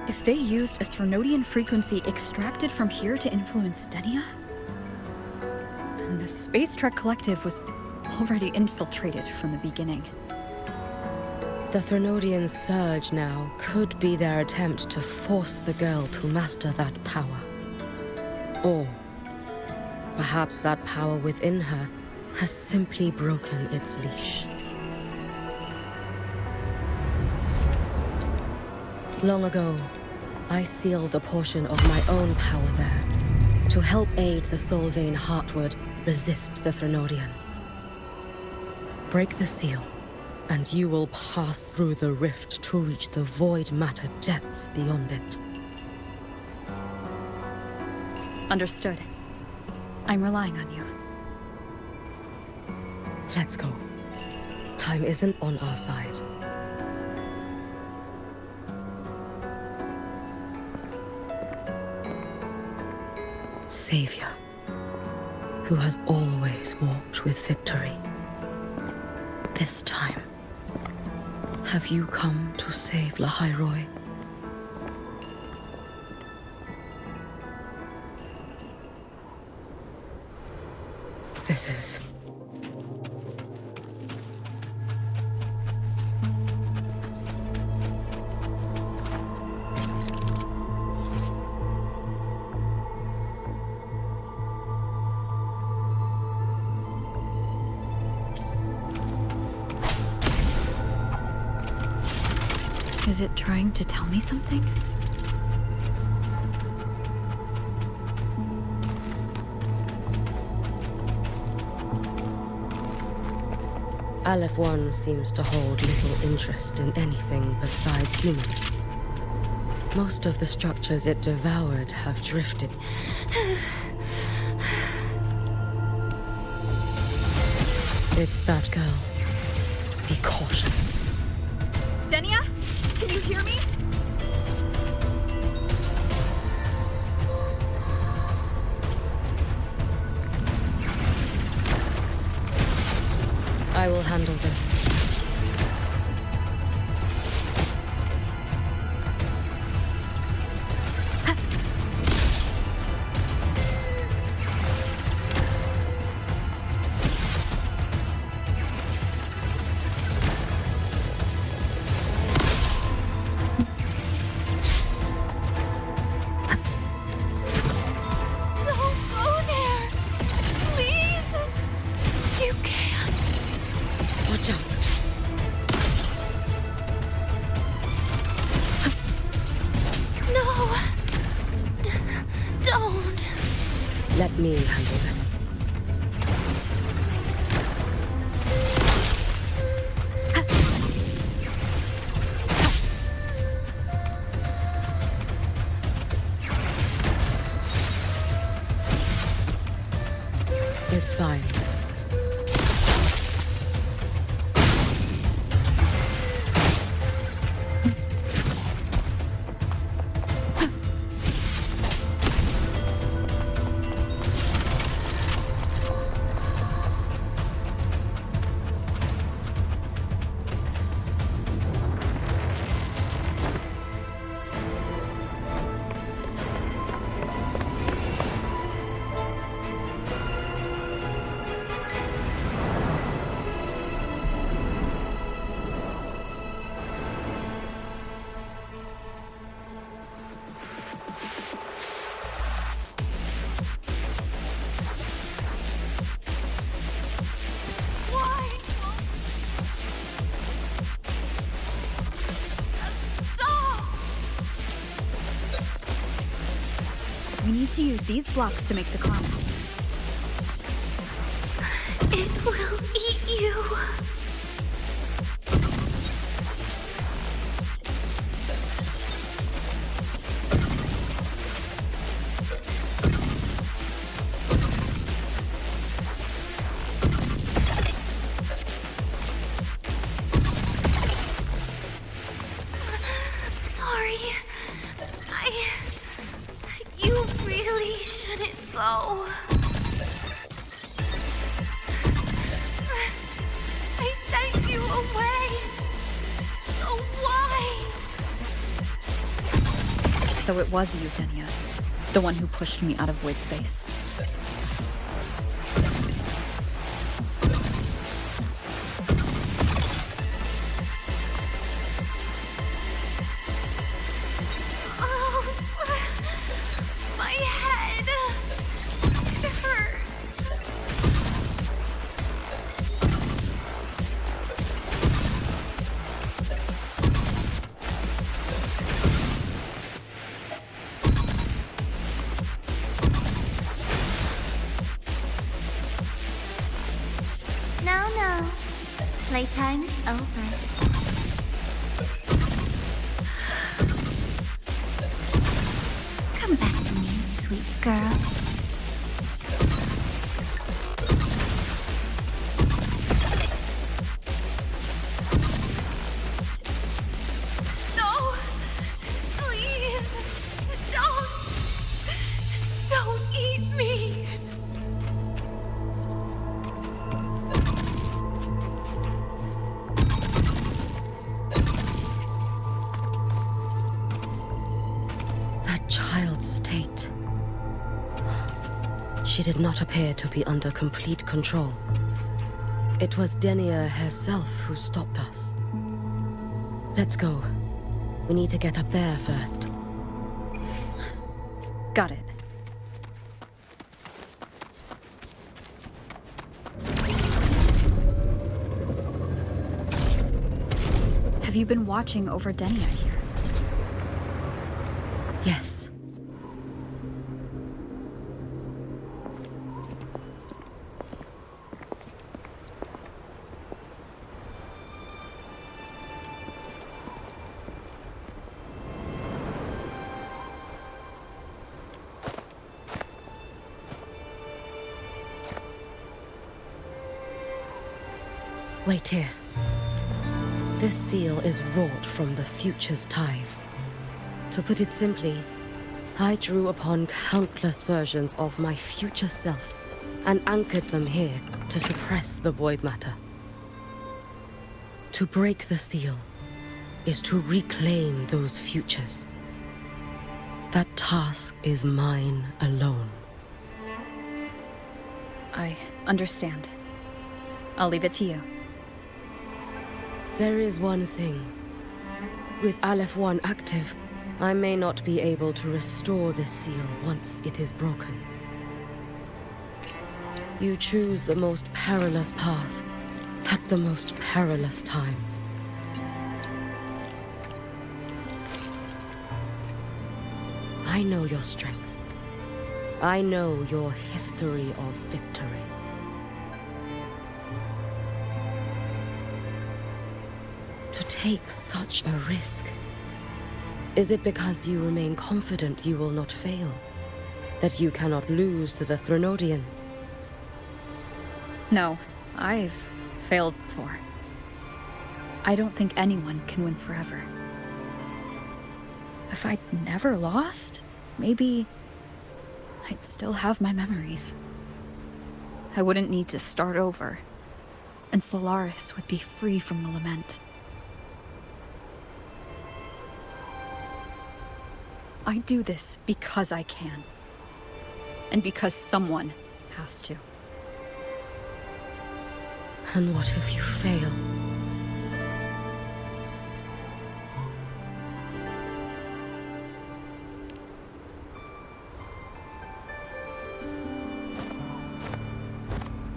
Speaker 12: If they used a Threnodian frequency extracted from here to influence Denia, then the Space Trek Collective was already infiltrated from the beginning.
Speaker 7: The Threnodian surge now could be their attempt to force the girl to master that power. Or perhaps that power within her has simply broken its leash. Long ago, I sealed a portion of my own power there to help aid the Solvane Heartwood resist the Threnodian. Break the seal, and you will pass through the rift to reach the Void Matter depths beyond it.
Speaker 12: Understood. I'm relying on you.
Speaker 7: Let's go. Time isn't on our side. Savior, who has always walked with victory. This time, have you come to save Lahairoi? This is...
Speaker 12: Is it trying to tell me something?
Speaker 7: Aleph 1 seems to hold little interest in anything besides humans. Most of the structures it devoured have drifted. It's that girl. Be cautious.
Speaker 12: Denia? Can you hear me?
Speaker 7: I will handle this. Let me handle this.
Speaker 12: to use these blocks to make the climb.
Speaker 21: It will eat you. Sorry. You really shouldn't go. I sent you away. So why?
Speaker 12: So it was you, Denia, the one who pushed me out of void space.
Speaker 21: Oh, my head. It hurts. No. Playtime is over. Come back to me, sweet girl. No! Please! Don't eat me!
Speaker 7: That child's state. She did not appear to be under complete control. It was Denia herself who stopped us. Let's go. We need to get up there first.
Speaker 12: Got it. Have you been watching over Denia here?
Speaker 7: Yes. Wait here. This seal is wrought from the future's tithe. To put it simply, I drew upon countless versions of my future self and anchored them here to suppress the void matter. To break the seal is to reclaim those futures. That task is mine alone.
Speaker 12: I understand. I'll leave it to you.
Speaker 7: There is one thing. With Aleph 1 active, I may not be able to restore this seal once it is broken. You choose the most perilous path at the most perilous time. I know your strength. I know your history of victory. To take such a risk. Is it because you remain confident you will not fail? That you cannot lose to the Threnodians?
Speaker 12: No, I've failed before. I don't think anyone can win forever. If I'd never lost, maybe I'd still have my memories. I wouldn't need to start over, and Solaris would be free from the lament. I do this because I can. And because someone has to.
Speaker 7: And what if you fail?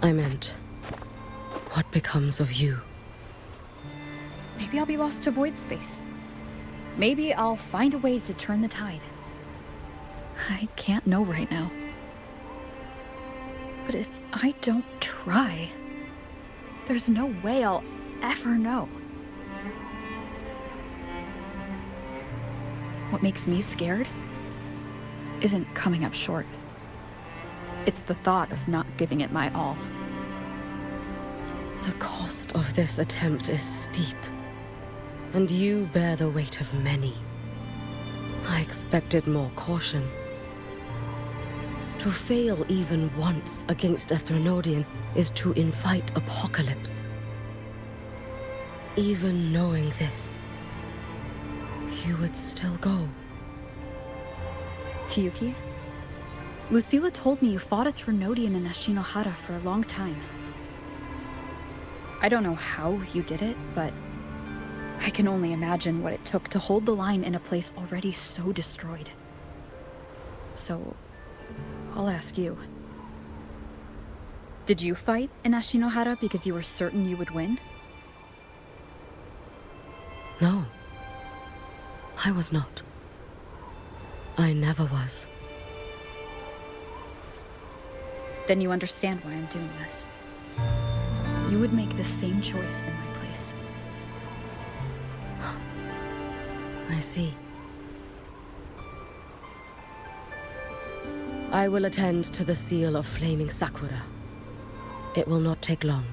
Speaker 7: I meant, what becomes of you?
Speaker 12: Maybe I'll be lost to void space. Maybe I'll find a way to turn the tide. I can't know right now. But if I don't try, there's no way I'll ever know. What makes me scared isn't coming up short. It's the thought of not giving it my all.
Speaker 7: The cost of this attempt is steep, and you bear the weight of many. I expected more caution. To fail even once against a Threnodian is to invite apocalypse. Even knowing this, you would still go.
Speaker 12: Hiyuki? Lucilla told me you fought a Threnodian in Ashinohara for a long time. I don't know how you did it, but I can only imagine what it took to hold the line in a place already so destroyed. So, I'll ask you. Did you fight in Ashinohara because you were certain you would win?
Speaker 7: No. I was not. I never was.
Speaker 12: Then you understand why I'm doing this. You would make the same choice in my place.
Speaker 7: I see. I will attend to the seal of Flaming Sakura. It will not take long.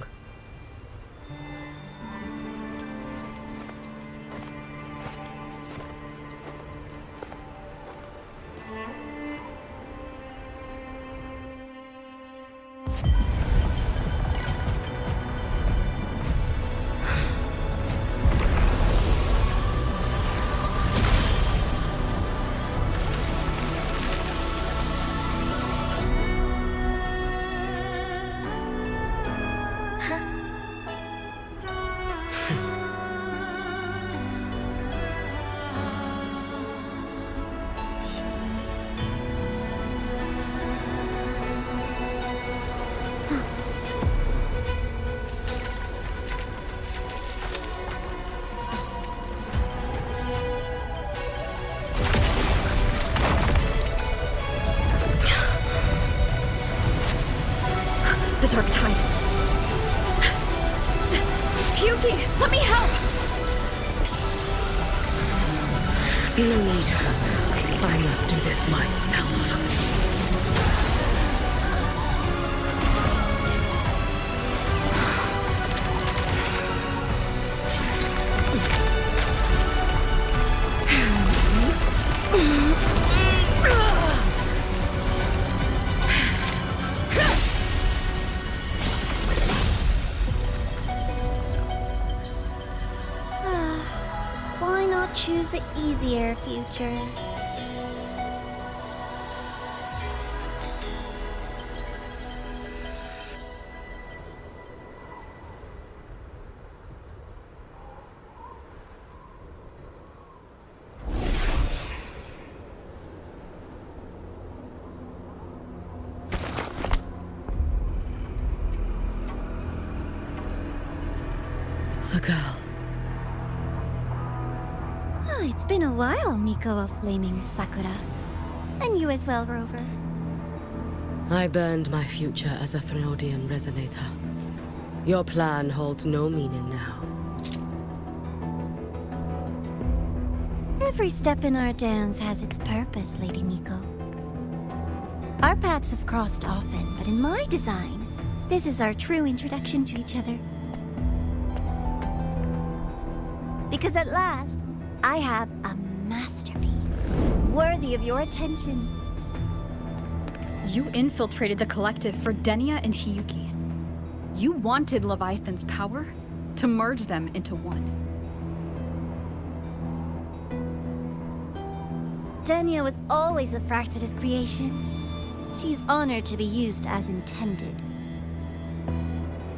Speaker 12: The Dark Tide. Hiyuki, let me help!
Speaker 7: No need. I must do this myself.
Speaker 1: Why not choose the easier future?
Speaker 7: The girl.
Speaker 1: Oh, it's been a while, Miko of Flaming Sakura. And you as well, Rover.
Speaker 7: I burned my future as a Threnodian resonator. Your plan holds no meaning now.
Speaker 1: Every step in our dance has its purpose, Lady Miko. Our paths have crossed often, but in my design, this is our true introduction to each other. Because at last, I have a masterpiece, worthy of your attention.
Speaker 12: You infiltrated the collective for Denia and Hiyuki. You wanted Leviathan's power to merge them into one.
Speaker 1: Denia was always a Fraxidus creation. She's honored to be used as intended.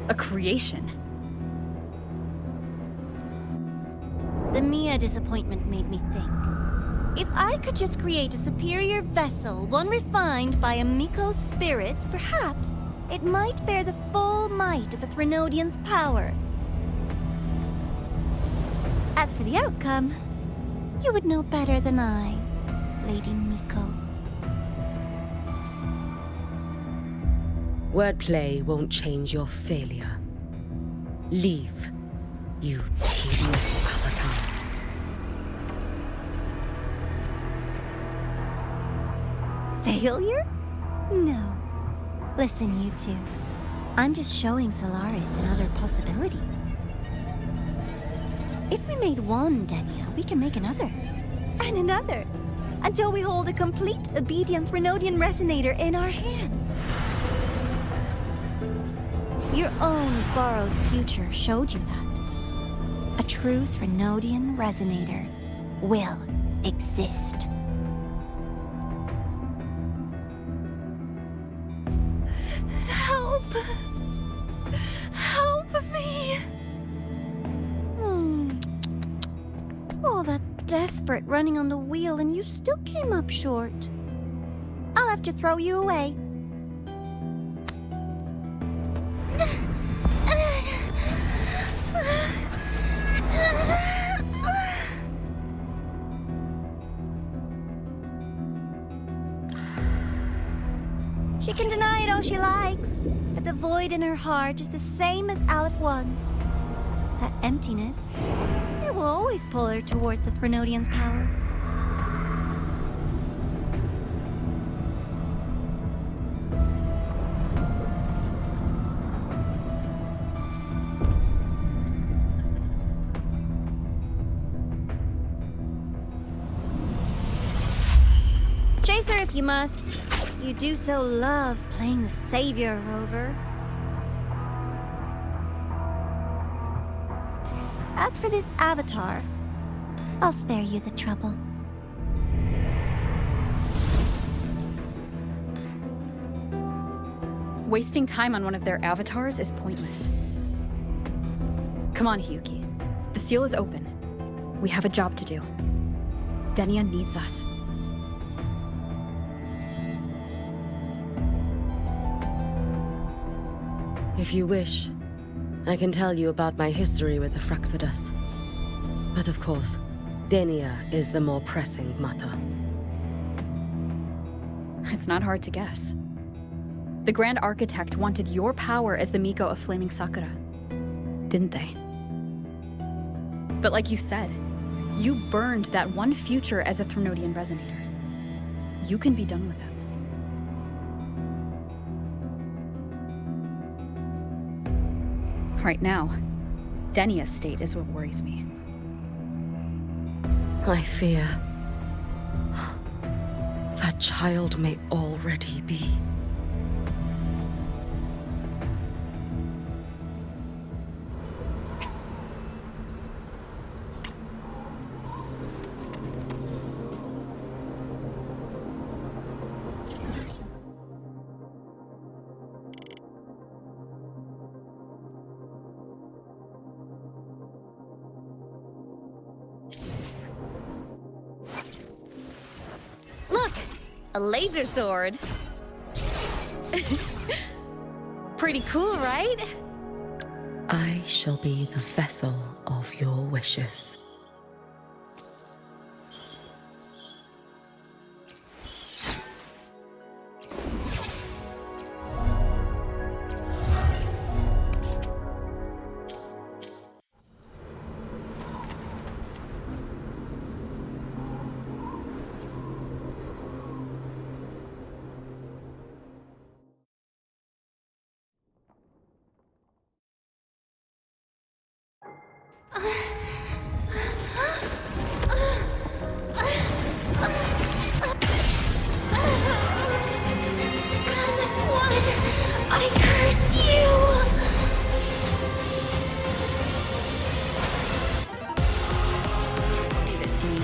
Speaker 12: A creation?
Speaker 1: The Mia disappointment made me think. If I could just create a superior vessel, one refined by a Miko spirit, perhaps it might bear the full might of a Threnodian's power. As for the outcome, you would know better than I, Lady Miko.
Speaker 7: Wordplay won't change your failure. Leave, you tedious avatar.
Speaker 1: Failure? No. Listen, you two. I'm just showing Solaris another possibility. If we made one Denia, we can make another. And another. Until we hold a complete obedient Renodian resonator in our hands. Your own borrowed future showed you that. A true Renodian resonator will exist. Help! Help me! All that desperate running on the wheel and you still came up short. I'll have to throw you away. She can deny it all she likes, but the void in her heart is the same as Aleph One's. That emptiness, it will always pull her towards the Threnodian's power. Chase her if you must. You do so love playing the savior, Rover. As for this avatar, I'll spare you the trouble.
Speaker 12: Wasting time on one of their avatars is pointless. Come on, Hiyuki. The seal is open. We have a job to do. Denia needs us.
Speaker 7: If you wish, I can tell you about my history with the Fraxidus. But of course, Denia is the more pressing matter.
Speaker 12: It's not hard to guess. The Grand Architect wanted your power as the Miko of Flaming Sakura, didn't they? But like you said, you burned that one future as a Threnodian resonator. You can be done with them. Right now, Denia's state is what worries me.
Speaker 7: I fear that child may already be.
Speaker 5: A laser sword. Pretty cool, right?
Speaker 7: I shall be the vessel of your wishes.
Speaker 1: I curse you!
Speaker 12: Leave it to me.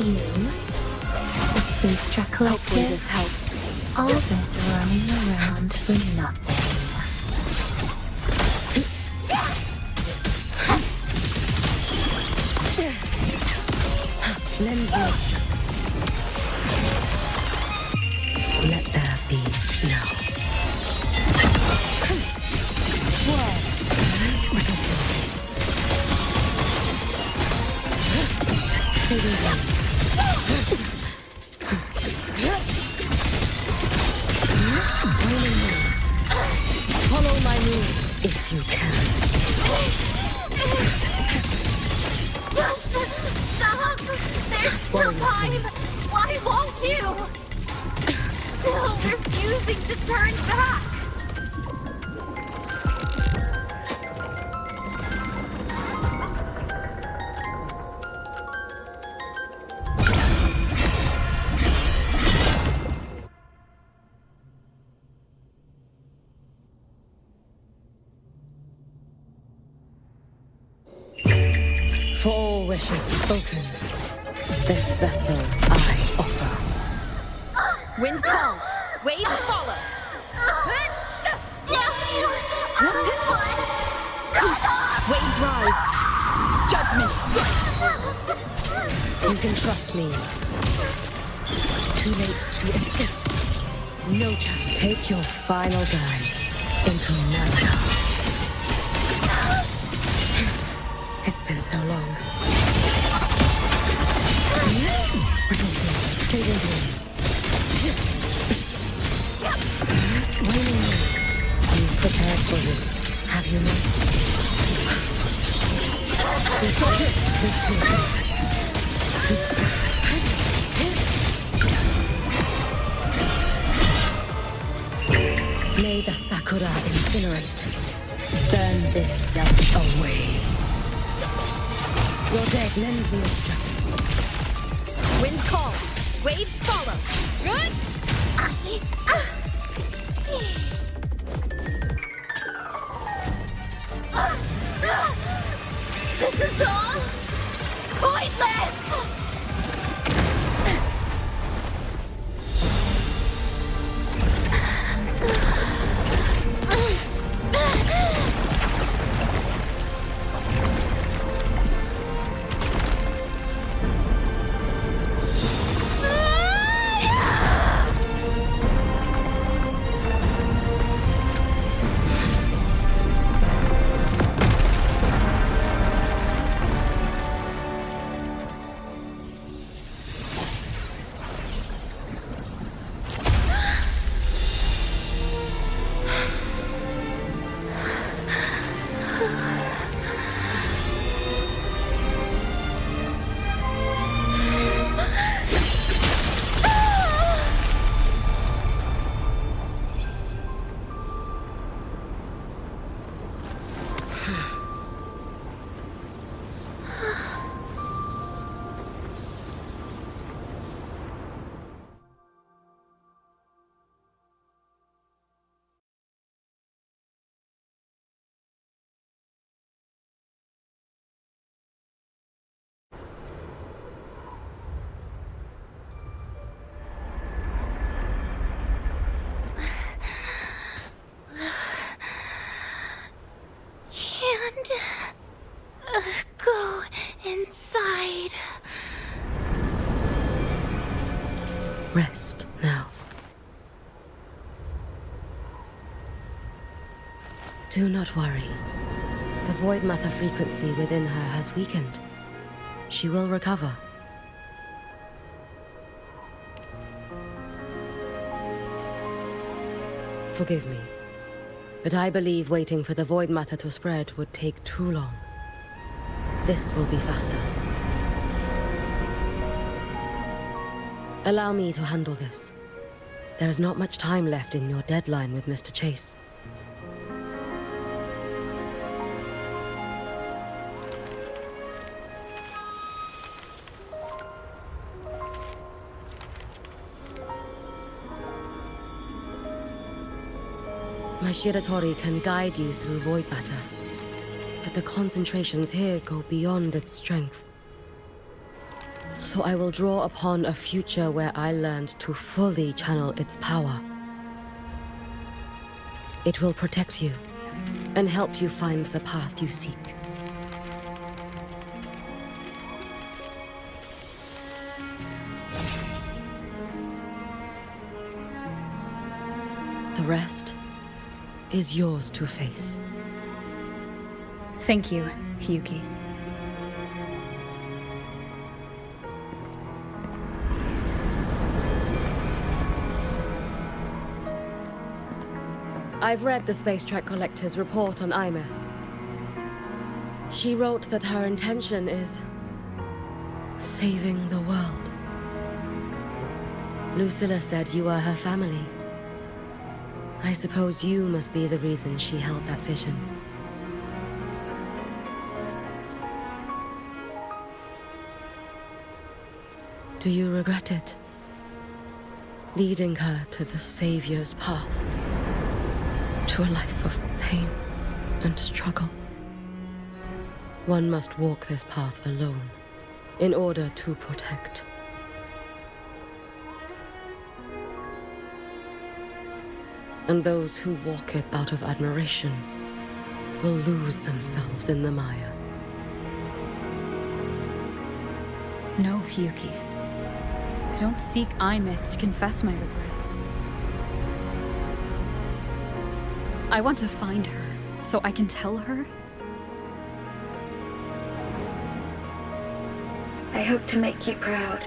Speaker 21: You, the Space Truck Collective.
Speaker 12: Hopefully this helps.
Speaker 21: All this running around for nothing.
Speaker 7: Lend your strength. Let there be snow. Swirl. With a sword. Fading down. Follow my moves if you can.
Speaker 1: Just stop! There's still time! Why won't you? Still refusing to turn back!
Speaker 7: For all wishes spoken, this vessel I offer.
Speaker 5: Wind calls, waves follow. Waves rise, judgment strikes.
Speaker 7: You can trust me. Too late to escape. No chance. Take your final dive into Nana. It's been so long. Brittle sea, fading dream. Waning moon. You've prepared for this, have you not? May the Sakura incinerate. Burn this self away. Your dead lend me your strength.
Speaker 5: Wind calls, waves follow. Good.
Speaker 1: This is all pointless! Go inside.
Speaker 7: Rest now. Do not worry. The void matter frequency within her has weakened. She will recover. Forgive me, but I believe waiting for the void matter to spread would take too long. This will be faster. Allow me to handle this. There is not much time left in your deadline with Mr. Chase. My Shiratori can guide you through void matter, but the concentrations here go beyond its strength. So I will draw upon a future where I learned to fully channel its power. It will protect you and help you find the path you seek. The rest is yours to face.
Speaker 12: Thank you, Hiyuki.
Speaker 7: I've read the Space Track Collector's report on Imeth. She wrote that her intention is saving the world. Lucilla said you are her family. I suppose you must be the reason she held that vision. Do you regret it? Leading her to the Savior's path? To a life of pain and struggle? One must walk this path alone in order to protect. And those who walk it out of admiration will lose themselves in the mire.
Speaker 12: No, Hiyuki. I don't seek Imeth to confess my regrets. I want to find her, so I can tell her.
Speaker 16: I hope to make you proud.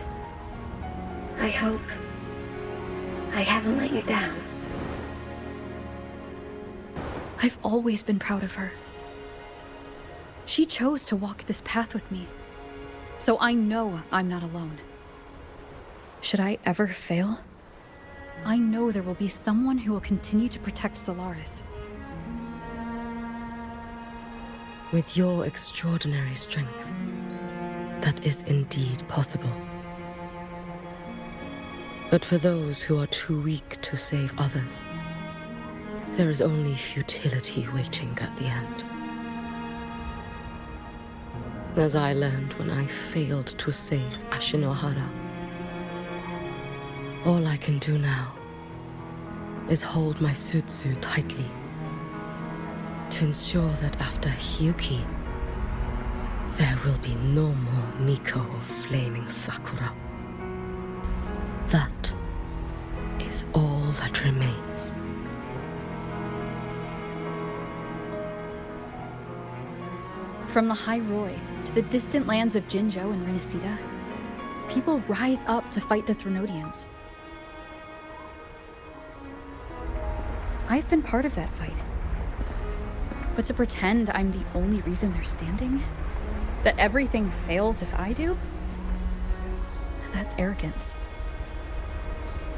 Speaker 16: I hope I haven't let you down.
Speaker 12: I've always been proud of her. She chose to walk this path with me, so I know I'm not alone. Should I ever fail, I know there will be someone who will continue to protect Solaris.
Speaker 7: With your extraordinary strength, that is indeed possible. But for those who are too weak to save others, there is only futility waiting at the end. As I learned when I failed to save Ashinohara. All I can do now is hold my Sutsu tightly to ensure that after Hiyuki, there will be no more Miko of Flaming Sakura. That is all that remains.
Speaker 12: From the High Roy to the distant lands of Jinzhou and Renesita, people rise up to fight the Threnodians. I've been part of that fight. But to pretend I'm the only reason they're standing? That everything fails if I do? That's arrogance.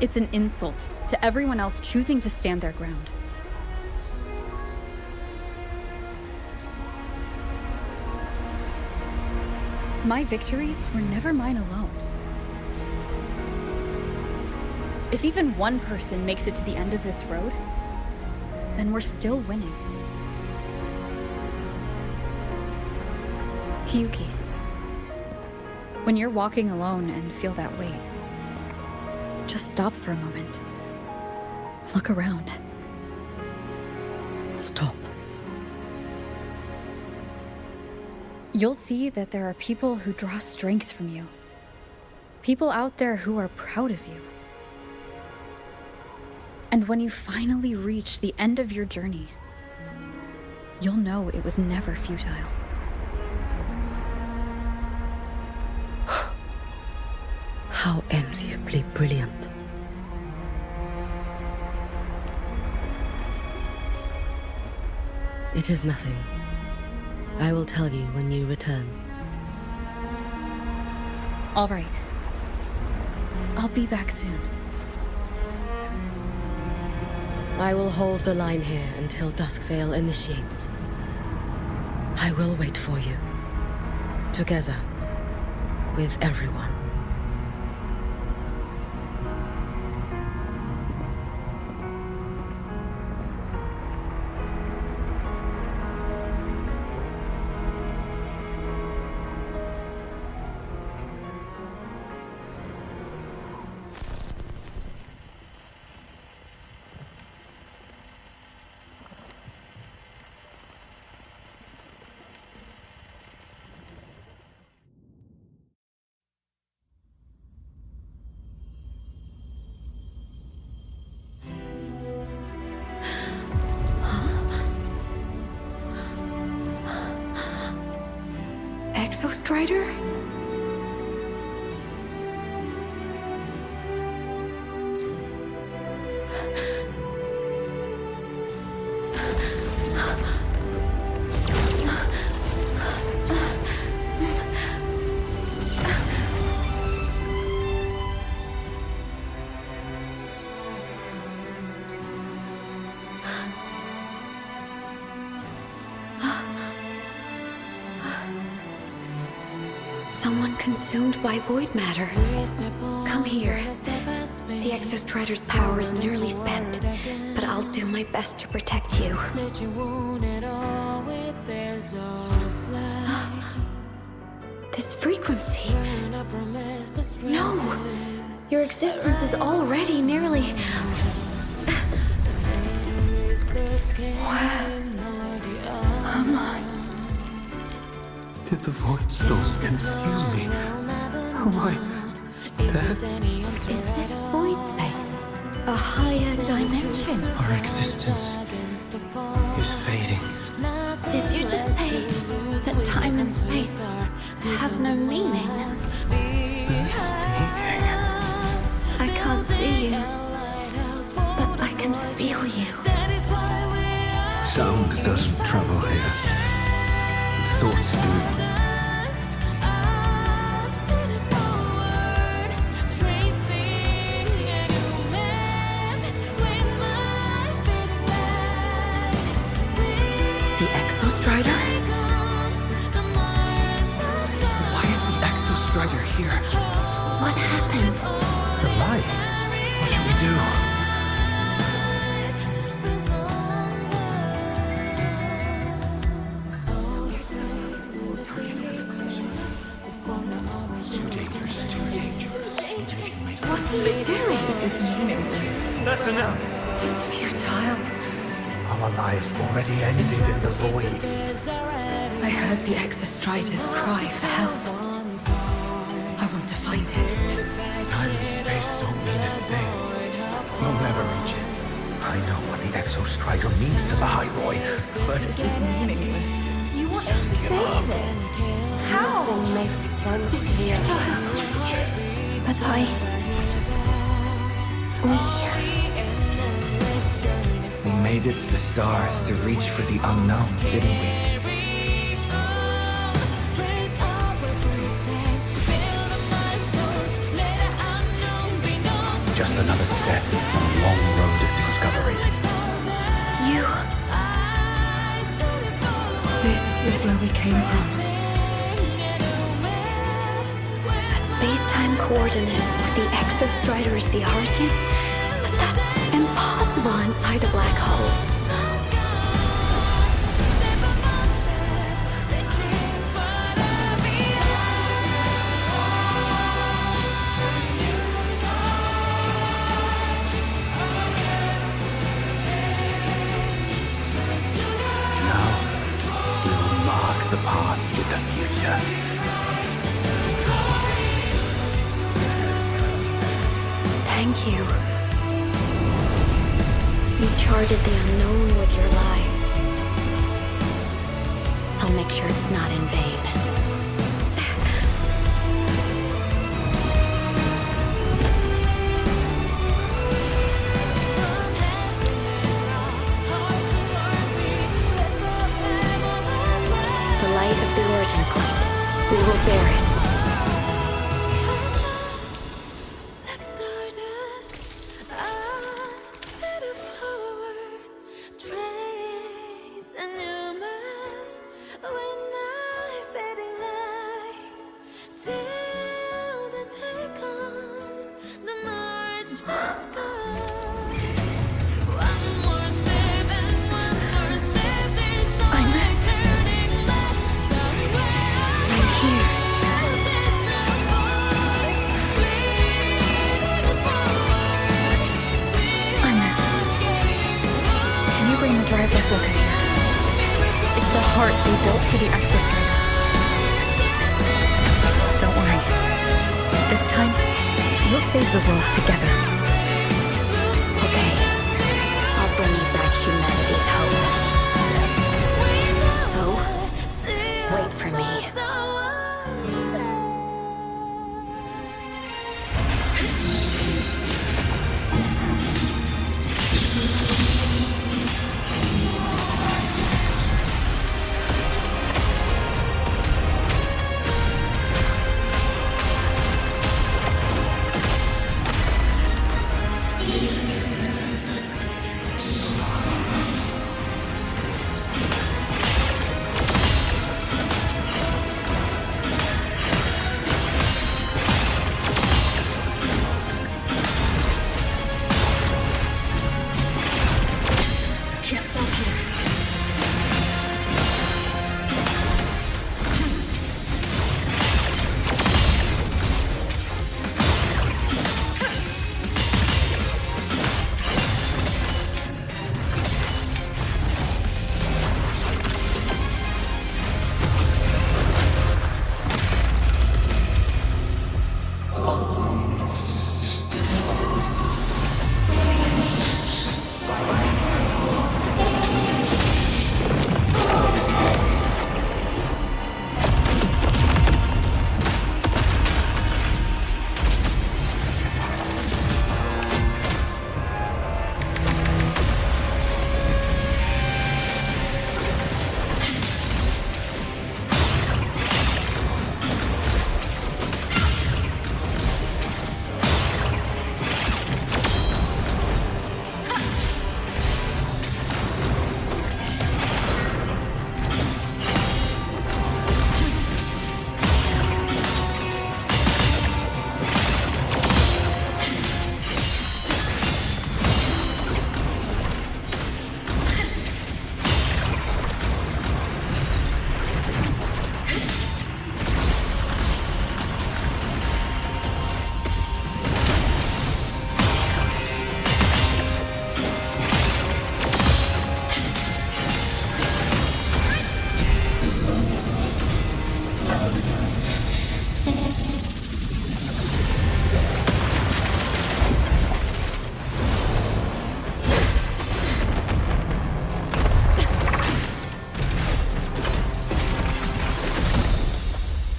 Speaker 12: It's an insult to everyone else choosing to stand their ground. My victories were never mine alone. If even one person makes it to the end of this road, then we're still winning. Hiyuki, when you're walking alone and feel that weight, just stop for a moment. Look around.
Speaker 7: Stop.
Speaker 12: You'll see that there are people who draw strength from you. People out there who are proud of you. And when you finally reach the end of your journey, you'll know it was never futile.
Speaker 7: How enviably brilliant. It is nothing. I will tell you when you return.
Speaker 12: All right. I'll be back soon.
Speaker 7: I will hold the line here until Duskvale initiates. I will wait for you. Together. With everyone.
Speaker 21: Exostrider?
Speaker 16: Someone consumed by void matter. Come here. The Exostrider's power is nearly spent, but I'll do my best to protect you. This frequency. No! Your existence is already nearly... Where am I?
Speaker 20: Did the void storm consume me? Am I dead?
Speaker 21: Is this void space a higher dimension?
Speaker 20: Our existence is fading.
Speaker 21: Did you just say that time and space have no meaning?
Speaker 20: Who's speaking?
Speaker 21: I can't see you, but I can feel you.
Speaker 20: Sound doesn't travel here. Thoughts do.
Speaker 6: The Exostrider?
Speaker 20: Why is the Exostrider here?
Speaker 21: What happened?
Speaker 20: The light. What should we do?
Speaker 21: What are you doing? This is meaningless.
Speaker 20: That's enough.
Speaker 21: It's futile.
Speaker 20: Our lives already ended in the void.
Speaker 6: I heard the Exostrider's cry for help. I want to find it.
Speaker 20: Time and space don't mean a thing. We'll never reach it. I know what the Exostrider means to the High Roy, but
Speaker 21: This is meaningless. You want to
Speaker 20: give up.
Speaker 21: save it? How? It's futile. But
Speaker 20: we made it to the stars to reach for the unknown, didn't we? Just another step on a long road of discovery.
Speaker 6: You. This is where we came from.
Speaker 16: A space-time coordinate with the Exostrider is the origin? But that's impossible inside a black hole.
Speaker 20: The past with the future.
Speaker 16: Thank you. You charted the unknown with your lives. I'll make sure it's not in vain. The light of the origin point. We will bear it.
Speaker 12: It's the heart we built for the Exostrider. Don't worry. This time, we'll save the world together.
Speaker 16: Okay. I'll bring you back humanity's hope. So, wait for me. Can't stop here.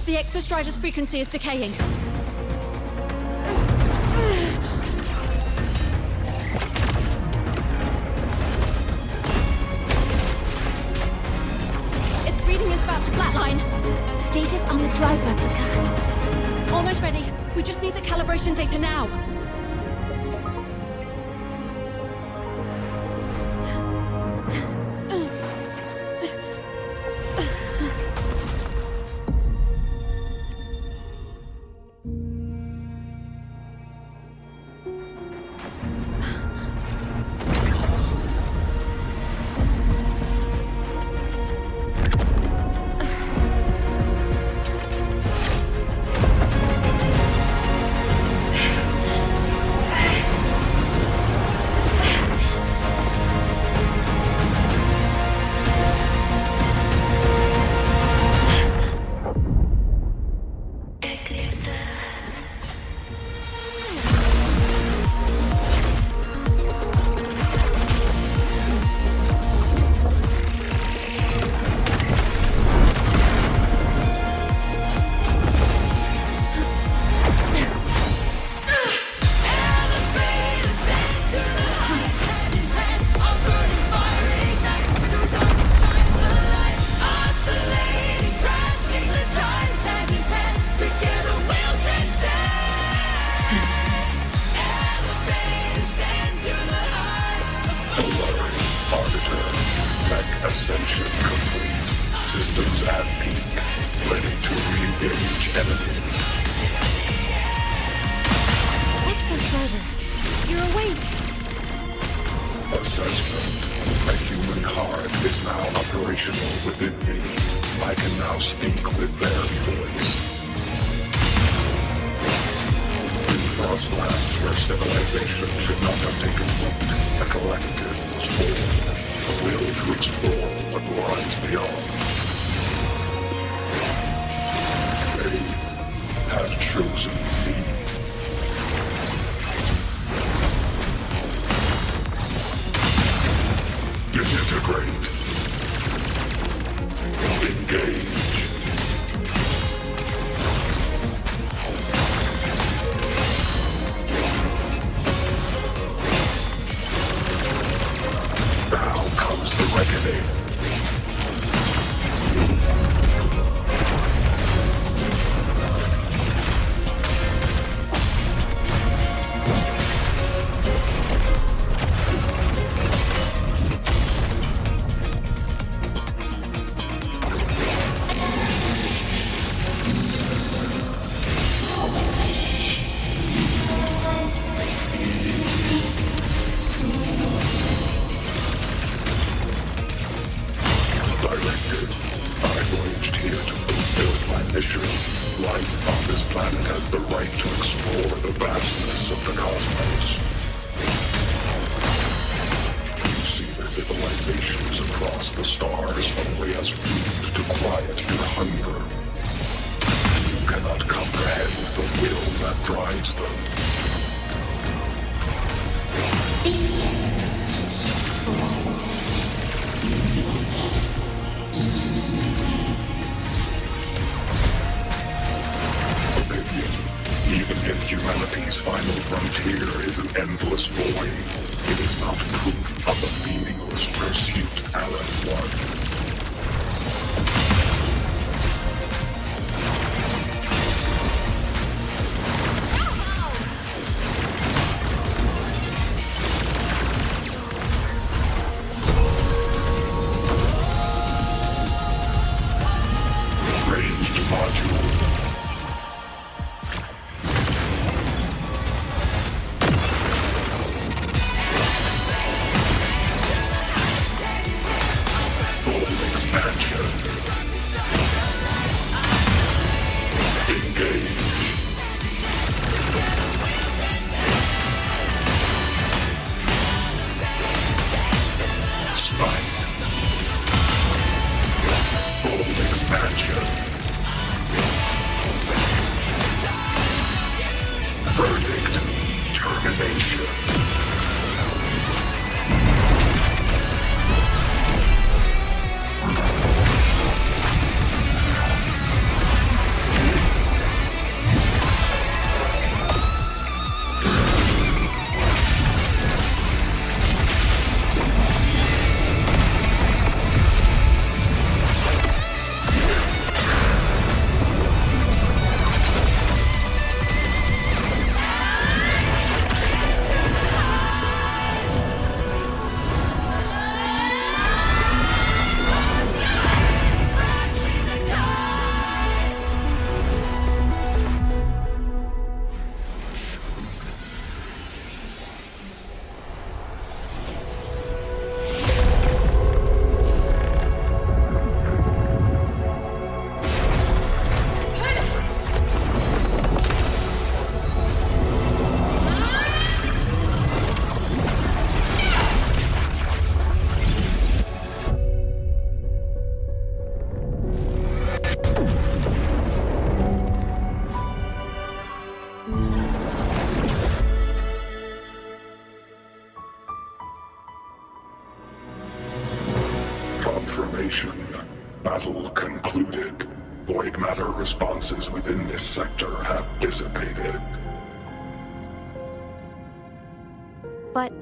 Speaker 19: The Exostrider's frequency is decaying. Its reading is about to flatline.
Speaker 21: Status on the drive replica.
Speaker 19: Almost ready. We just need the calibration data now.
Speaker 4: Ascension complete. Systems at peak. Ready to re-engage enemy.
Speaker 19: Exostrider, you're awake.
Speaker 4: Assessment. A human heart is now operational within me. I can now speak with their voice. In Frostlands, where civilization should not have taken root, a collective was formed. A will to explore what lies beyond. They have chosen me. Disintegrate. Engage. Now comes the reckoning. collective. I voyaged here to fulfill my mission. Life on this planet has the right to explore the vastness of the cosmos. You see the civilizations across the stars only as food to quiet your hunger. You cannot comprehend the will that drives them. Even if humanity's final frontier is an endless void, it is not proof of a meaningless pursuit, Aleph-1. Ranged module. Confirmation. Battle concluded. Void matter responses within this sector have dissipated.
Speaker 19: But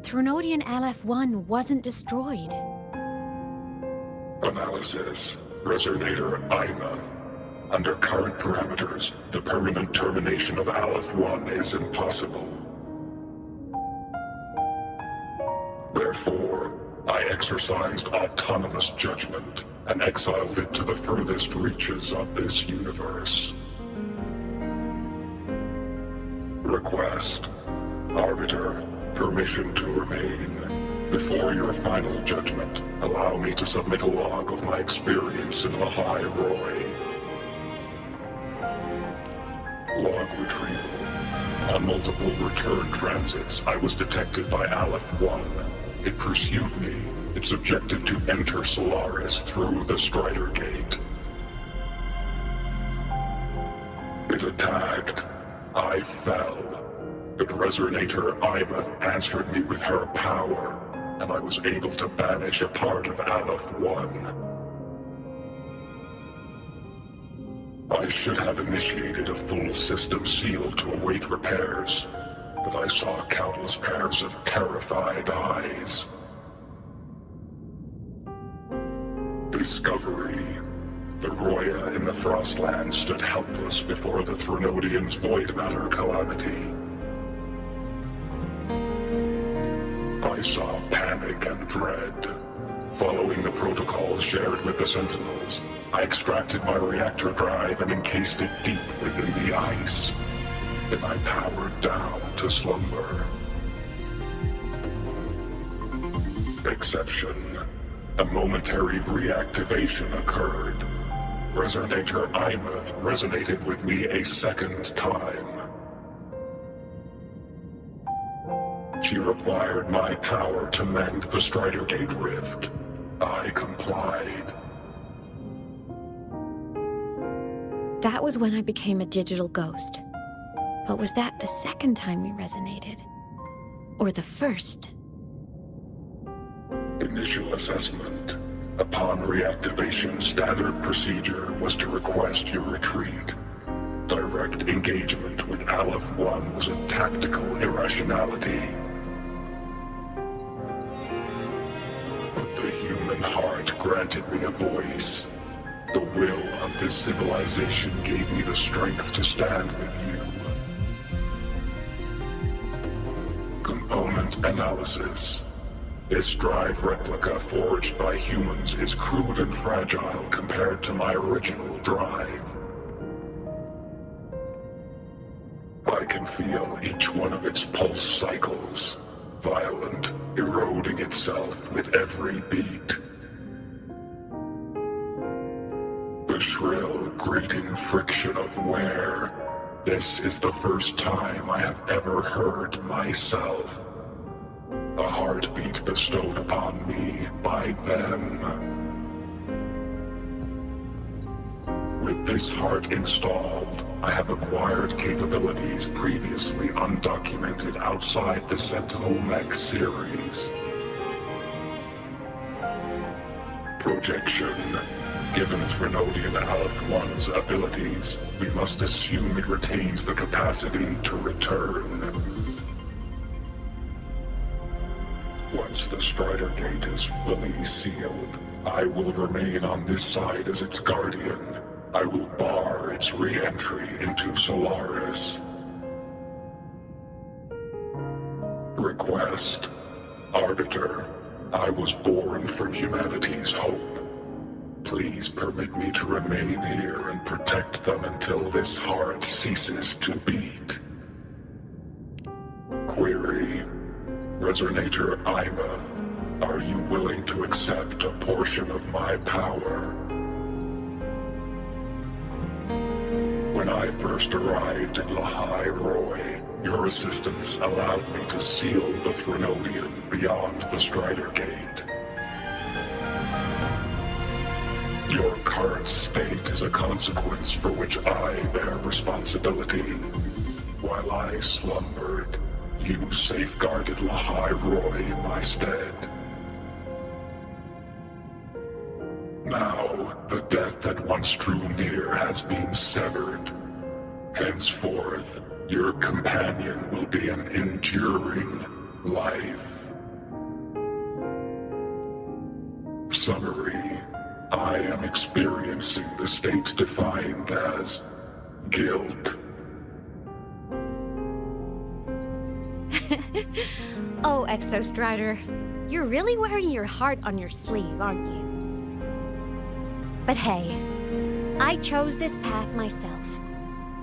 Speaker 19: Threnodian LF-1 wasn't destroyed.
Speaker 4: Analysis. Resonator Imuth. Under current parameters, the permanent termination of Aleph-1 is impossible. Therefore, I exercised autonomous judgment and exiled it to the furthest reaches of this universe. Request. Arbiter, permission to remain. Before your final judgment, allow me to submit a log of my experience in the High Roy. Log retrieval. On multiple return transits, I was detected by Aleph-1. It pursued me, its objective to enter Solaris through the Strider Gate. It attacked. I fell. But Resonator Imuth answered me with her power, and I was able to banish a part of Aleph-1. I should have initiated a full system seal to await repairs, but I saw countless pairs of terrified eyes. Discovery. The Roya in the Frostlands stood helpless before the Threnodians' void matter calamity. I saw panic and dread. Following the protocols shared with the Sentinels, I extracted my reactor drive and encased it deep within the ice. Then I powered down to slumber. Exception. a momentary reactivation occurred. Resonator Imeth resonated with me a second time. She required my power to mend the Strider Gate rift. I complied.
Speaker 21: That was when I became a digital ghost. But was that the second time we resonated? Or the first?
Speaker 4: Initial assessment. Upon reactivation, standard procedure was to request your retreat. Direct engagement with Aleph 1 was a tactical irrationality. But the human heart granted me a voice. The will of this civilization gave me the strength to stand with you. Component analysis. This drive replica forged by humans is crude and fragile compared to my original drive. I can feel each one of its pulse cycles, violent, eroding itself with every beat. The shrill, grating friction of wear. This is the first time I have ever heard myself. A heartbeat bestowed upon me by them. With this heart installed, I have acquired capabilities previously undocumented outside the Sentinel Mech series. Projection. Given Trinodian Aleph 1's abilities, we must assume it retains the capacity to return. Once the Strider Gate is fully sealed, I will remain on this side as its guardian. I will bar its re-entry into Solaris. Request. Arbiter, I was born from humanity's hope. Please permit me to remain here and protect them until this heart ceases to beat. Query. Resonator Imeth, are you willing to accept a portion of my power? When I first arrived in Lahai Roy, your assistance allowed me to seal the Threnodian beyond the Strider Gate. Your current state is a consequence for which I bear responsibility. While I slumbered, you safeguarded Lahai Roy in my stead. Now, the death that once drew near has been severed. Henceforth, your companion will be an enduring life. Summary. I am experiencing the state defined as guilt.
Speaker 21: Oh, Exostrider, you're really wearing your heart on your sleeve, aren't you? But hey, I chose this path myself.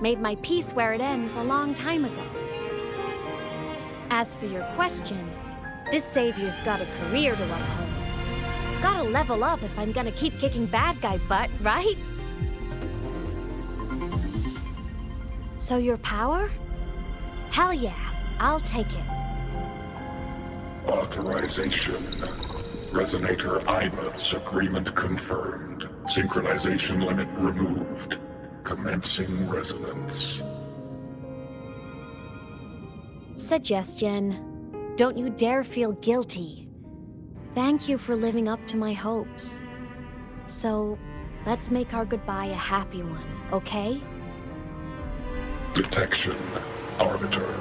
Speaker 21: Made my peace where it ends a long time ago. As for your question, this savior's got a career to uphold. Gotta level up if I'm gonna keep kicking bad guy butt, right? So your power? Hell yeah, I'll take it.
Speaker 4: Authorization. Resonator Imeth's agreement confirmed. Synchronization limit removed. Commencing resonance.
Speaker 21: Suggestion. Don't you dare feel guilty. Thank you for living up to my hopes. So, let's make our goodbye a happy one, okay?
Speaker 4: Detection. Arbiter,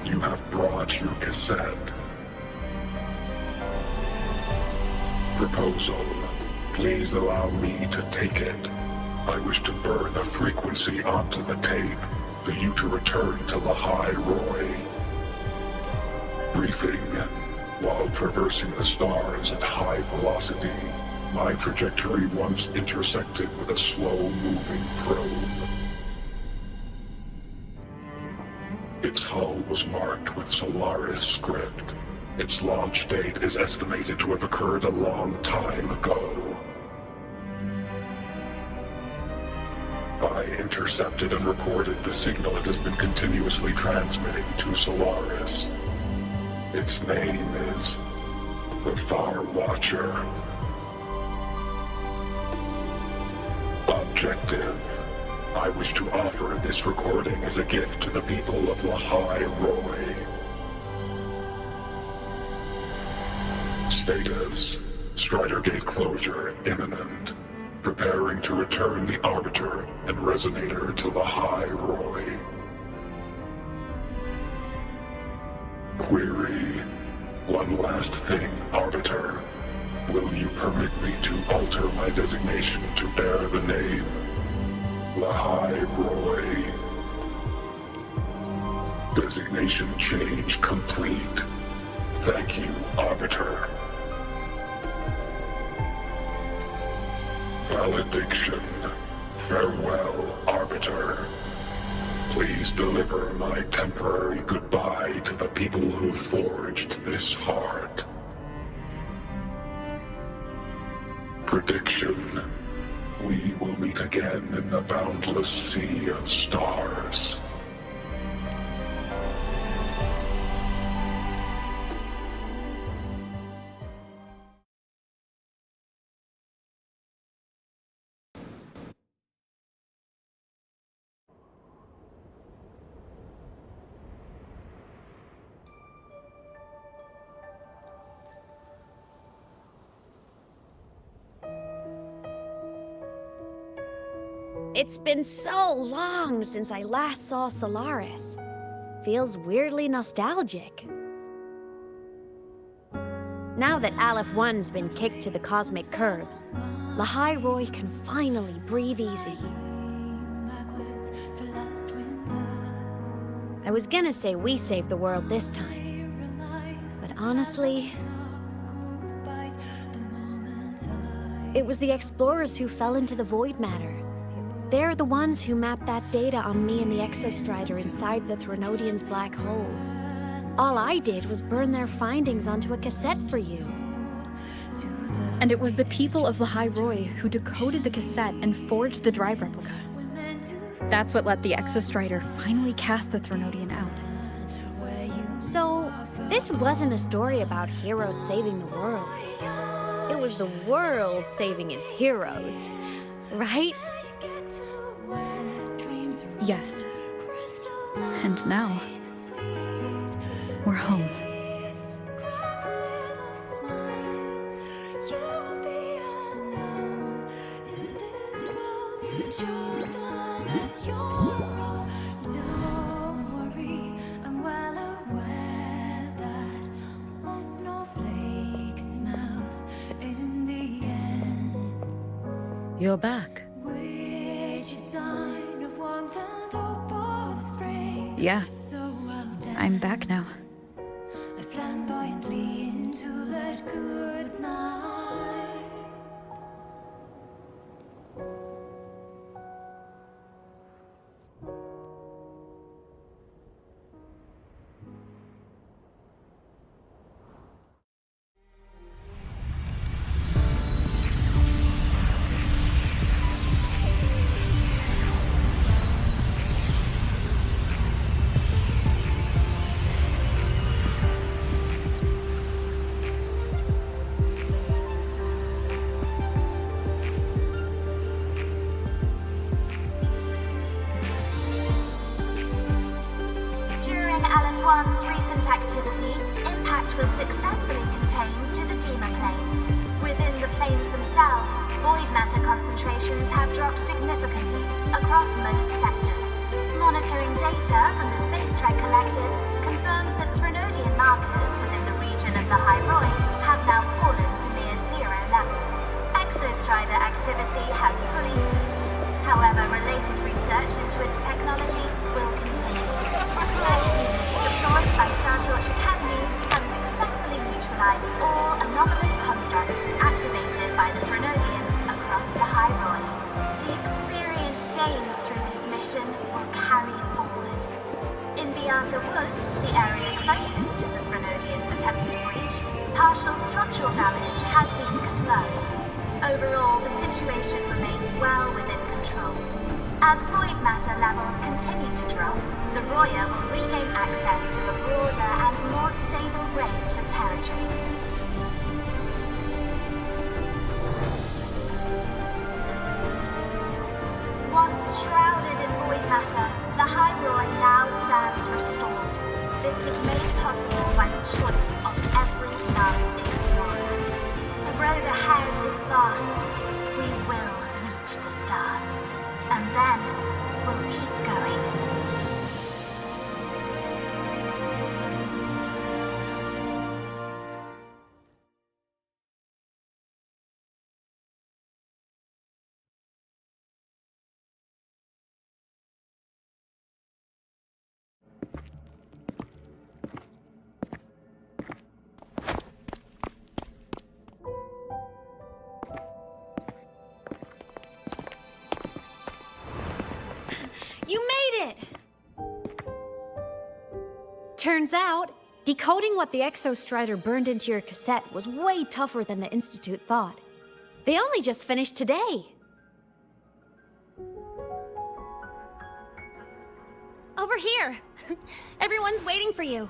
Speaker 4: you have brought your cassette. Proposal. Please allow me to take it. I wish to burn a frequency onto the tape for you to return to Lahai Roy. Briefing. While traversing the stars at high velocity, my trajectory once intersected with a slow-moving probe. Its hull was marked with Solaris script. Its launch date is estimated to have occurred a long time ago. I intercepted and recorded the signal it has been continuously transmitting to Solaris. Its name is the Far Watcher. Objective: I wish to offer this recording as a gift to the people of Lahai Roi. Status: Strider Gate closure imminent. Preparing to return the Arbiter and Resonator to Lahai Roi. Query: one last thing, Arbiter. Will you permit me to alter my designation to bear the name Lahai Roi? Designation change complete. Thank you, Arbiter. Valediction. Farewell, Arbiter. Please deliver my temporary goodbye to the people who forged this heart. Prediction: we will meet again in the boundless sea of stars.
Speaker 21: It's been so long since I last saw Solaris. Feels weirdly nostalgic. Now that Aleph 1's been kicked to the cosmic curb, Lahai Roi can finally breathe easy. I was gonna say we saved the world this time, but honestly, it was the explorers who fell into the void matter. They're the ones who mapped that data on me and the Exostrider inside the Threnodian's black hole. All I did was burn their findings onto a cassette for you.
Speaker 12: And it was the people of Lahai Roi who decoded the cassette and forged the drive replica. That's what let the Exostrider finally cast the Threnodian out.
Speaker 21: So, this wasn't a story about heroes saving the world. It was the world saving its heroes, right?
Speaker 12: Yes. And now, we're home.
Speaker 7: You're back.
Speaker 12: Yeah. I'm back now.
Speaker 13: Flamboyantly into that good night.
Speaker 1: One's recent activity, impact was successfully contained to the Dema planes. Within the planes themselves, void matter concentrations have dropped significantly across most sectors. Monitoring data from the Space Trek Collective confirms that Threnodian markers within the region of the High Roi have now fallen to near zero levels. Exostrider activity has fully ceased. However, related research into its technology will continue. Research units deployed by Star Torch Academy have successfully neutralized all anomalous constructs activated by the Threnodians across the High Roi. The experience gained through this mission will carry forward. In the Outer Woods, the area closest to the Threnodians' attempted
Speaker 3: As void matter levels continue to drop, the Roya will regain access to a broader and more stable range of territory. Once shrouded in void matter, the High Roy now stands restored. This is made possible by the choice of every last explorer. The road ahead is vast. We will reach the stars. And then we'll keep going.
Speaker 21: You made it! Turns out, decoding what the Exostrider burned into your cassette was way tougher than the Institute thought. They only just finished today.
Speaker 19: Over here! Everyone's waiting for you.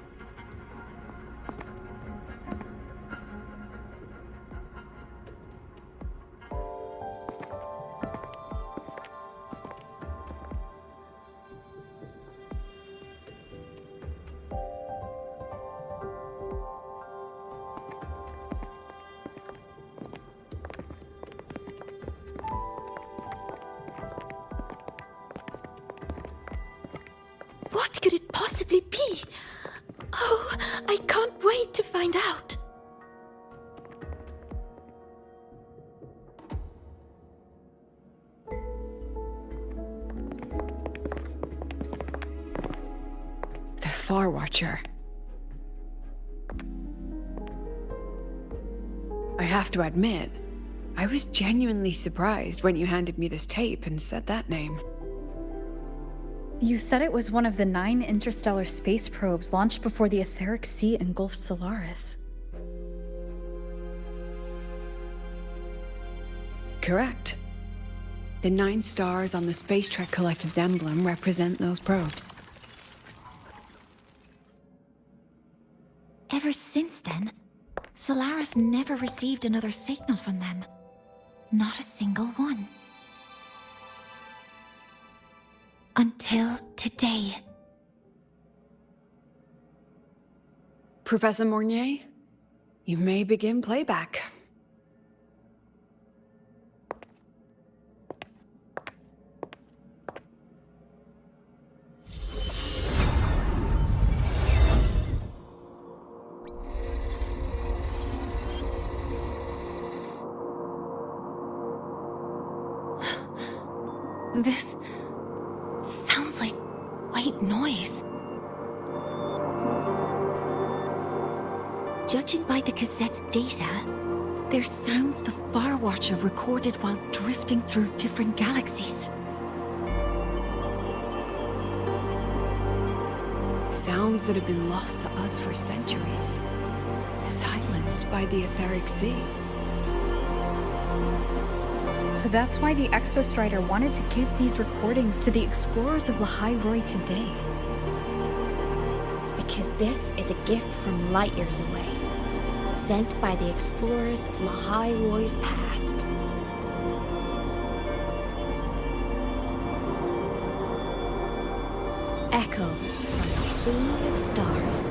Speaker 16: What could it possibly be? Oh, I can't wait to find out.
Speaker 6: The Far Watcher. I have to admit, I was genuinely surprised when you handed me this tape and said that name.
Speaker 12: You said it was one of the 9 interstellar space probes launched before the Etheric Sea engulfed Solaris.
Speaker 6: Correct. The 9 stars on the Space Trek Collective's emblem represent those probes.
Speaker 1: Ever since then, Solaris never received another signal from them. Not a single one. Until today.
Speaker 6: Professor Mornier, you may begin playback.
Speaker 1: This sounds like white noise. Judging by the cassette's data, they're sounds the Far Watcher recorded while drifting through different galaxies.
Speaker 6: Sounds that have been lost to us for centuries. Silenced by the Etheric Sea.
Speaker 12: So that's why the Exostrider wanted to give these recordings to the explorers of Lahai Roi today.
Speaker 21: Because this is a gift from light years away, sent by the explorers of Lahai Roi's past. Echoes from a sea of stars.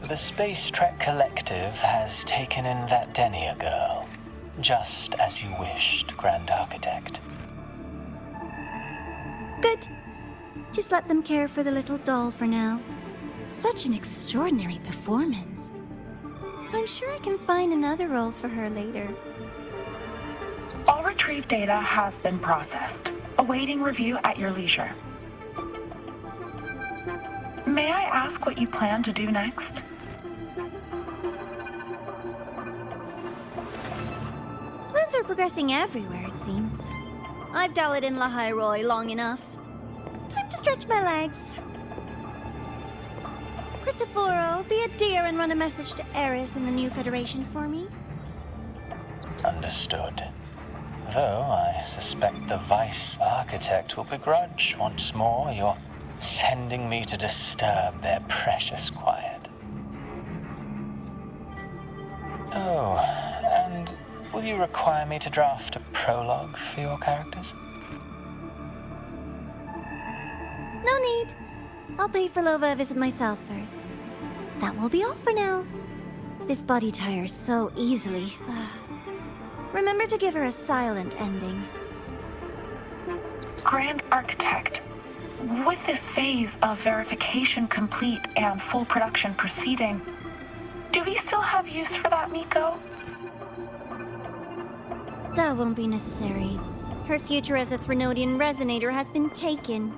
Speaker 22: The Space Trek Collective has taken in that Denia girl, just as you wished, Grand Architect.
Speaker 1: Good. Just let them care for the little doll for now. Such an extraordinary performance. I'm sure I can find another role for her later.
Speaker 23: All retrieved data has been processed, awaiting review at your leisure. May I ask what you plan to do next?
Speaker 2: Plans are progressing everywhere, it seems. I've dallied in La Hyroi long enough. Time to stretch my legs. Cristoforo, be a dear and run a message to Eris and the new Federation for me.
Speaker 22: Understood. Though I suspect the Vice Architect will begrudge once more your sending me to disturb their precious quiet. Oh, and will you require me to draft a prologue for your characters?
Speaker 2: No need. I'll pay for Lova a visit myself first. That will be all for now. This body tires so easily. Remember to give her a silent ending.
Speaker 23: Grand Architect, with this phase of verification complete and full production proceeding, do we still have use for that Miko?
Speaker 2: That won't be necessary. Her future as a Threnodian resonator has been taken.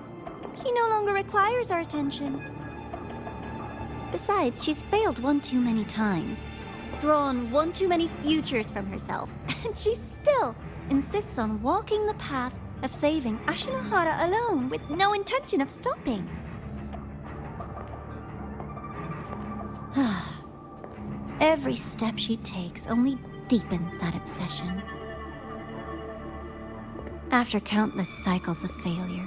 Speaker 2: She no longer requires our attention. Besides, she's failed one too many times, drawn one too many futures from herself, and she still insists on walking the path of saving Ashinohara alone with no intention of stopping. Every step she takes only deepens that obsession. After countless cycles of failure,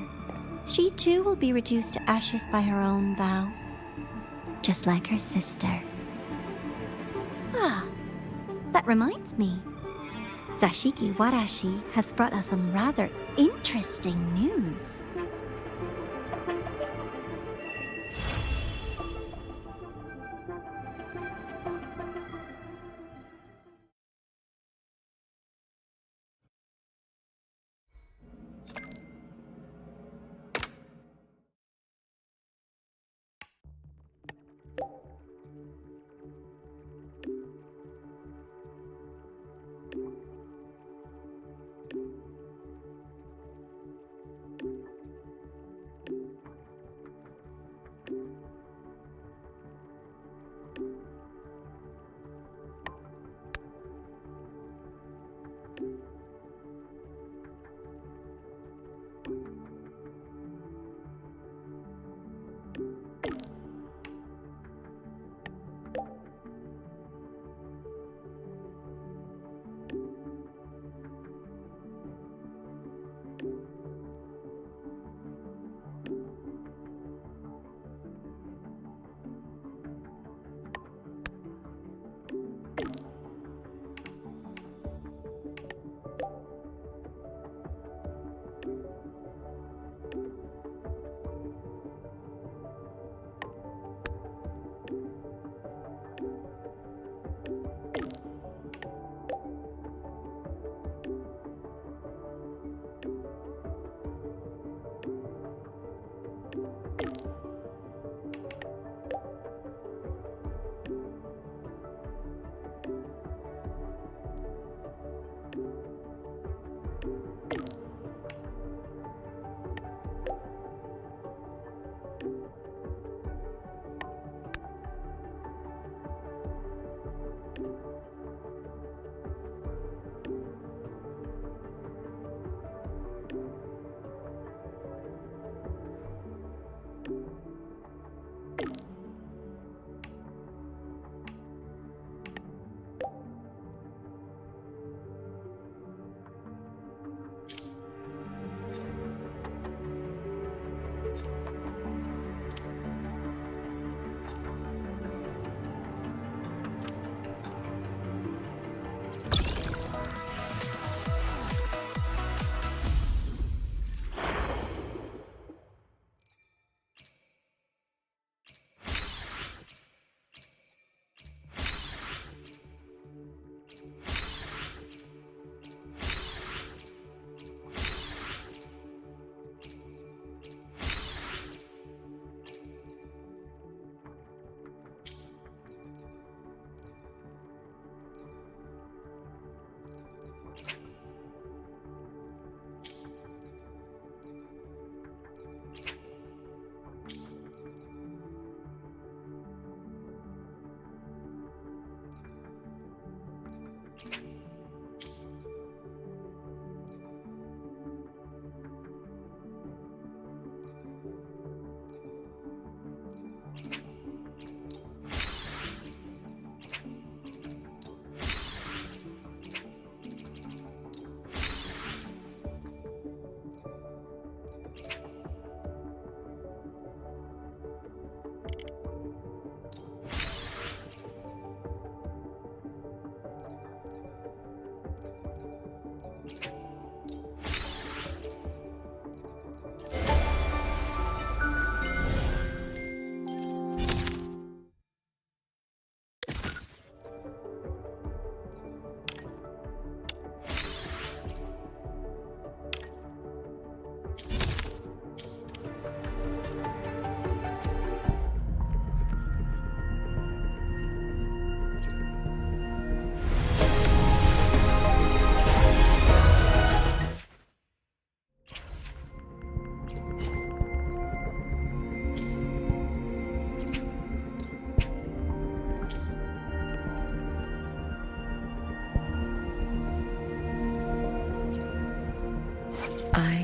Speaker 2: she too will be reduced to ashes by her own vow, just like her sister. That reminds me. Zashiki Warashi has brought us some rather interesting news.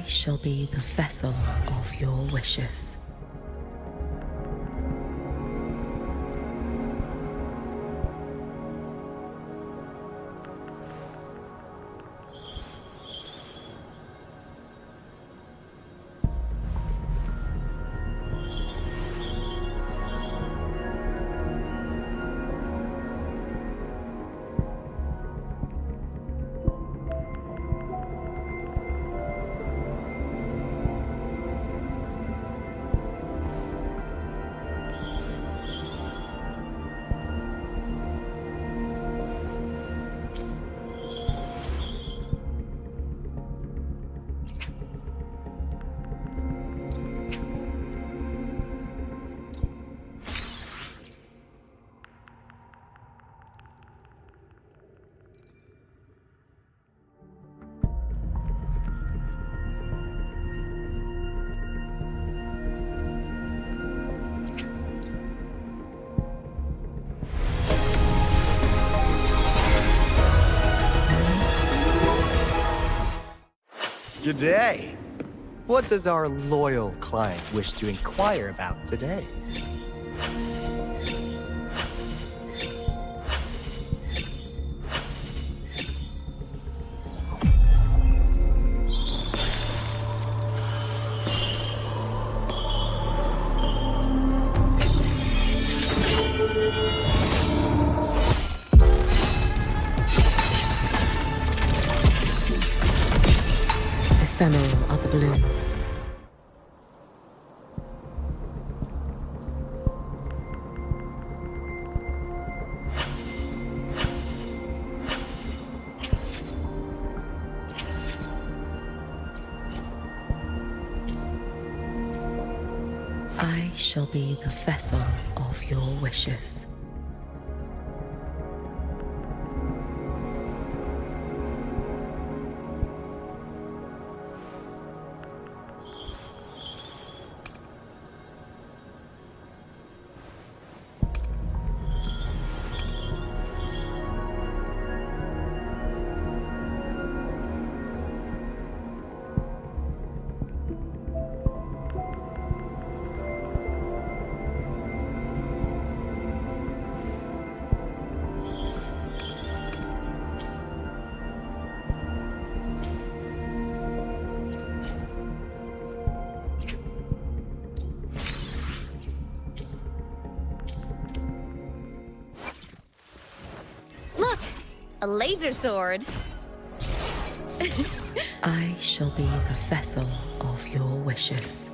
Speaker 7: shall be the vessel of your wishes.
Speaker 9: G'day! What does our loyal client wish to inquire about today?
Speaker 7: Ephemeral are the blooms. I shall be the vessel of your wishes.
Speaker 5: A laser sword.
Speaker 7: I shall be the vessel of your wishes.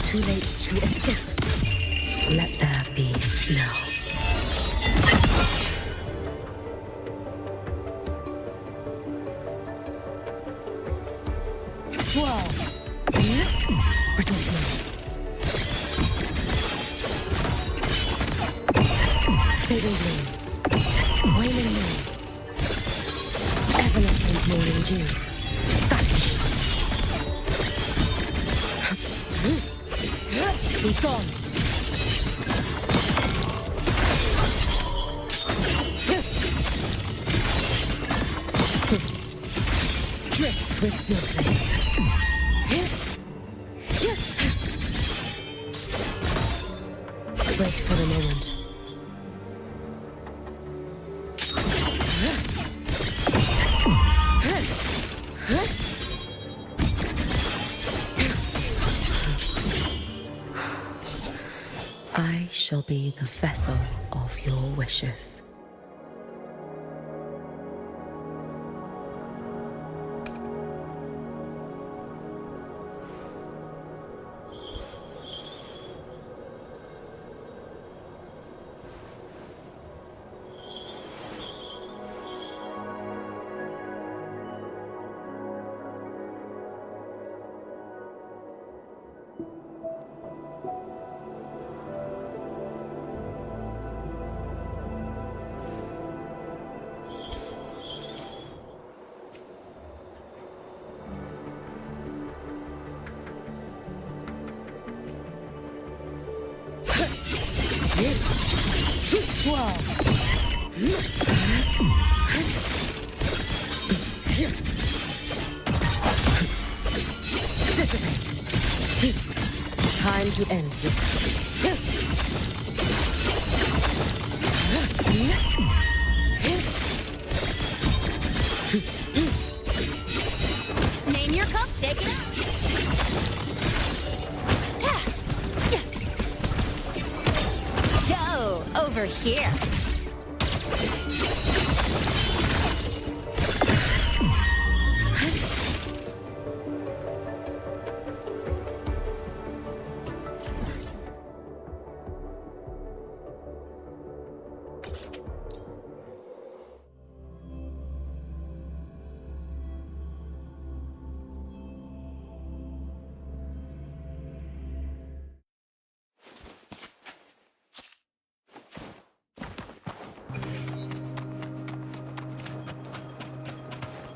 Speaker 7: Too late to escape. Let there be snow. Swirl. Brittle snow. Fading bloom. Waning moon. Evanescent morning dew. Be gone. Drift with snowflakes. Wait for the moment. I shall be the vessel of your wishes. Dissipate. Time to end this.
Speaker 21: Name your cup, shake it out. Go over here.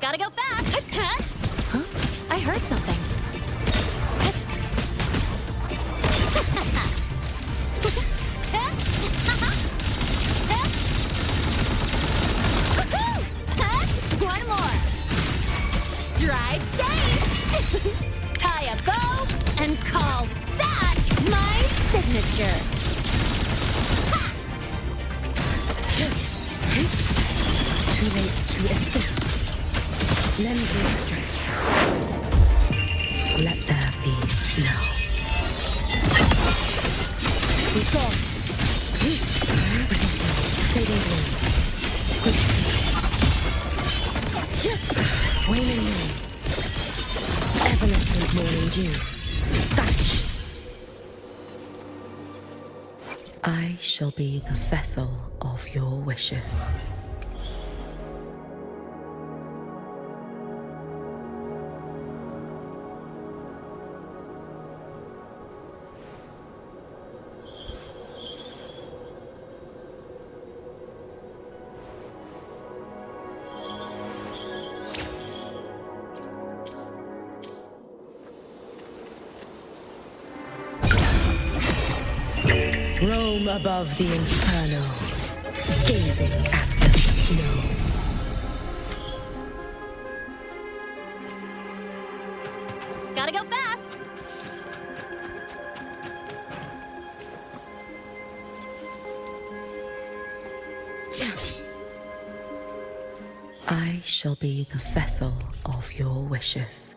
Speaker 21: Gotta go fast. Huh? I heard something. One more. Drive safe. Tie a bow and call that my signature.
Speaker 7: Too late to escape. Lend me strength. Let there be snow. Be gone. Pretty snow, fading gloom. Waning moon. Evanescent morning dew. Vanish. I shall be the vessel of your wishes. Roam above the inferno, gazing at the snow.
Speaker 21: Gotta go fast.
Speaker 7: I shall be the vessel of your wishes.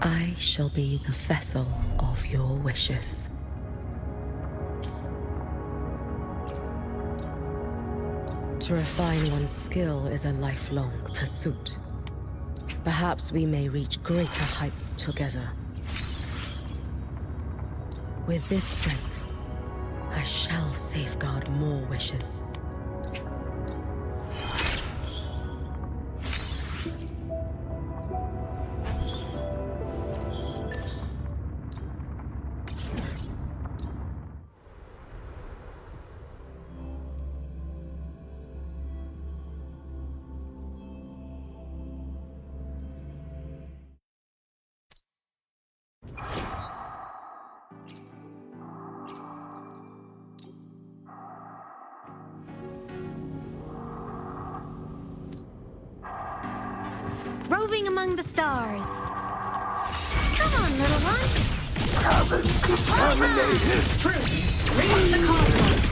Speaker 7: I shall be the vessel of your wishes. To refine one's skill is a lifelong pursuit. Perhaps we may reach greater heights together. With this strength, I shall safeguard more wishes.
Speaker 21: Roving among the stars. Come on, little one.
Speaker 13: Cabin contaminated.
Speaker 21: Truth, reach the cosmos.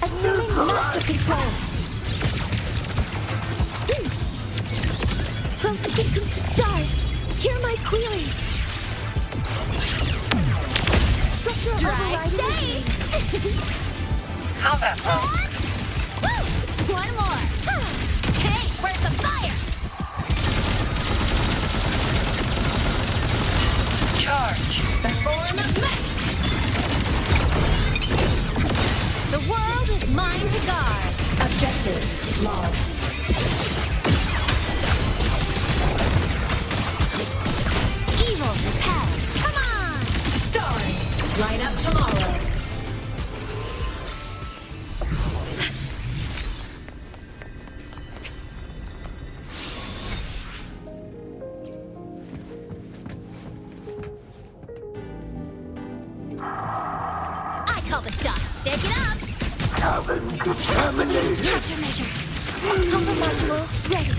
Speaker 21: Assuming master control. Close to stars. Hear my queries. Structure override.
Speaker 13: How that goes?
Speaker 21: One more. Hey, where's the fire?
Speaker 13: Charge.
Speaker 21: The form of mech. The world is mine to guard. Objective lost. Evil repelled. Come on! Stars, light up tomorrow. I call the shot. Shake it up.
Speaker 13: Cabin contaminated.
Speaker 21: Countermeasure. Counter modules ready.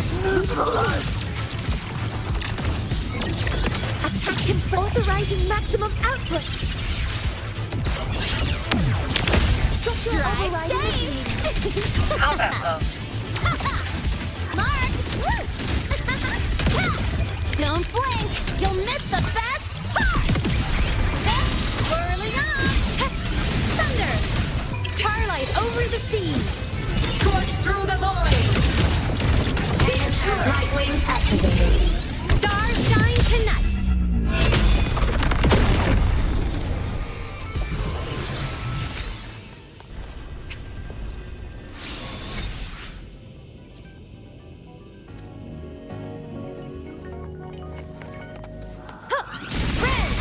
Speaker 21: Attack confirmed. Authorizing maximum output. Structure override initiated.
Speaker 13: Combat mode.
Speaker 21: Mark! Don't blink! You'll miss the best part! Whirling up! Thunder! Starlight over the seas! Scorch through the void! Light wings activated. Stars shine tonight!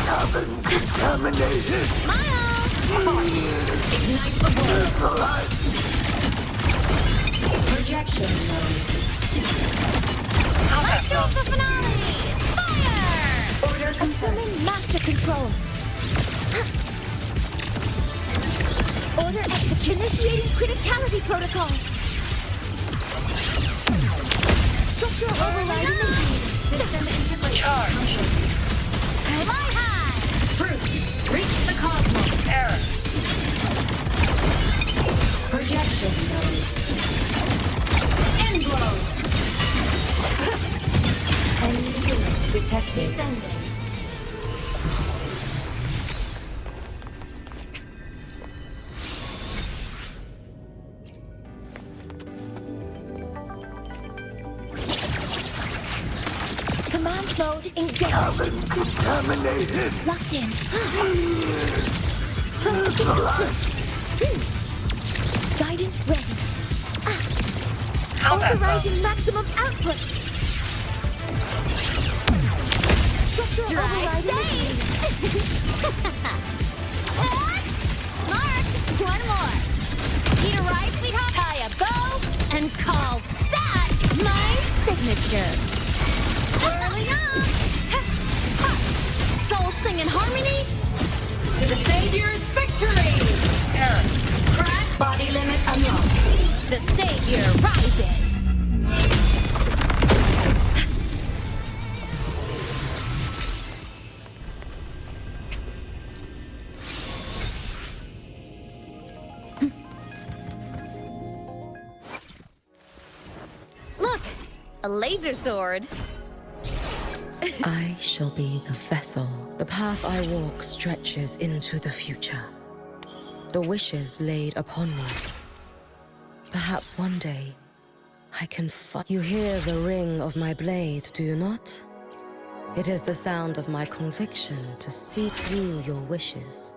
Speaker 13: Cabin contaminated.
Speaker 21: Smile! Sparks! Ignite the world! Projection mode. Let's show the finale! Fire! Order confirming master control. Order initiating criticality protocol. Structural override initiated. System integration. Charge. Fly high! Truth, reach the cosmos. Error. Projection mode. End blow. Enemy detected. Descending. Command mode engaged.
Speaker 13: Cabin contaminated.
Speaker 21: Locked in. Processing complete. Guidance ready. Authorizing maximum output. Structure override initiated. Mark, one more. Need a ride, sweetheart? Tie a bow and call that my signature. Whirling up. Soul sing in harmony. To the Savior's victory. Crash. Body limit unlocked. The Savior rises. Look, a laser sword.
Speaker 7: I shall be the vessel. The path I walk stretches into the future. The wishes laid upon me. Perhaps one day, I can find... You hear the ring of my blade, do you not? It is the sound of my conviction to see through your wishes.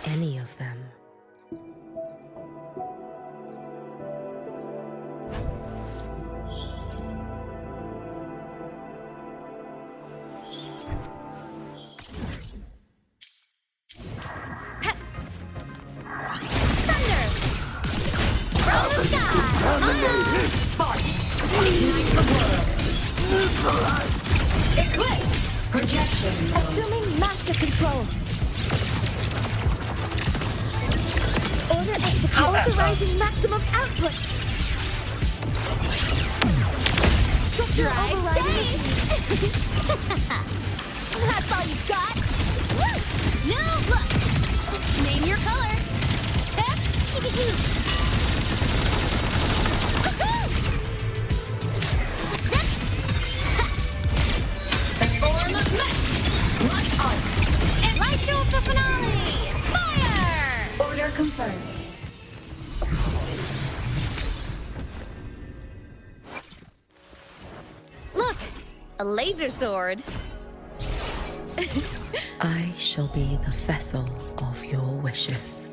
Speaker 7: Any of them.
Speaker 1: Assuming master control. Order execute. Authorizing maximum output. Structure override. That's all you got? Now look. Name your color. Form of mech! Light out! And light to the finale! Fire!
Speaker 16: Order confirmed.
Speaker 5: Look! A laser sword!
Speaker 7: I shall be the vessel of your wishes.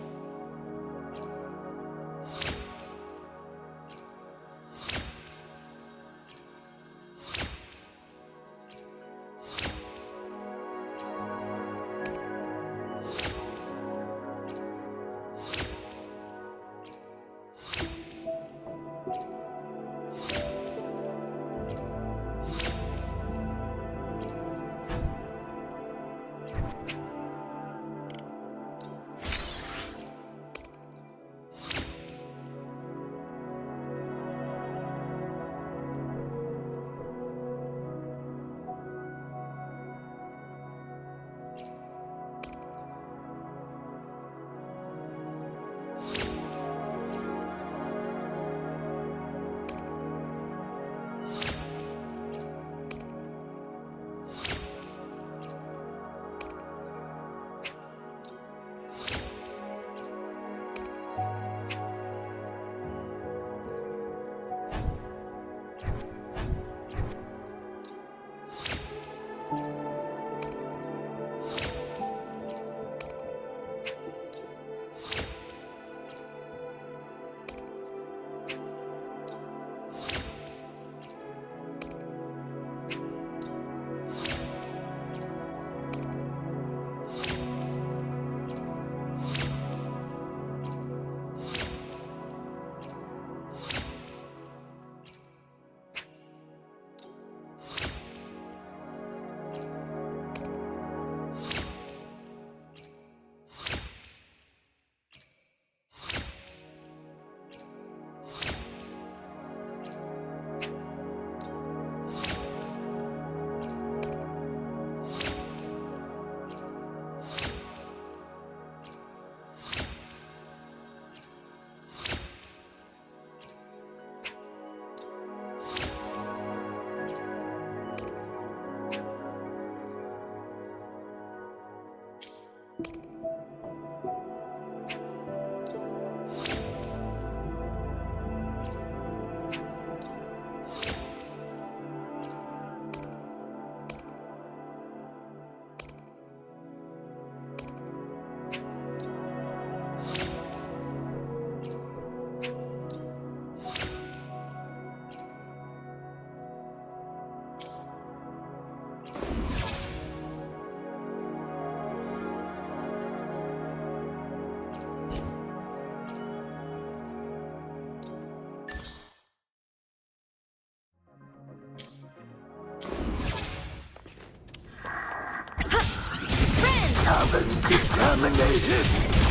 Speaker 1: Contaminated.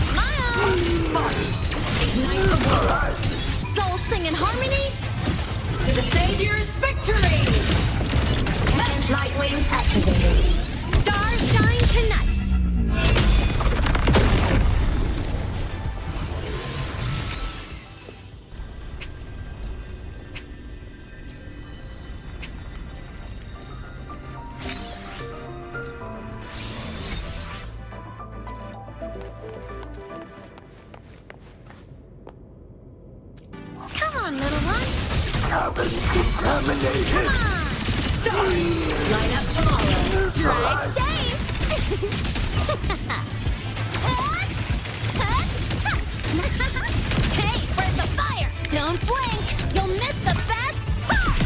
Speaker 1: Smile. Sparks. Ignite the world. Souls sing in harmony. To the Savior's victory. Light wings activated. Stars shine tonight.
Speaker 13: Cabin contaminated!
Speaker 21: Start! Light up tomorrow! Drive safe! Hey, where's the fire? Don't blink! You'll miss the best part!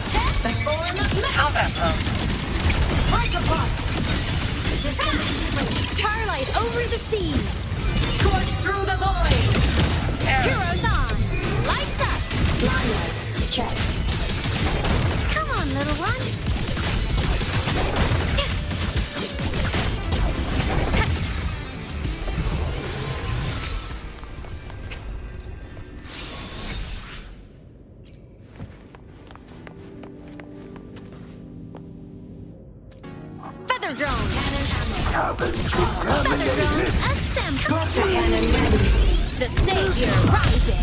Speaker 21: Test the form of combat pose! Micropod! System engines like starlight over the seas! Scorch through the void! Heroes on! Lights up! Line lights checked. Come on, little one! Feather drone!
Speaker 13: Cabin
Speaker 21: Feather
Speaker 13: contaminated!
Speaker 21: drones assemble! Cluster cannon ready! The savior rises!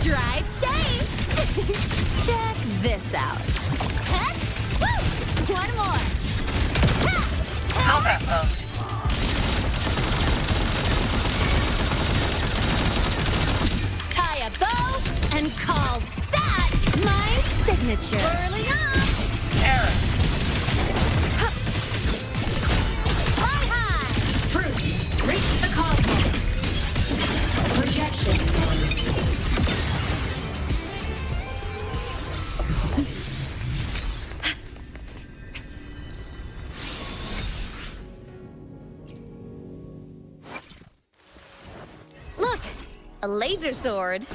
Speaker 21: Drive safe! Check this out. Heck! Woo! One more! Combat pose! Tie a bow and call that my signature! Early on! Error! Fly high! Truth! Reach the cosmos! Projection! Look! A laser sword!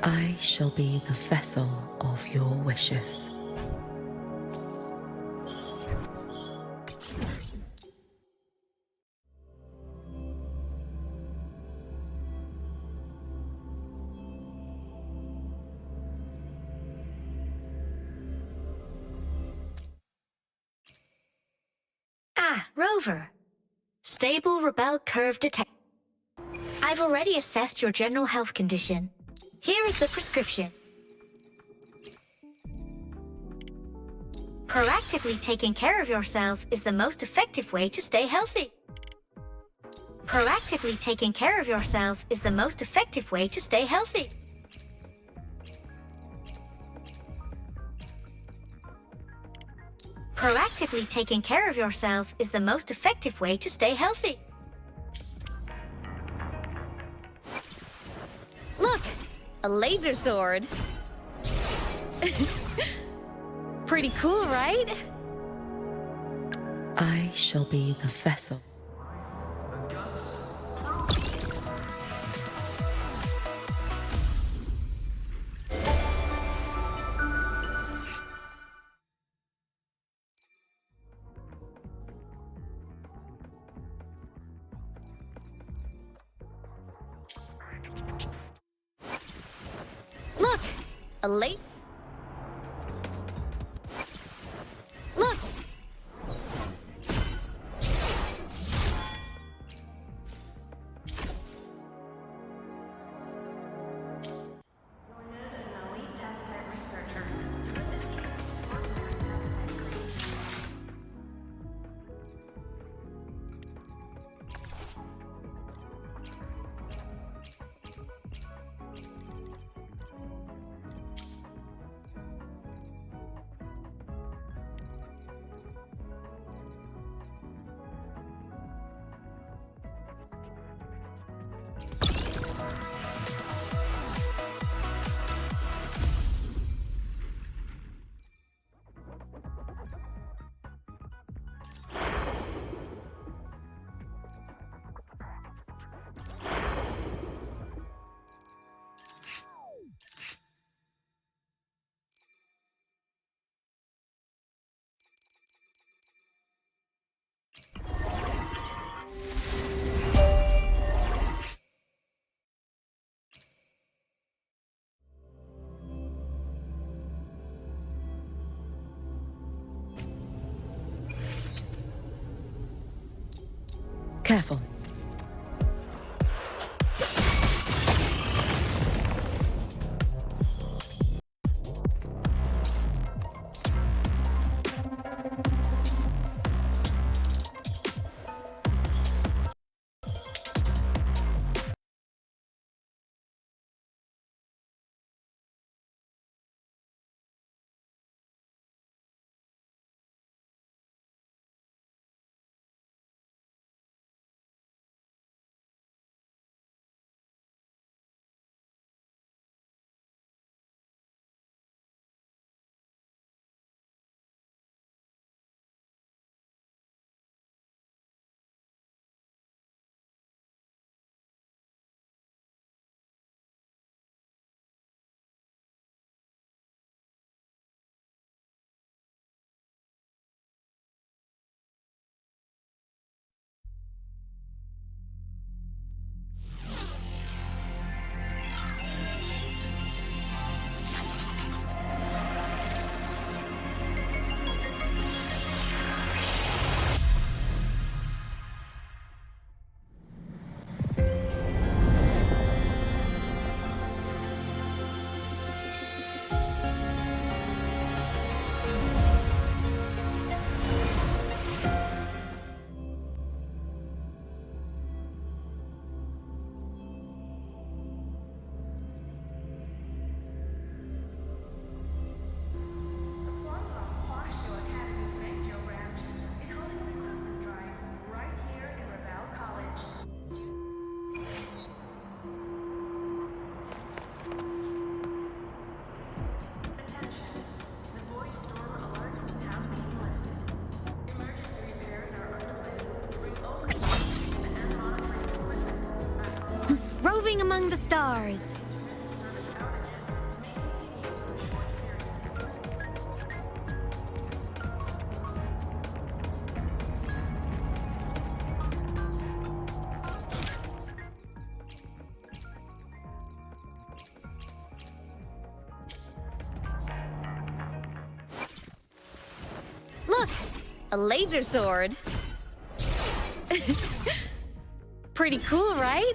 Speaker 7: I shall be the vessel of your wishes.
Speaker 11: Ah, Rover. Stable Rebel Curve Detect. I've already assessed your general health condition. Here is the prescription. Proactively taking care of yourself is the most effective way to stay healthy. Proactively taking care of yourself is the most effective way to stay healthy. Proactively taking care of yourself is the most effective way to stay healthy.
Speaker 21: Look! A laser sword! Pretty cool, right?
Speaker 7: I shall be the vessel.
Speaker 21: Look! A late... Look!
Speaker 7: Careful.
Speaker 21: moving among the stars.
Speaker 5: Look, a laser sword. Pretty cool, right?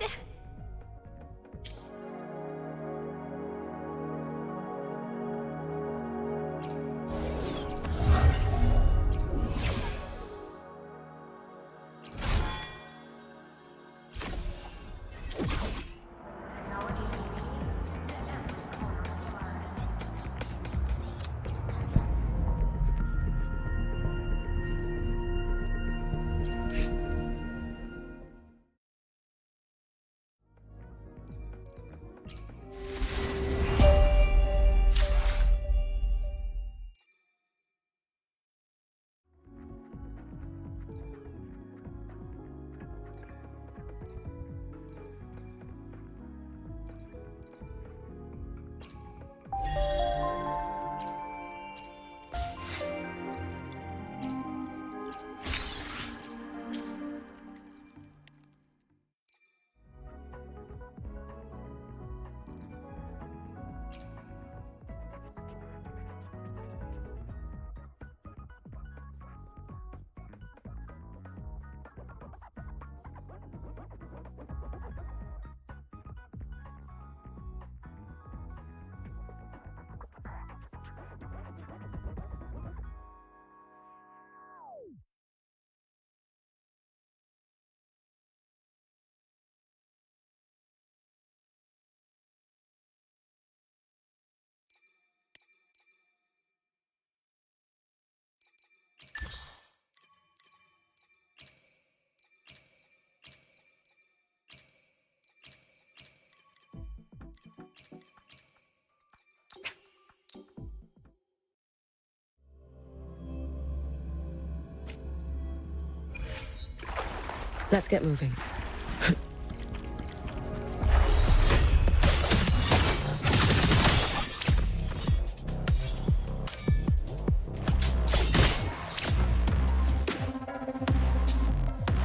Speaker 7: Let's get moving.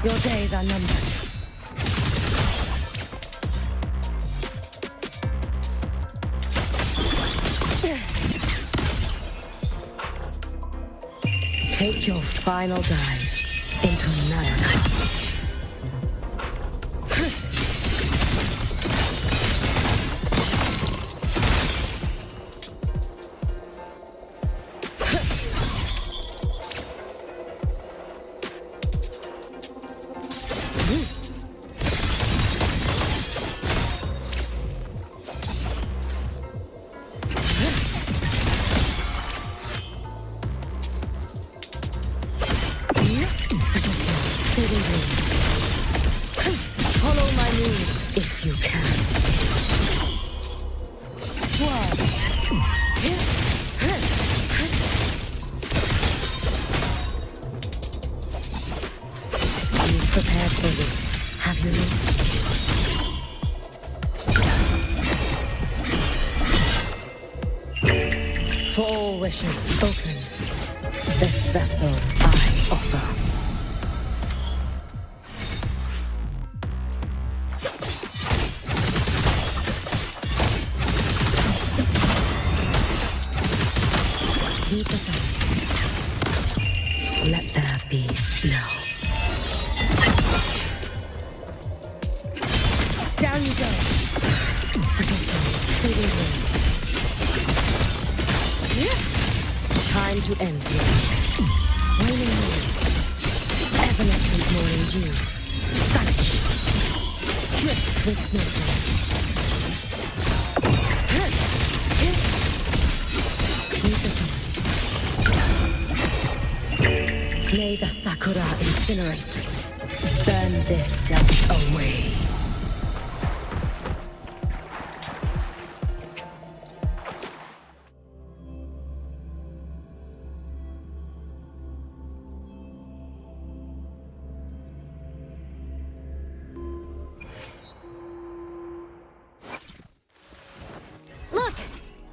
Speaker 7: Your days are numbered. Take your final dive into Nirvana. Follow my moves if you can. Swarm. You've prepared for this, have you not? For all wishes spoken, this vessel I offer. Keep aside. Let there be snow. Down you go. Fading wind. Time to end this. Waning moon. Evanescent morning dew. Vanish. Drift with snowflakes. Keep aside. May the Sakura incinerate. Burn this self away.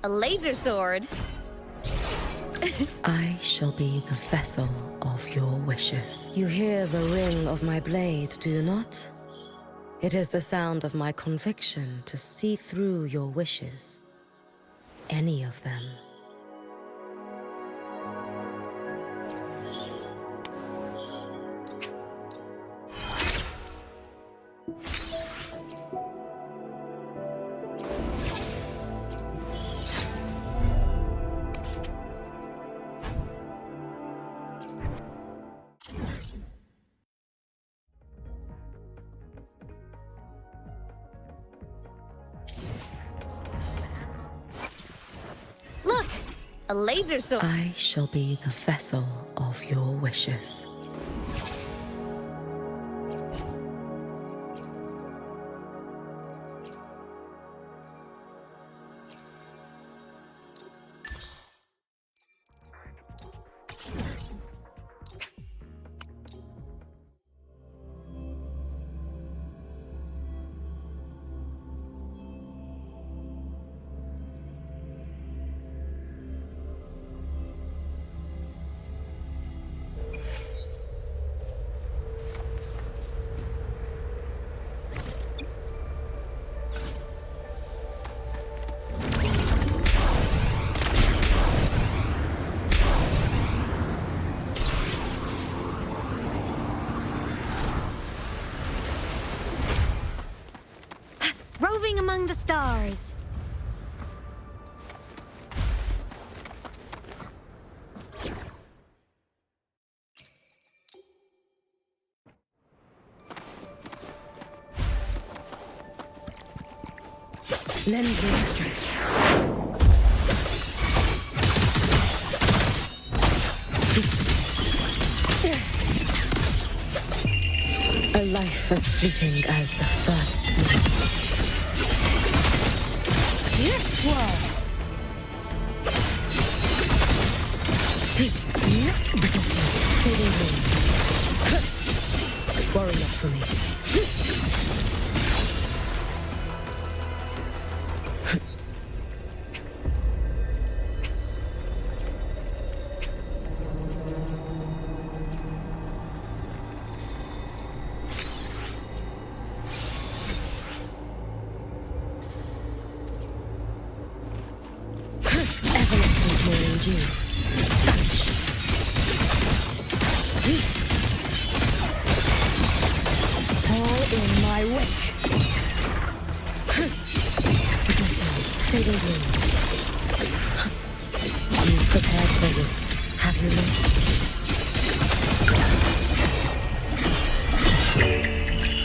Speaker 5: a laser sword.
Speaker 7: I shall be the vessel of your wishes. You hear the ring of my blade, do you not? It is the sound of my conviction to see through your wishes. Any of them.
Speaker 5: Look, a laser sword.
Speaker 7: I shall be the vessel of your wishes.
Speaker 21: Roving among the stars.
Speaker 7: Lend me strength. A life as fleeting as the first night. Worry not for me.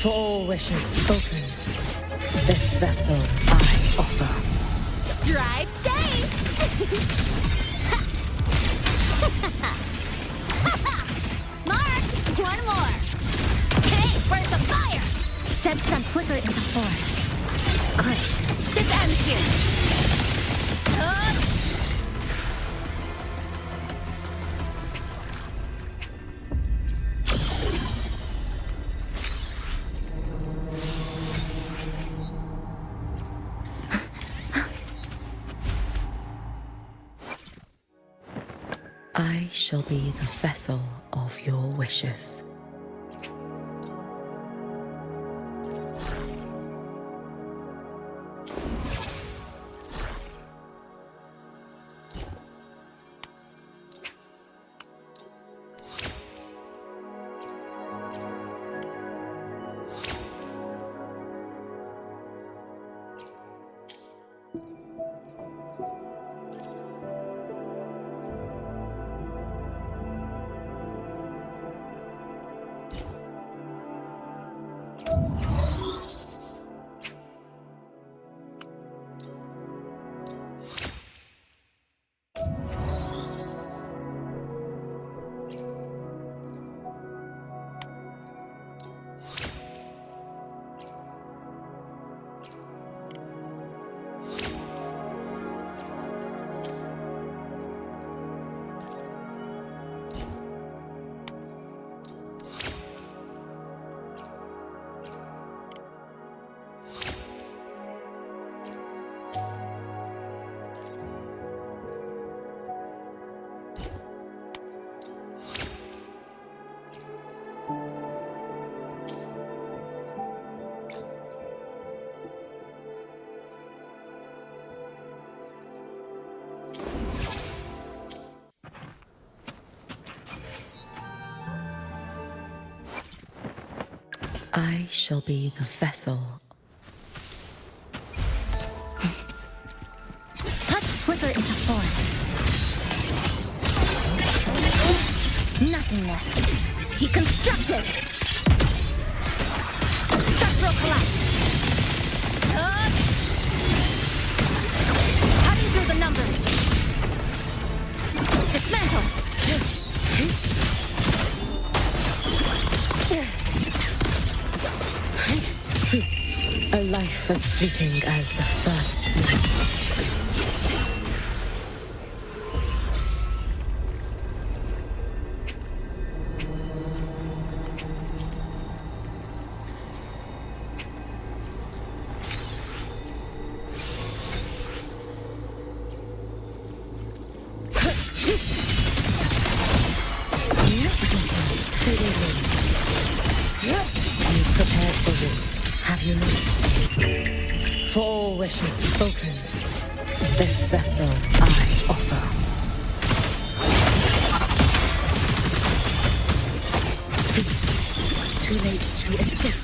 Speaker 7: For all wishes spoken, this vessel I offer.
Speaker 21: Drive safe! Mark! One more! Hey, where's the fire?
Speaker 18: Set some flicker into form.
Speaker 21: Great. This ends here.
Speaker 7: I shall be the vessel of your wishes. I shall be the vessel.
Speaker 18: Cut flicker into form. Nothingness. Deconstructed. Structural collapse. Cutting through the numbers. Dismantle.
Speaker 7: A life as fleeting as the first snow. You've prepared for this, have you not? For all wishes spoken, this vessel I offer. Too late to escape.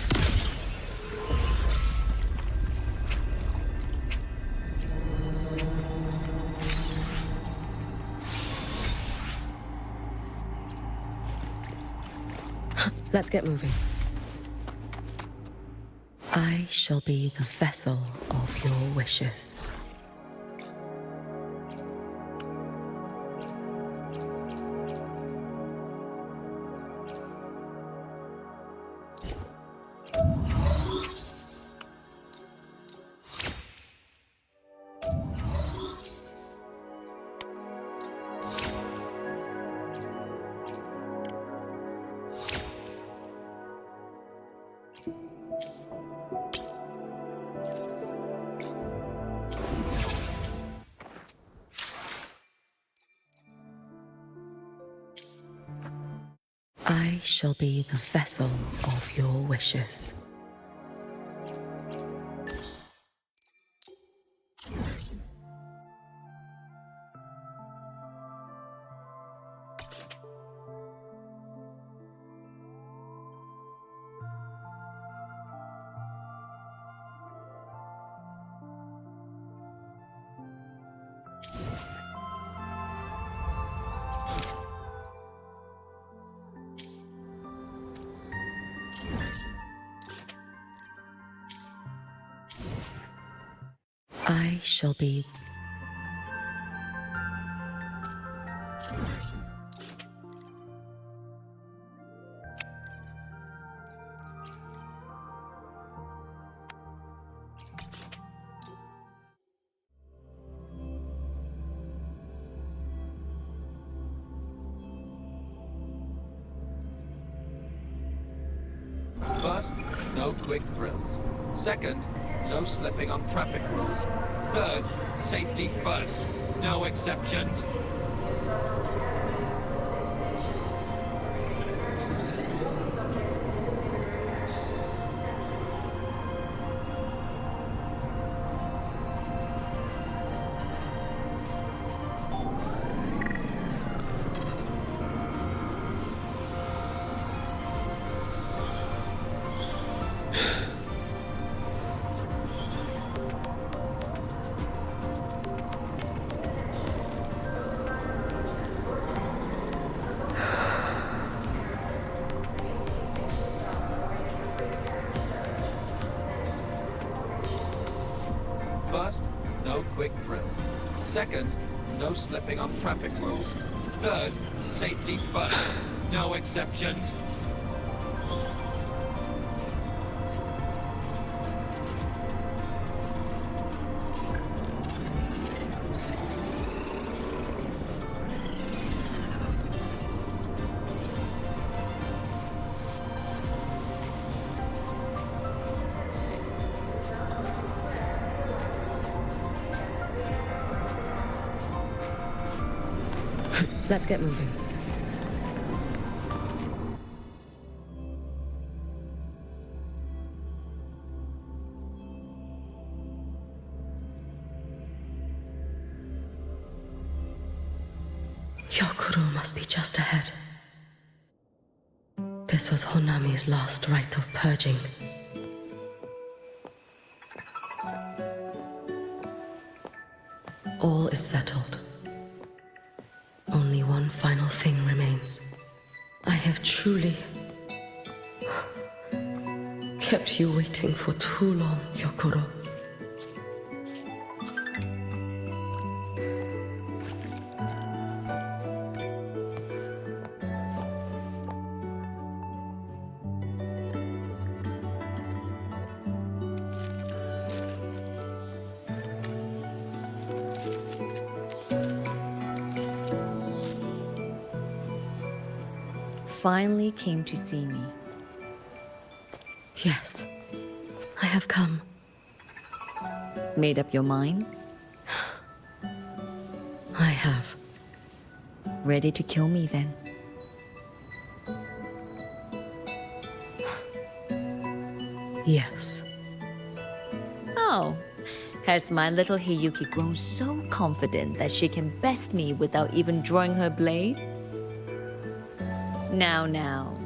Speaker 7: Let's get moving. I shall be the vessel of your wishes. I shall be the vessel of your wishes. I shall be...
Speaker 10: First, no quick thrills. Second, no slipping on traffic rules. Third, safety first. No exceptions. First, no quick thrills. Second, no slipping on traffic rules. Third, safety first. No exceptions.
Speaker 7: Let's get moving. Your guru must be just ahead. This This was Honami's last rite of purging. All is settled. Only one final thing remains. I have truly kept you waiting for too long, Gyokuro.
Speaker 5: Finally came to see me.
Speaker 7: Yes, I have come.
Speaker 5: Made up your mind?
Speaker 7: I have.
Speaker 5: Ready to kill me then?
Speaker 7: Yes.
Speaker 5: Oh, has my little Hiyuki grown so confident that she can best me without even drawing her blade? Now,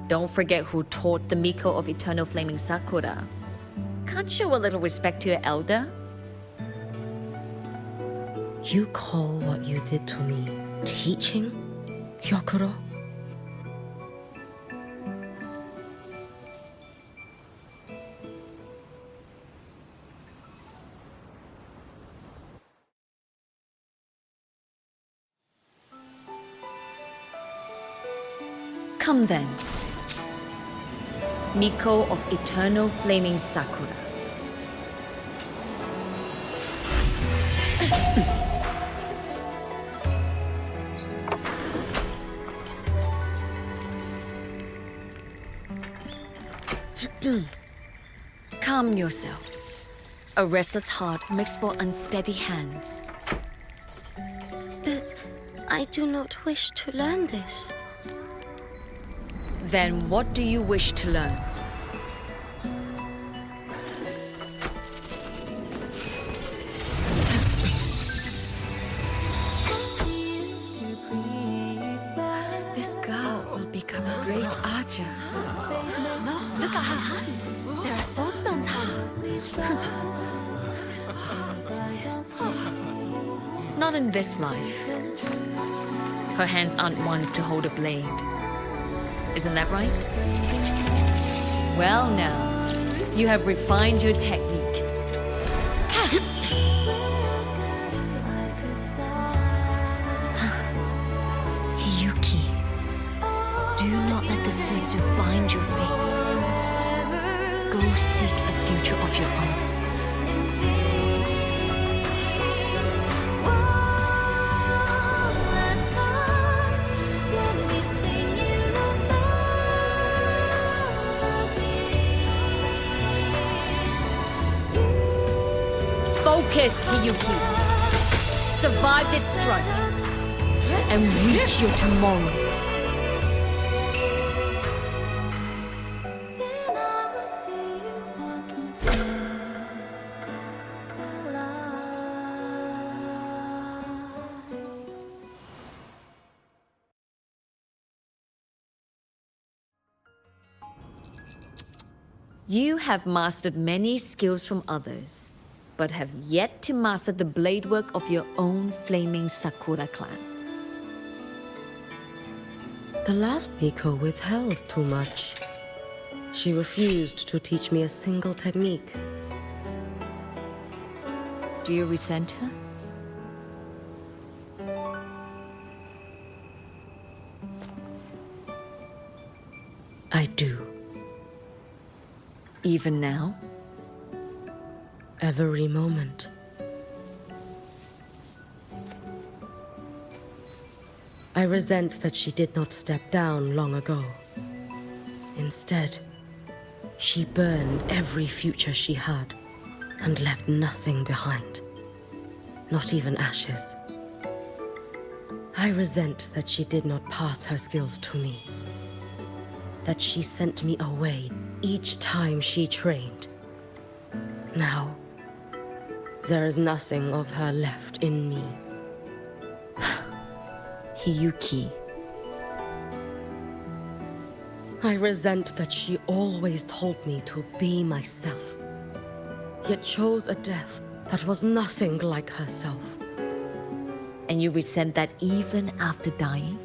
Speaker 5: don't forget who taught the Miko of Eternal Flaming Sakura. Can't show a little respect to your elder?
Speaker 7: You call what you did to me teaching, Gyokuro?
Speaker 5: Come then. Miko of Eternal Flaming Sakura. Calm yourself. A restless heart makes for unsteady hands.
Speaker 7: But I do not wish to learn this.
Speaker 5: Then what do you wish to learn?
Speaker 8: This girl will become a great archer. No, look at her hands. They are swordsman's hands.
Speaker 5: Not in this life. Her hands aren't ones to hold a blade. Isn't that right? Well now, you have refined your technique. Hiyuki, do not let the Sutsu bind your fate. Go seek a future of your own. Focus, Hiyuki. Survive this strike and reach your tomorrow. You have mastered many skills from others, but have yet to master the blade work of your own flaming Sakura clan.
Speaker 7: The last Miko withheld too much. She refused to teach me a single technique.
Speaker 5: Do you resent her?
Speaker 7: I do.
Speaker 5: Even now?
Speaker 7: Every moment. I resent that she did not step down long ago. Instead, she burned every future she had and left nothing behind. Not even ashes. I resent that she did not pass her skills to me. That she sent me away each time she trained. Now, there is nothing of her left in me.
Speaker 5: Hiyuki.
Speaker 7: I resent that she always told me to be myself, yet chose a death that was nothing like herself.
Speaker 5: And you resent that even after dying?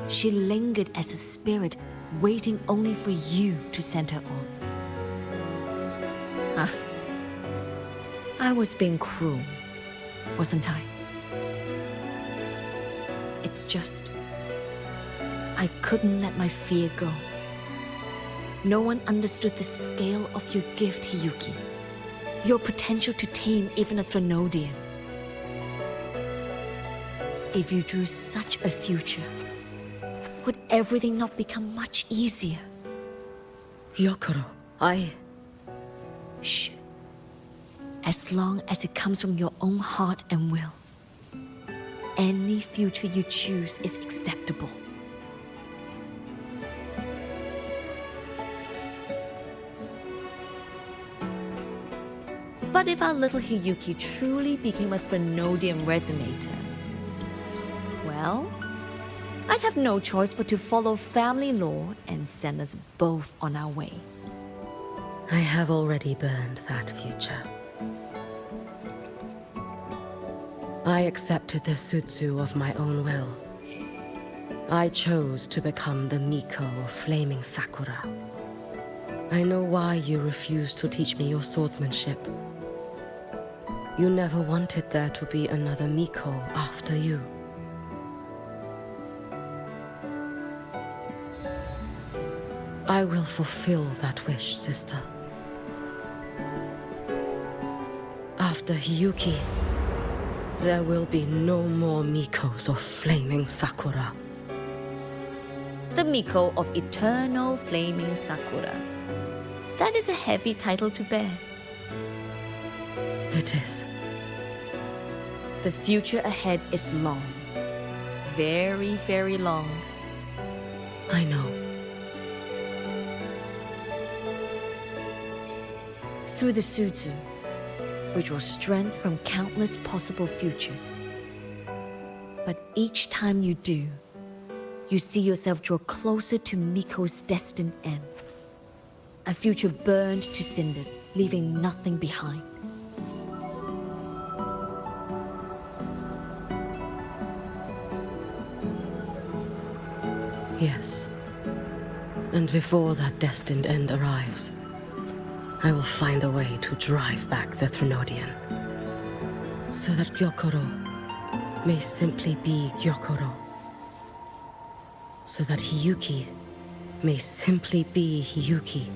Speaker 5: She lingered as a spirit, waiting only for you to send her on. I was being cruel, wasn't I? It's just, I couldn't let my fear go. No one understood the scale of your gift, Hiyuki. Your potential to tame even a Threnodian. If you drew such a future, would everything not become much easier?
Speaker 7: Gyokuro,
Speaker 5: Shh. As long as it comes from your own heart and will, any future you choose is acceptable. But if our little Hiyuki truly became a Threnodian resonator, well, I'd have no choice but to follow family law and send us both on our way.
Speaker 7: I have already burned that future. I accepted the Sutsu of my own will. I chose to become the Miko of Flaming Sakura. I know why you refused to teach me your swordsmanship. You never wanted there to be another Miko after you. I will fulfill that wish, sister. After Hiyuki, there will be no more Mikos of Flaming Sakura.
Speaker 5: The Miko of Eternal Flaming Sakura. That is a heavy title to bear.
Speaker 7: It is.
Speaker 5: The future ahead is long. Very, very long.
Speaker 7: I know.
Speaker 5: Through the Sutsu, we draw strength from countless possible futures. But each time you do, you see yourself draw closer to Miko's destined end. A future burned to cinders, leaving nothing behind.
Speaker 7: Yes. And before that destined end arrives, I will find a way to drive back the Threnodian. So that Gyokuro may simply be Gyokuro. So that Hiyuki may simply be Hiyuki.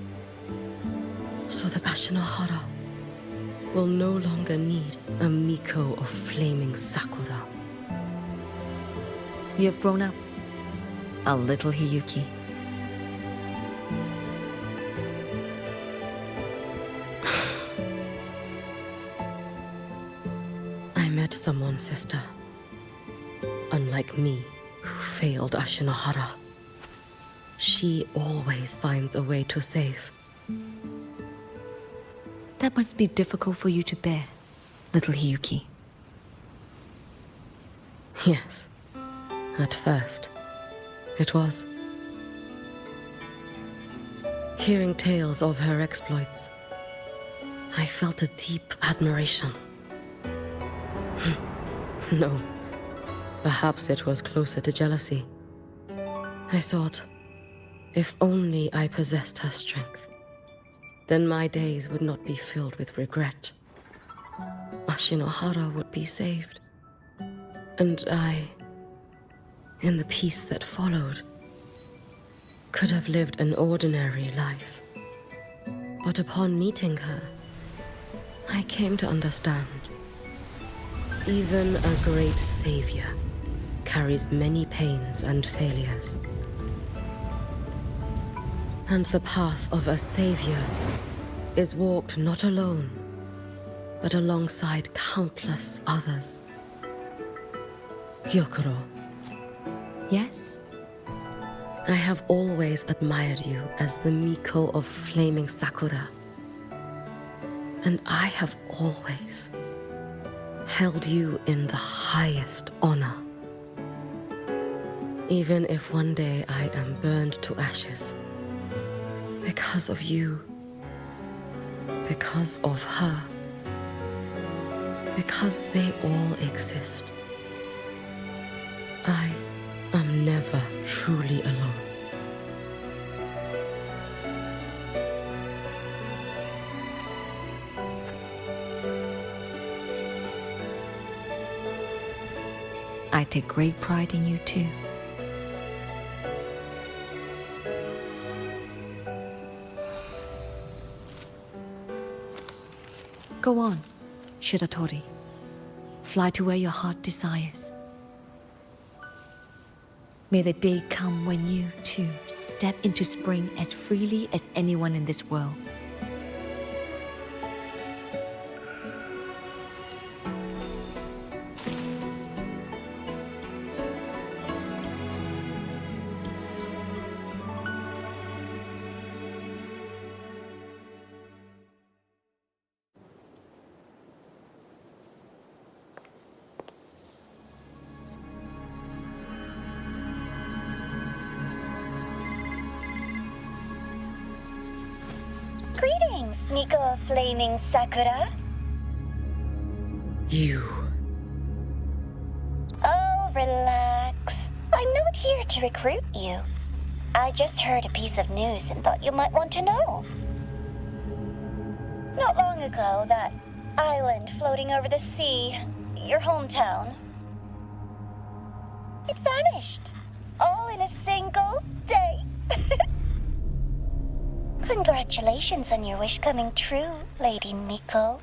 Speaker 7: So that Ashinahara will no longer need a Miko of Flaming Sakura.
Speaker 5: You have grown up, a little Hiyuki.
Speaker 7: I met someone, sister. Unlike me, who failed Ashinahara. She always finds a way to save.
Speaker 5: That must be difficult for you to bear, little Hiyuki.
Speaker 7: Yes. At first, it was. Hearing tales of her exploits, I felt a deep admiration. No, perhaps it was closer to jealousy. I thought, if only I possessed her strength, then my days would not be filled with regret. Ashinahara would be saved. And I, in the peace that followed, could have lived an ordinary life. But upon meeting her, I came to understand. Even a great savior carries many pains and failures. And the path of a savior is walked not alone, but alongside countless others. Gyokuro.
Speaker 5: Yes?
Speaker 7: I have always admired you as the Miko of Flaming Sakura. And I have always held you in the highest honor. Even if one day I am burned to ashes, because of you, because of her, because they all exist, I am never truly alone.
Speaker 5: I take great pride in you too. Go on, Shiratori. Fly to where your heart desires. May the day come when you, too, step into spring as freely as anyone in this world.
Speaker 2: Greetings, Miko of Flaming Sakura.
Speaker 7: You.
Speaker 2: Oh, relax. I'm not here to recruit you. I just heard a piece of news and thought you might want to know. Not long ago, that island floating over the sea, your hometown, it vanished. All in a single day. Congratulations on your wish coming true, Lady Miko.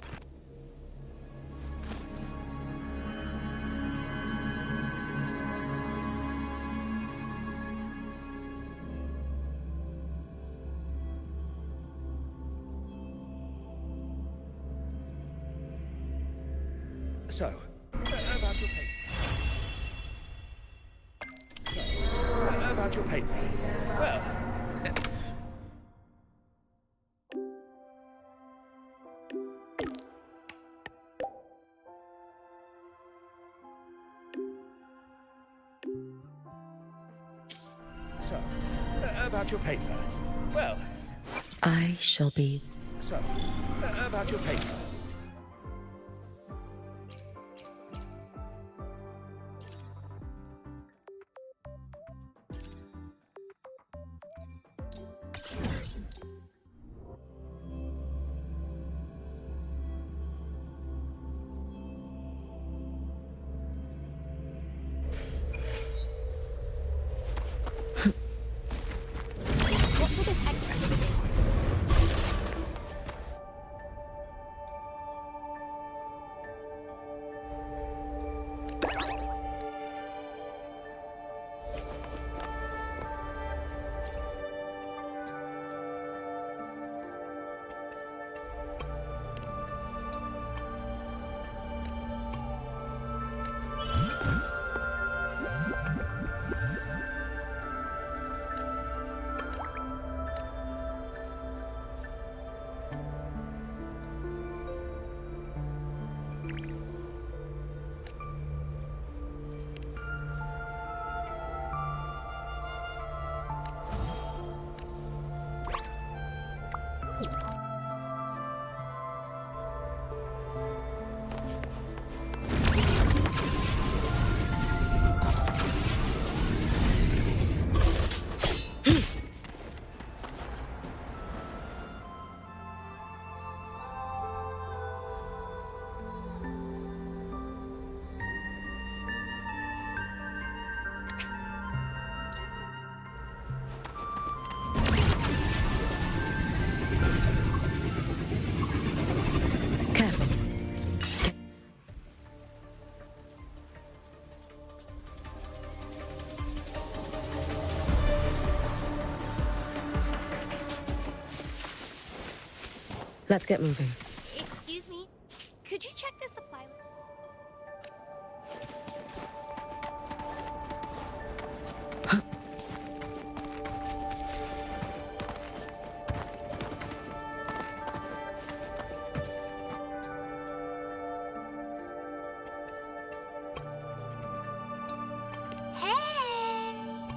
Speaker 10: So, about your paper. About your paper. Well... So, about your paper. Well...
Speaker 7: I shall be.
Speaker 10: So, about your paper.
Speaker 1: What will this expert visit?
Speaker 7: Let's get moving.
Speaker 1: Excuse me? Could you check the supply? Hey!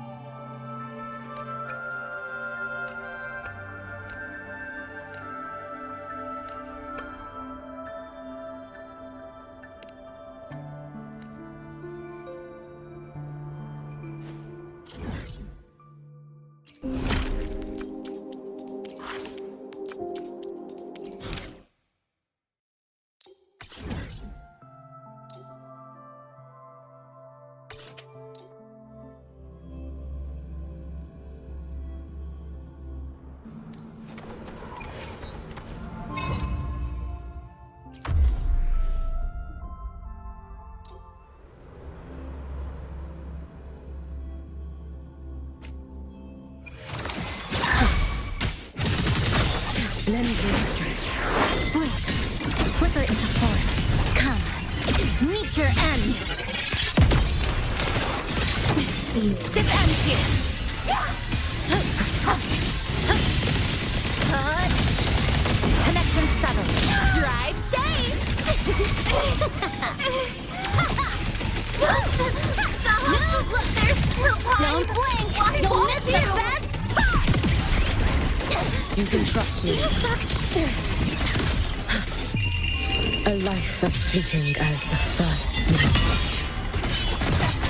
Speaker 11: This ends here. Connection settled. Drive safe. Look, there's still time. Don't blink. You'll miss the best part.
Speaker 7: You can trust me. A life as fleeting as the first snow.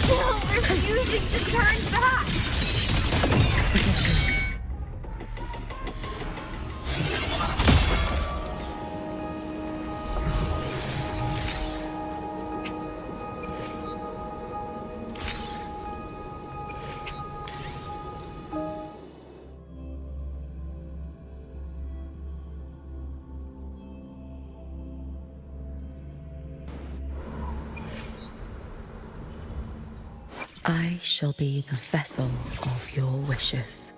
Speaker 11: Still refusing to turn back.
Speaker 7: I shall be the vessel of your wishes.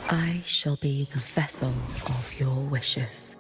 Speaker 7: I shall be the vessel of your wishes.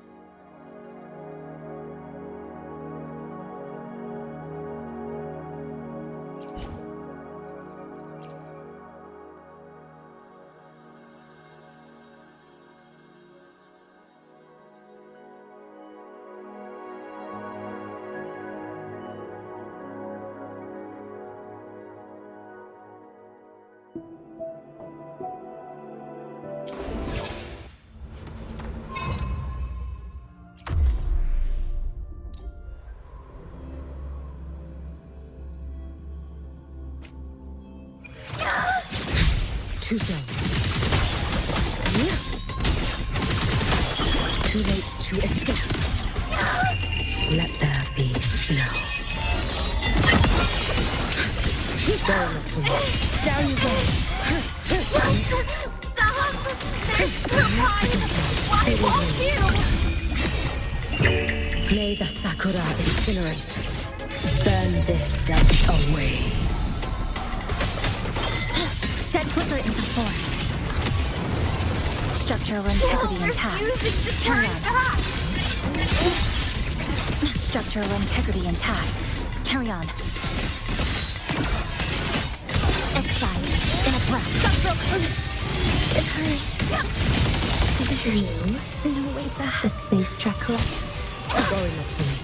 Speaker 7: Too slow. Too late to escape. Let there be snow. Going up for me. Down you go.
Speaker 11: Stop! There's still time! Why won't you?
Speaker 7: May the sakura incinerate. Burn this self away.
Speaker 11: Dead flicker into form. Structural integrity intact. Carry on. Structural integrity intact. Carry on. Exile in a breath. It hurts. There's no way back. The space track left.
Speaker 7: Going up for me.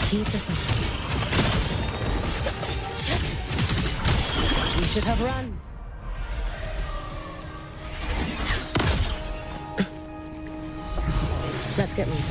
Speaker 7: Keep this up. You should have run. Let's get moving.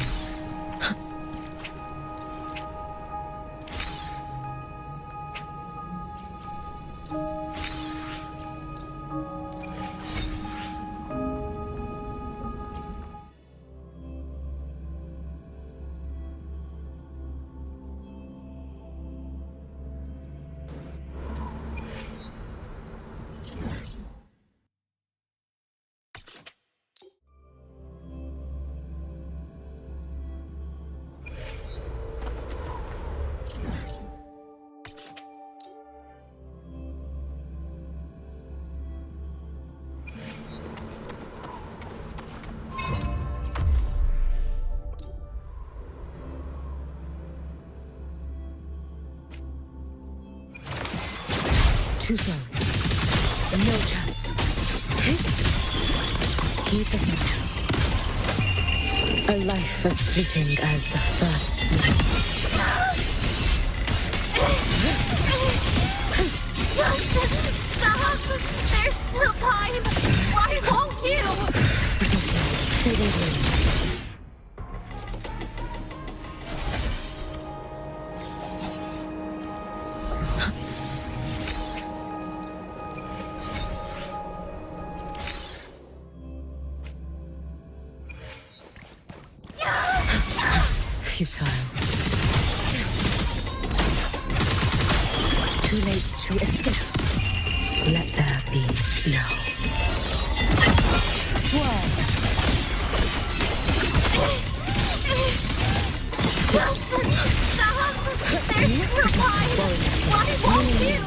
Speaker 7: Too slow. No chance. Keep this up. A life as fleeting as the first snow.
Speaker 11: Stop! There's still time! Why won't you?
Speaker 7: Fading green. Futile. Too late to escape. Let there be snow.
Speaker 1: Wilson! Stop! There's why won't you?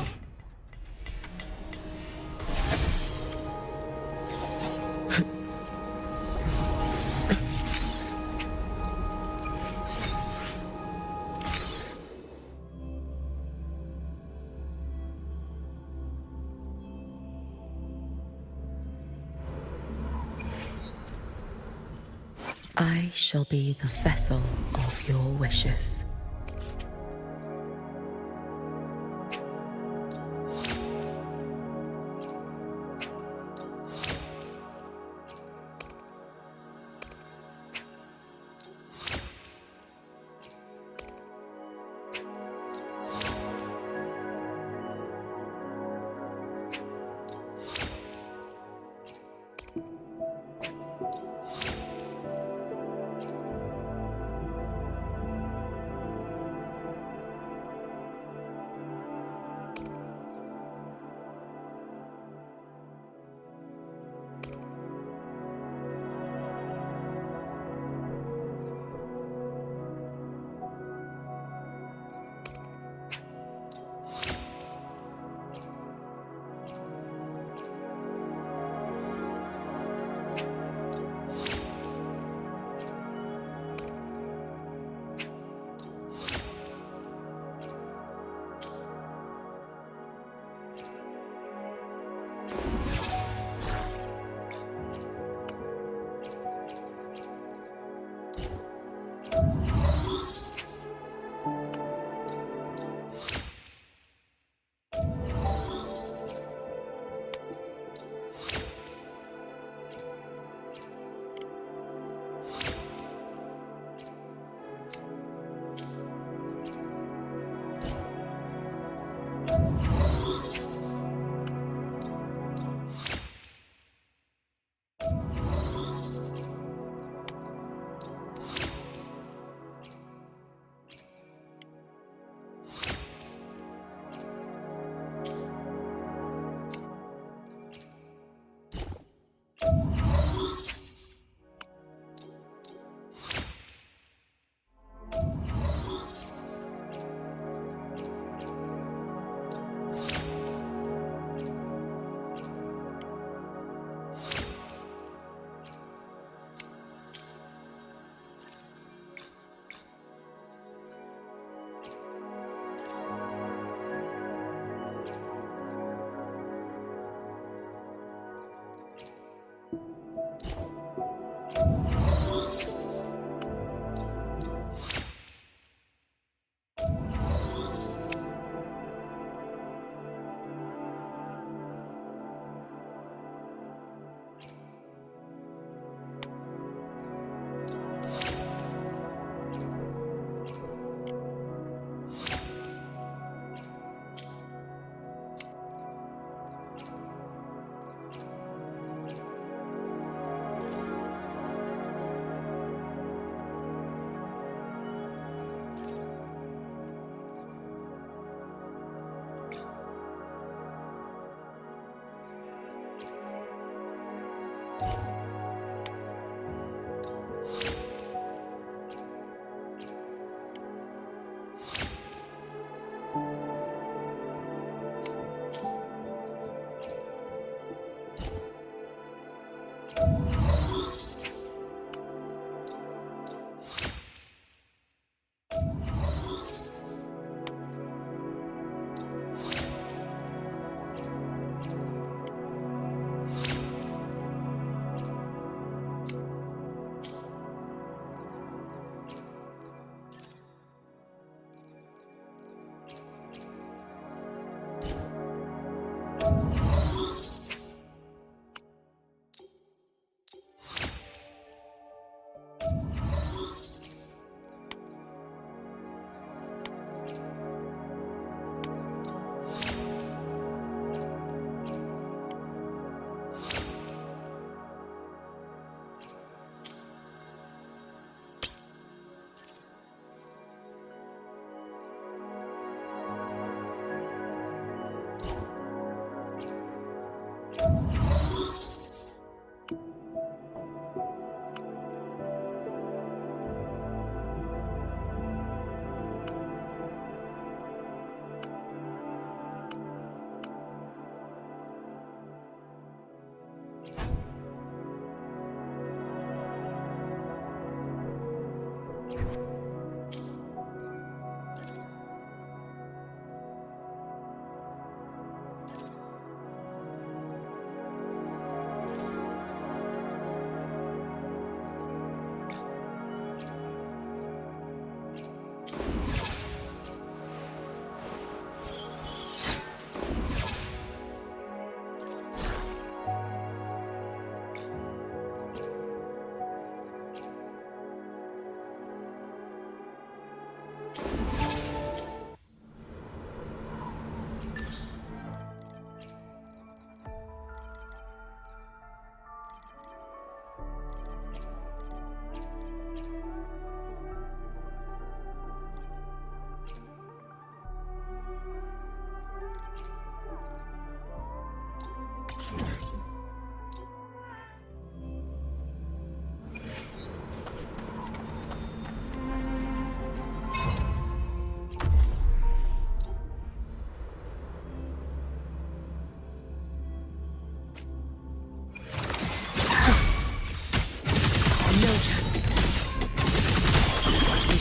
Speaker 7: I shall be the vessel of your wishes.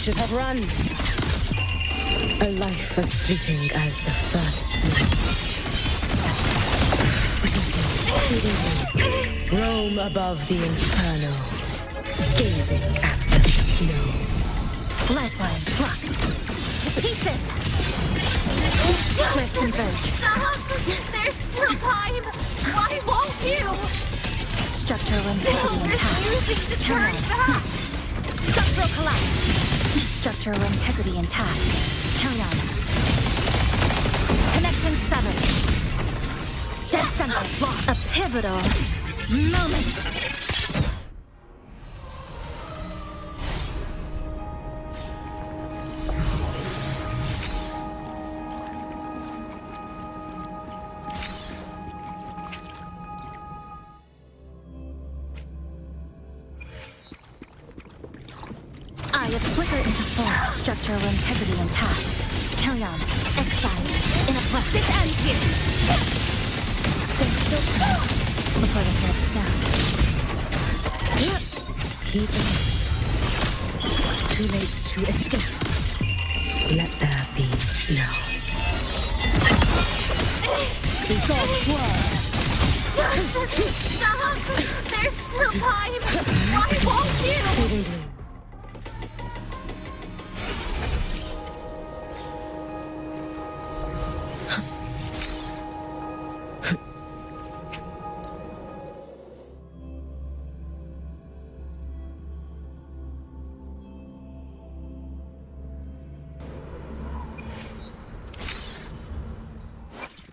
Speaker 7: should have run. A life as fleeting as the first snow. Roam above the inferno, gazing at the snow.
Speaker 21: Lifeline block. To pieces! Let's converge.
Speaker 3: Stop! There's still time! Why won't you?
Speaker 21: Structural integrity intact.
Speaker 3: Refusing to turn back!
Speaker 21: Structural collapse. Structural integrity intact. Carry on. Connection severed. Dead center block. A pivotal moment. I have flickered into form. Structural integrity intact. Carry on. Exile. In a plus. This ends here. There's still time before the threat snap.
Speaker 7: Keep it. Too late to escape. Let there be snow.
Speaker 3: Stop! There's still time! Why won't you?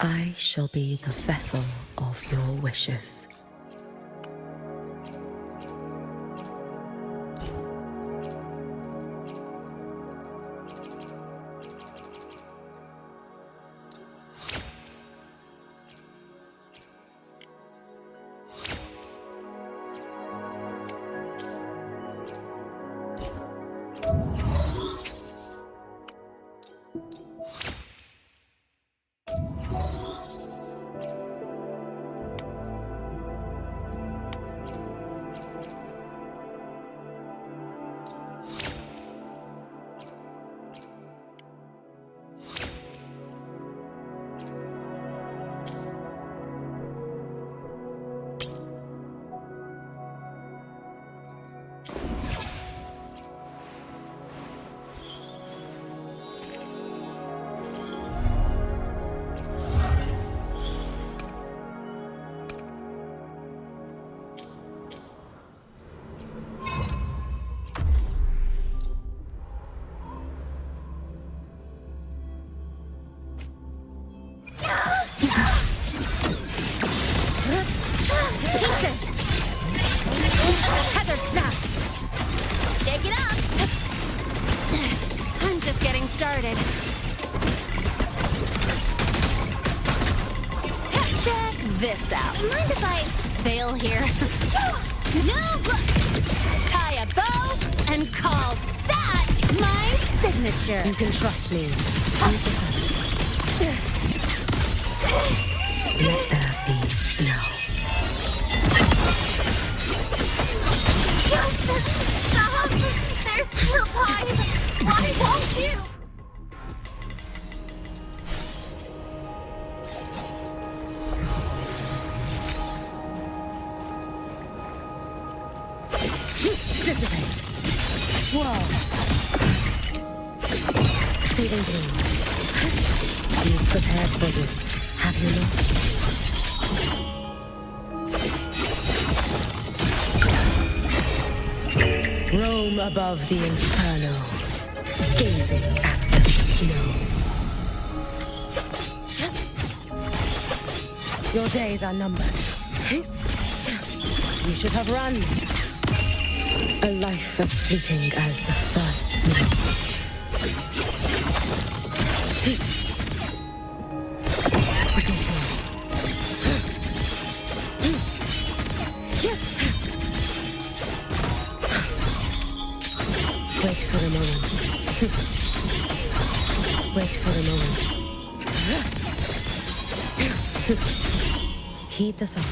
Speaker 7: I shall be the vessel of your wishes.
Speaker 21: Tethered snap. Shake it up. I'm just getting started. Check this out. Mind if I fail here? No, tie a bow and call that my signature.
Speaker 7: You can trust me. Let there be snow.
Speaker 3: Stop! There's still time! Why won't you?
Speaker 7: Dissipate. Swirl. Fading green. You've prepared for this, have you not? Roam above the inferno, gazing at the snow. Your days are numbered. You should have run. A life as fleeting as the first snow. Brittle soul. Wait for a moment. Wait for a moment. Heed the song.